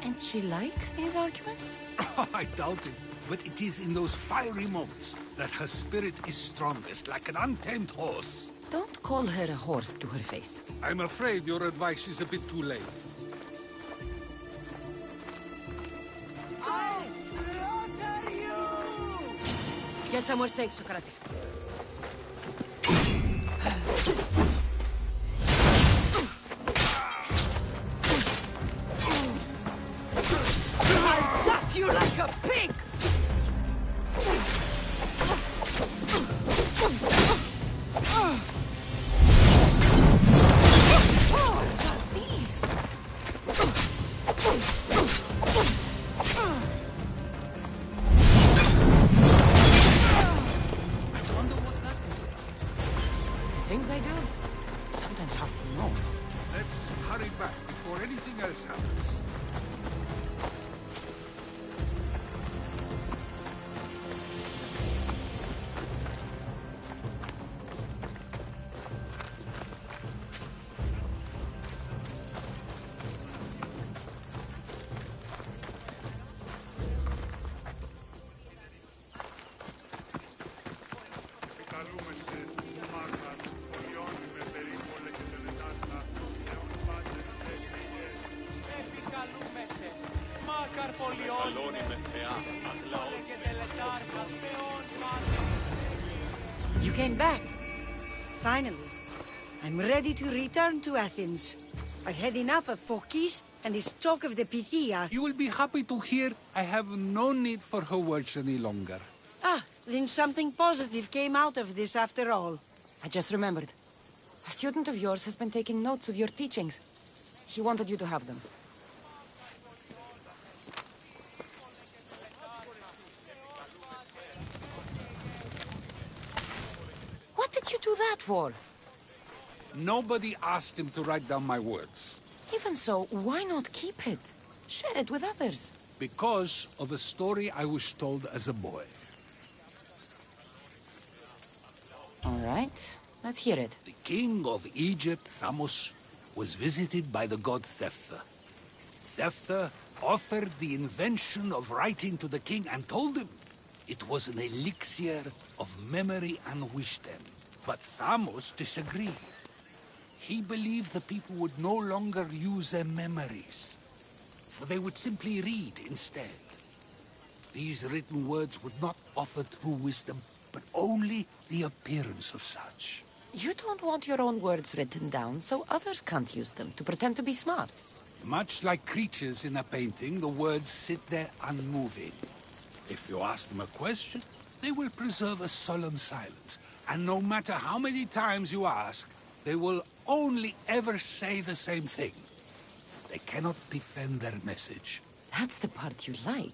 And she likes these arguments? I doubt it. but it is in those fiery moments that her spirit is strongest, like an untamed horse. Don't call her a horse to her face. I'm afraid your advice is a bit too late. I'll slaughter you! Get somewhere safe, Socrates. I'll gut you like a pig! Things I do, sometimes hard to know. Let's hurry back before anything else happens. You came back. Finally. I'm ready to return to Athens. I've had enough of Phokis and this talk of the Pythia. You will be happy to hear I have no need for her words any longer. Ah, then something positive came out of this after all. I just remembered. A student of yours has been taking notes of your teachings. He wanted you to have them. What did you do that for? Nobody asked him to write down my words. Even so, why not keep it? Share it with others. Because of a story I was told as a boy. All right, let's hear it. The king of Egypt, Thamos, was visited by the god Thephtha. Thephtha offered the invention of writing to the king and told him it was an elixir of memory and wisdom. But Thamos disagreed. He believed the people would no longer use their memories, for they would simply read instead. These written words would not offer true wisdom, but only the appearance of such. You don't want your own words written down, so others can't use them to pretend to be smart. Much like creatures in a painting, the words sit there unmoving. If you ask them a question, they will preserve a solemn silence. And no matter how many times you ask, they will only ever say the same thing. They cannot defend their message. That's the part you like.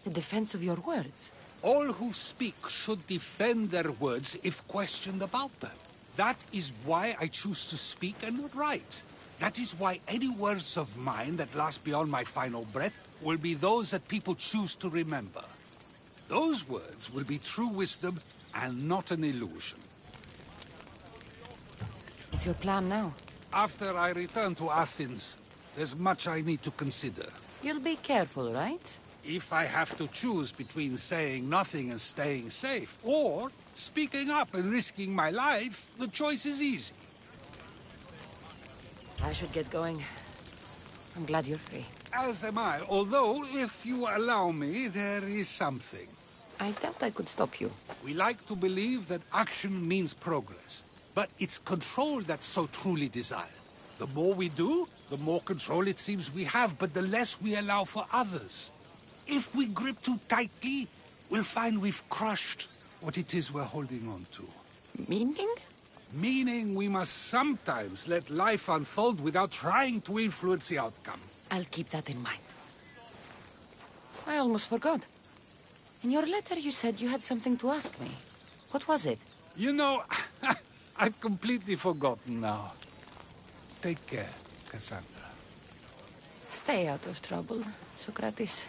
The defense of your words. All who speak should defend their words if questioned about them. That is why I choose to speak and not write. That is why any words of mine that last beyond my final breath will be those that people choose to remember. Those words will be true wisdom and not an illusion. What's your plan now? After I return to Athens, there's much I need to consider. You'll be careful, right? If I have to choose between saying nothing and staying safe, or speaking up and risking my life, the choice is easy. I should get going. I'm glad you're free. As am I, although, if you allow me, there is something. I doubt I could stop you. We like to believe that action means progress, but it's control that's so truly desired. The more we do, the more control it seems we have, but the less we allow for others. If we grip too tightly, we'll find we've crushed what it is we're holding on to. Meaning? Meaning we must sometimes let life unfold without trying to influence the outcome. I'll keep that in mind. I almost forgot. In your letter you said you had something to ask me. What was it? You know, I've completely forgotten now. Take care, Cassandra. Stay out of trouble, Socrates.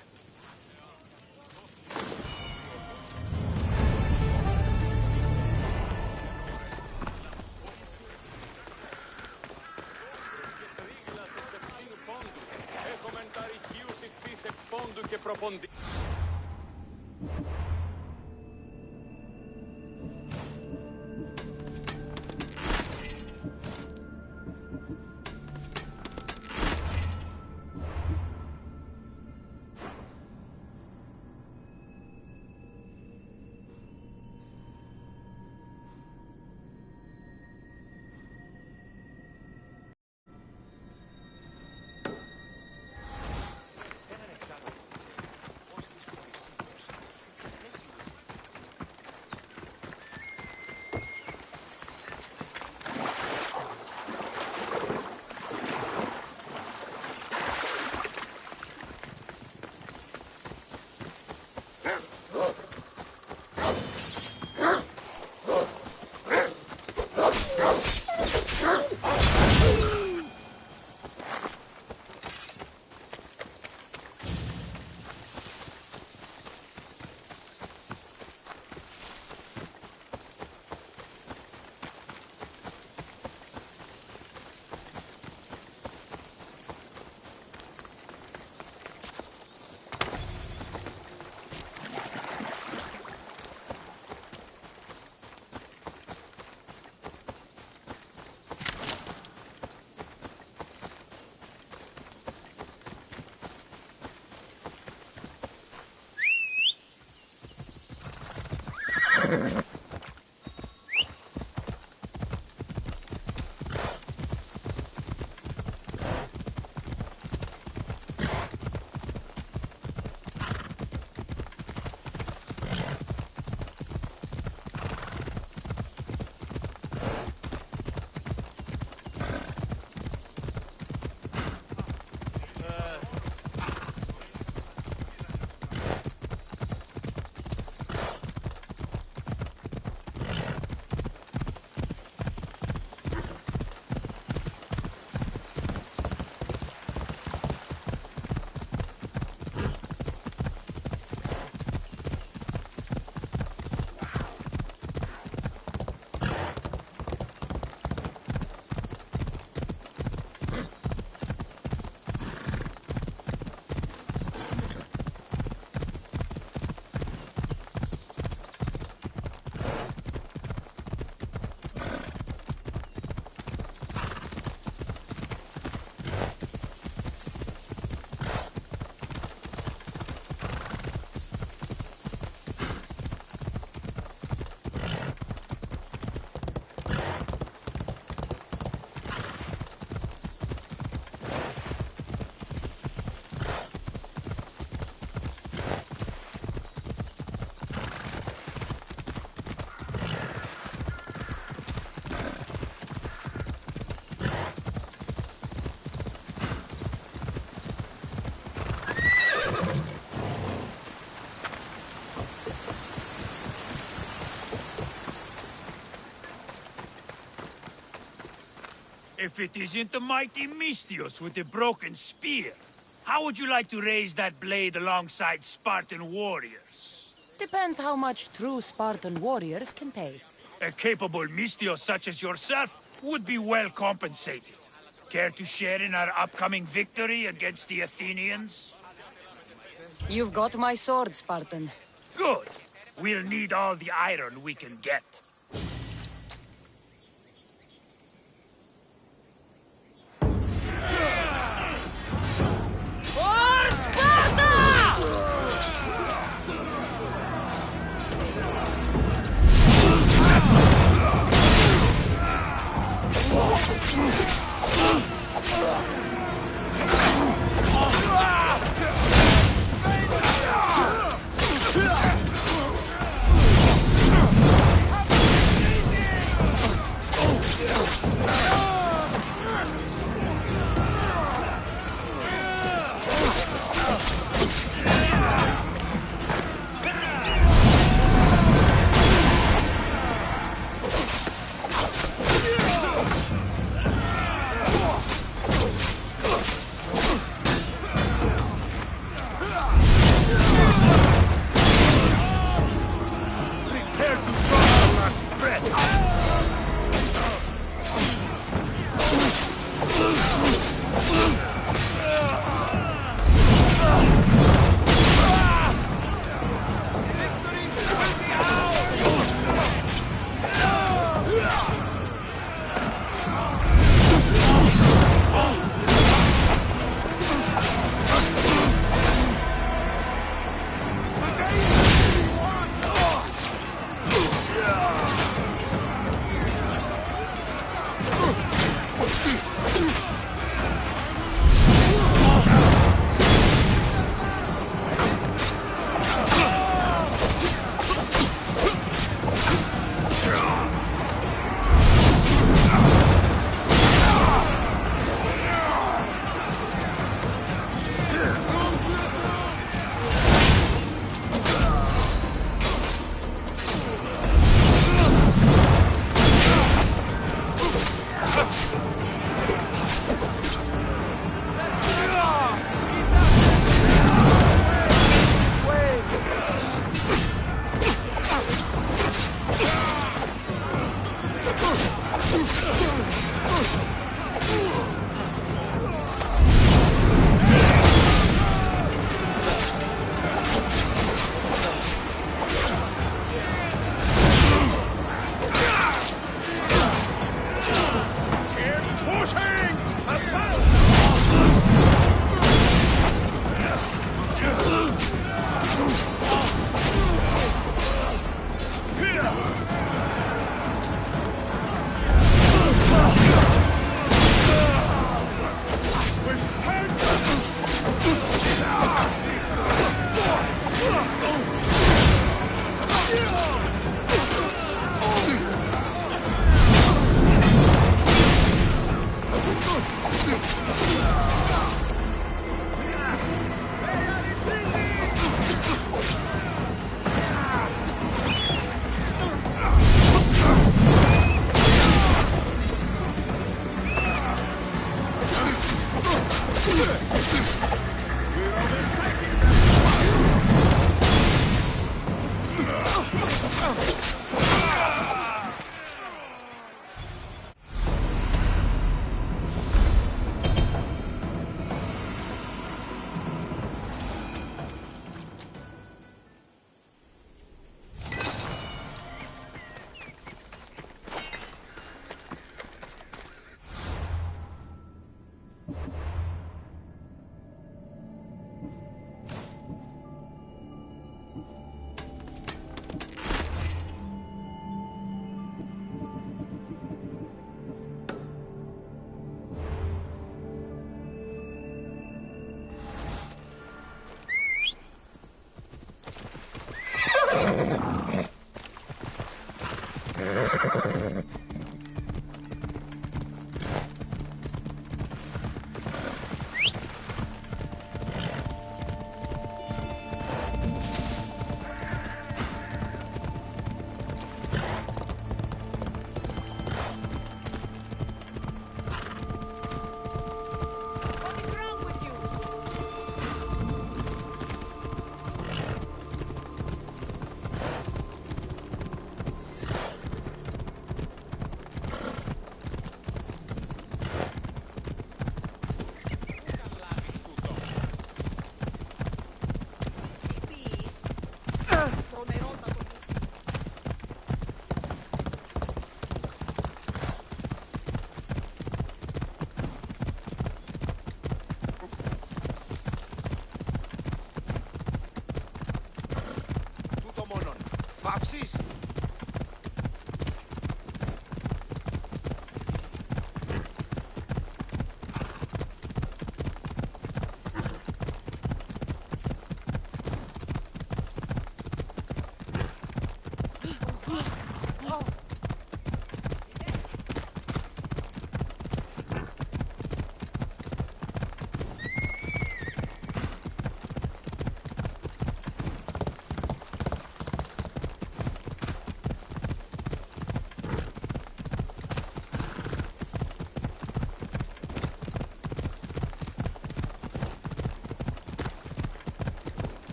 If it isn't the mighty Mystios with the broken spear, how would you like to raise that blade alongside Spartan warriors? Depends how much true Spartan warriors can pay. A capable Mystios such as yourself would be well compensated. Care to share in our upcoming victory against the Athenians? You've got my sword, Spartan. Good. We'll need all the iron we can get. For Sparta!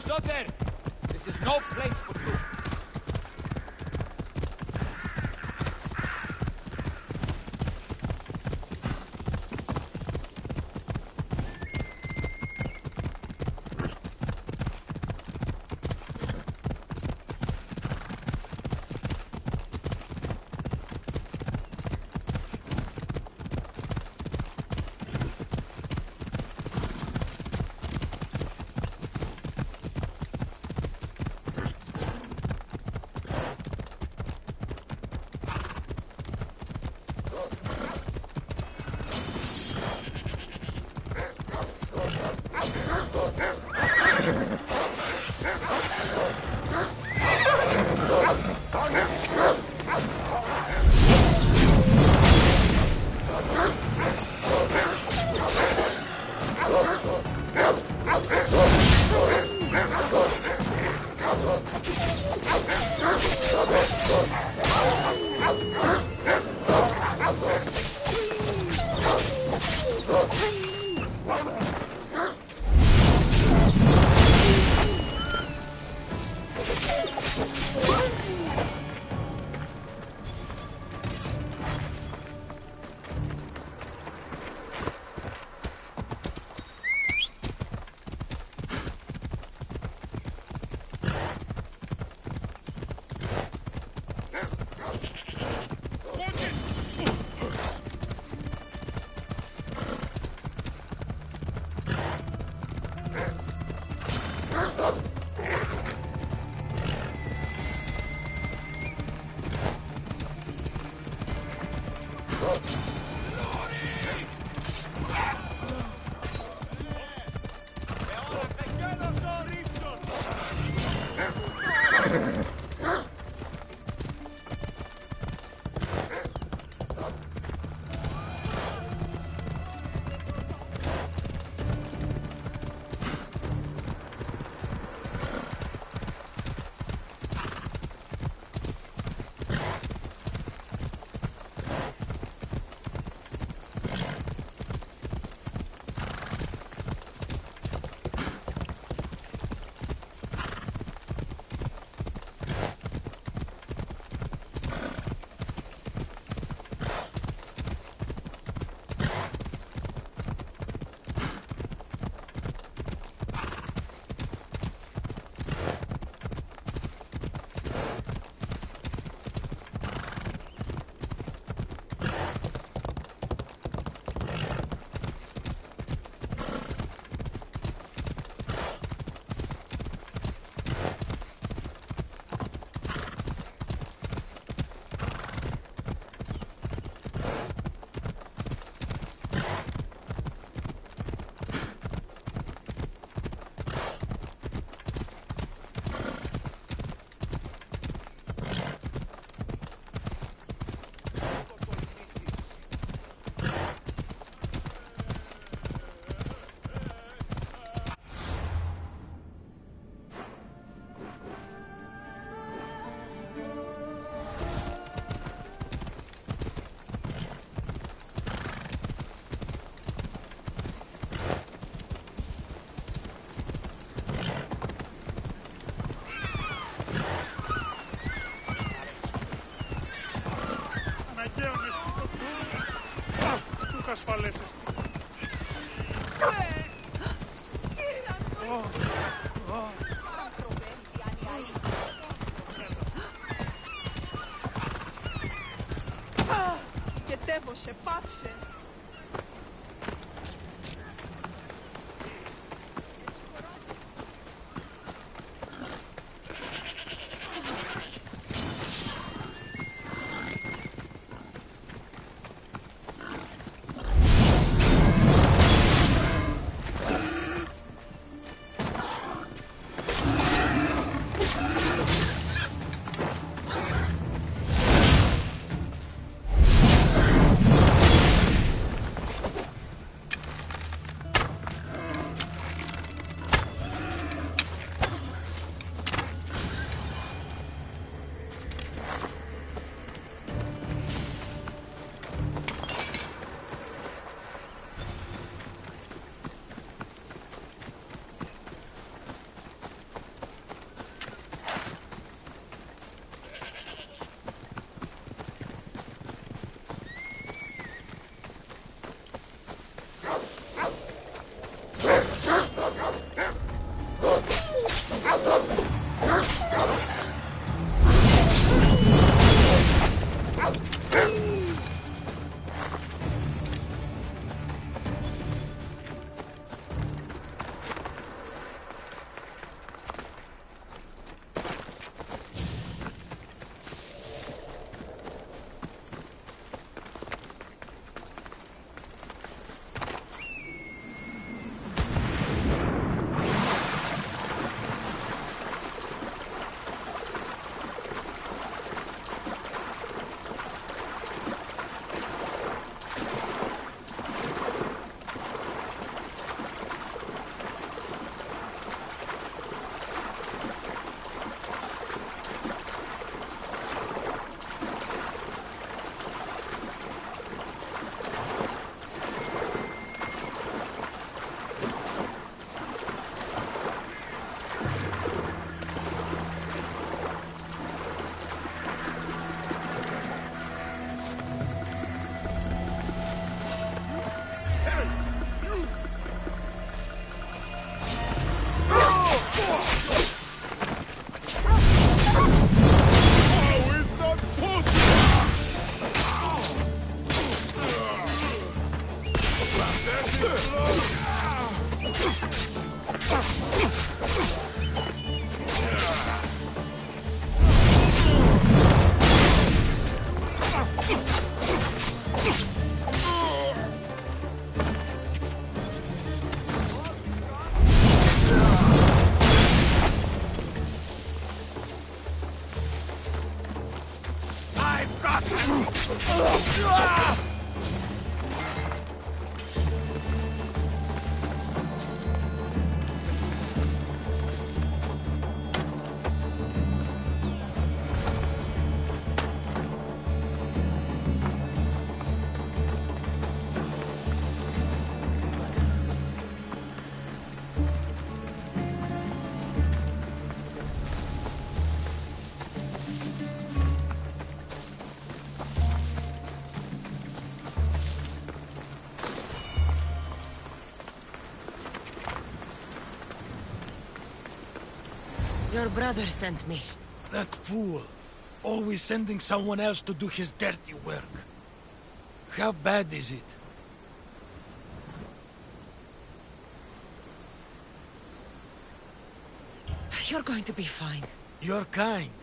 Stop there! This is no place for you. Κατέβωσε, πάψε. Your brother sent me. That fool. Always sending someone else to do his dirty work. How bad is it? You're going to be fine. You're kind.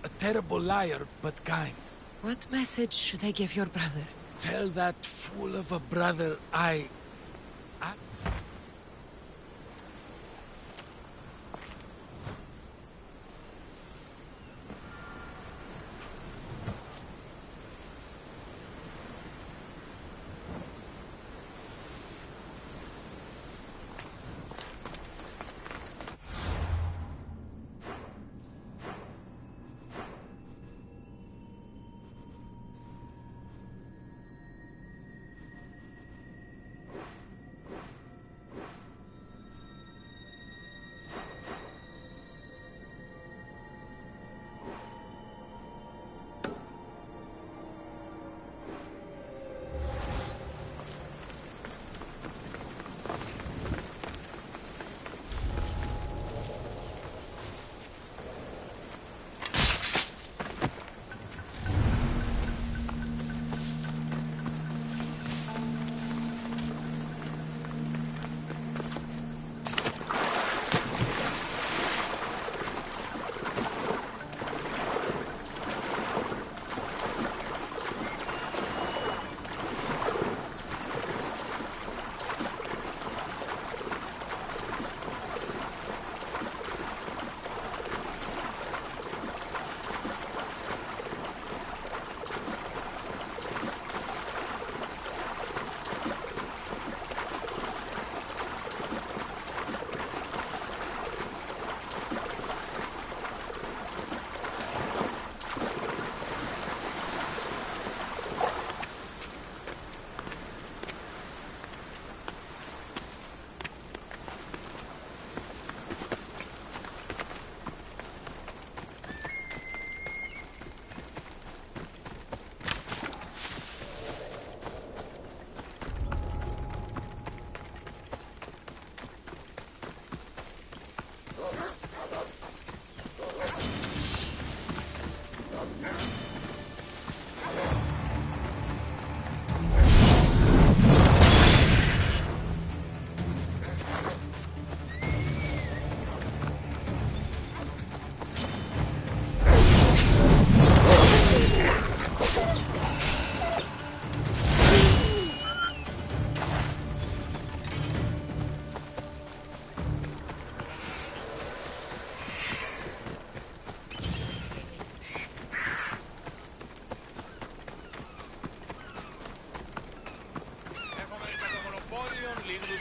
A terrible liar, but kind. What message should I give your brother? Tell that fool of a brother I...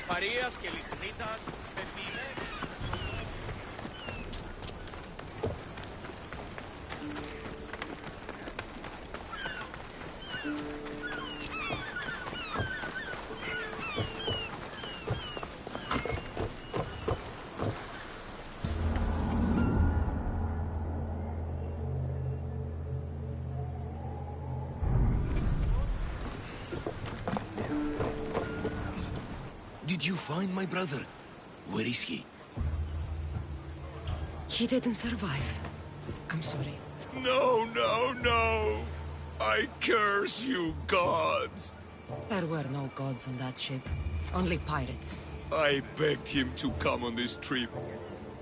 Παρίας και λιχνίτας, πεπίνε. Did you find my brother? Where is he? He didn't survive. I'm sorry. No, no, no! I curse you, gods! There were no gods on that ship. Only pirates. I begged him to come on this trip.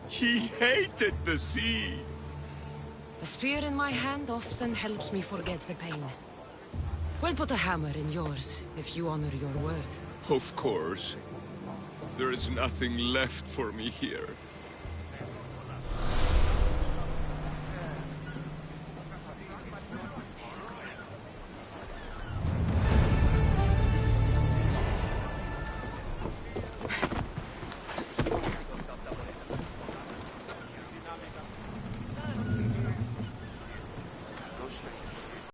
He hated the sea. The spear in my hand often helps me forget the pain. We'll put a hammer in yours, if you honor your word. Of course. There is nothing left for me here.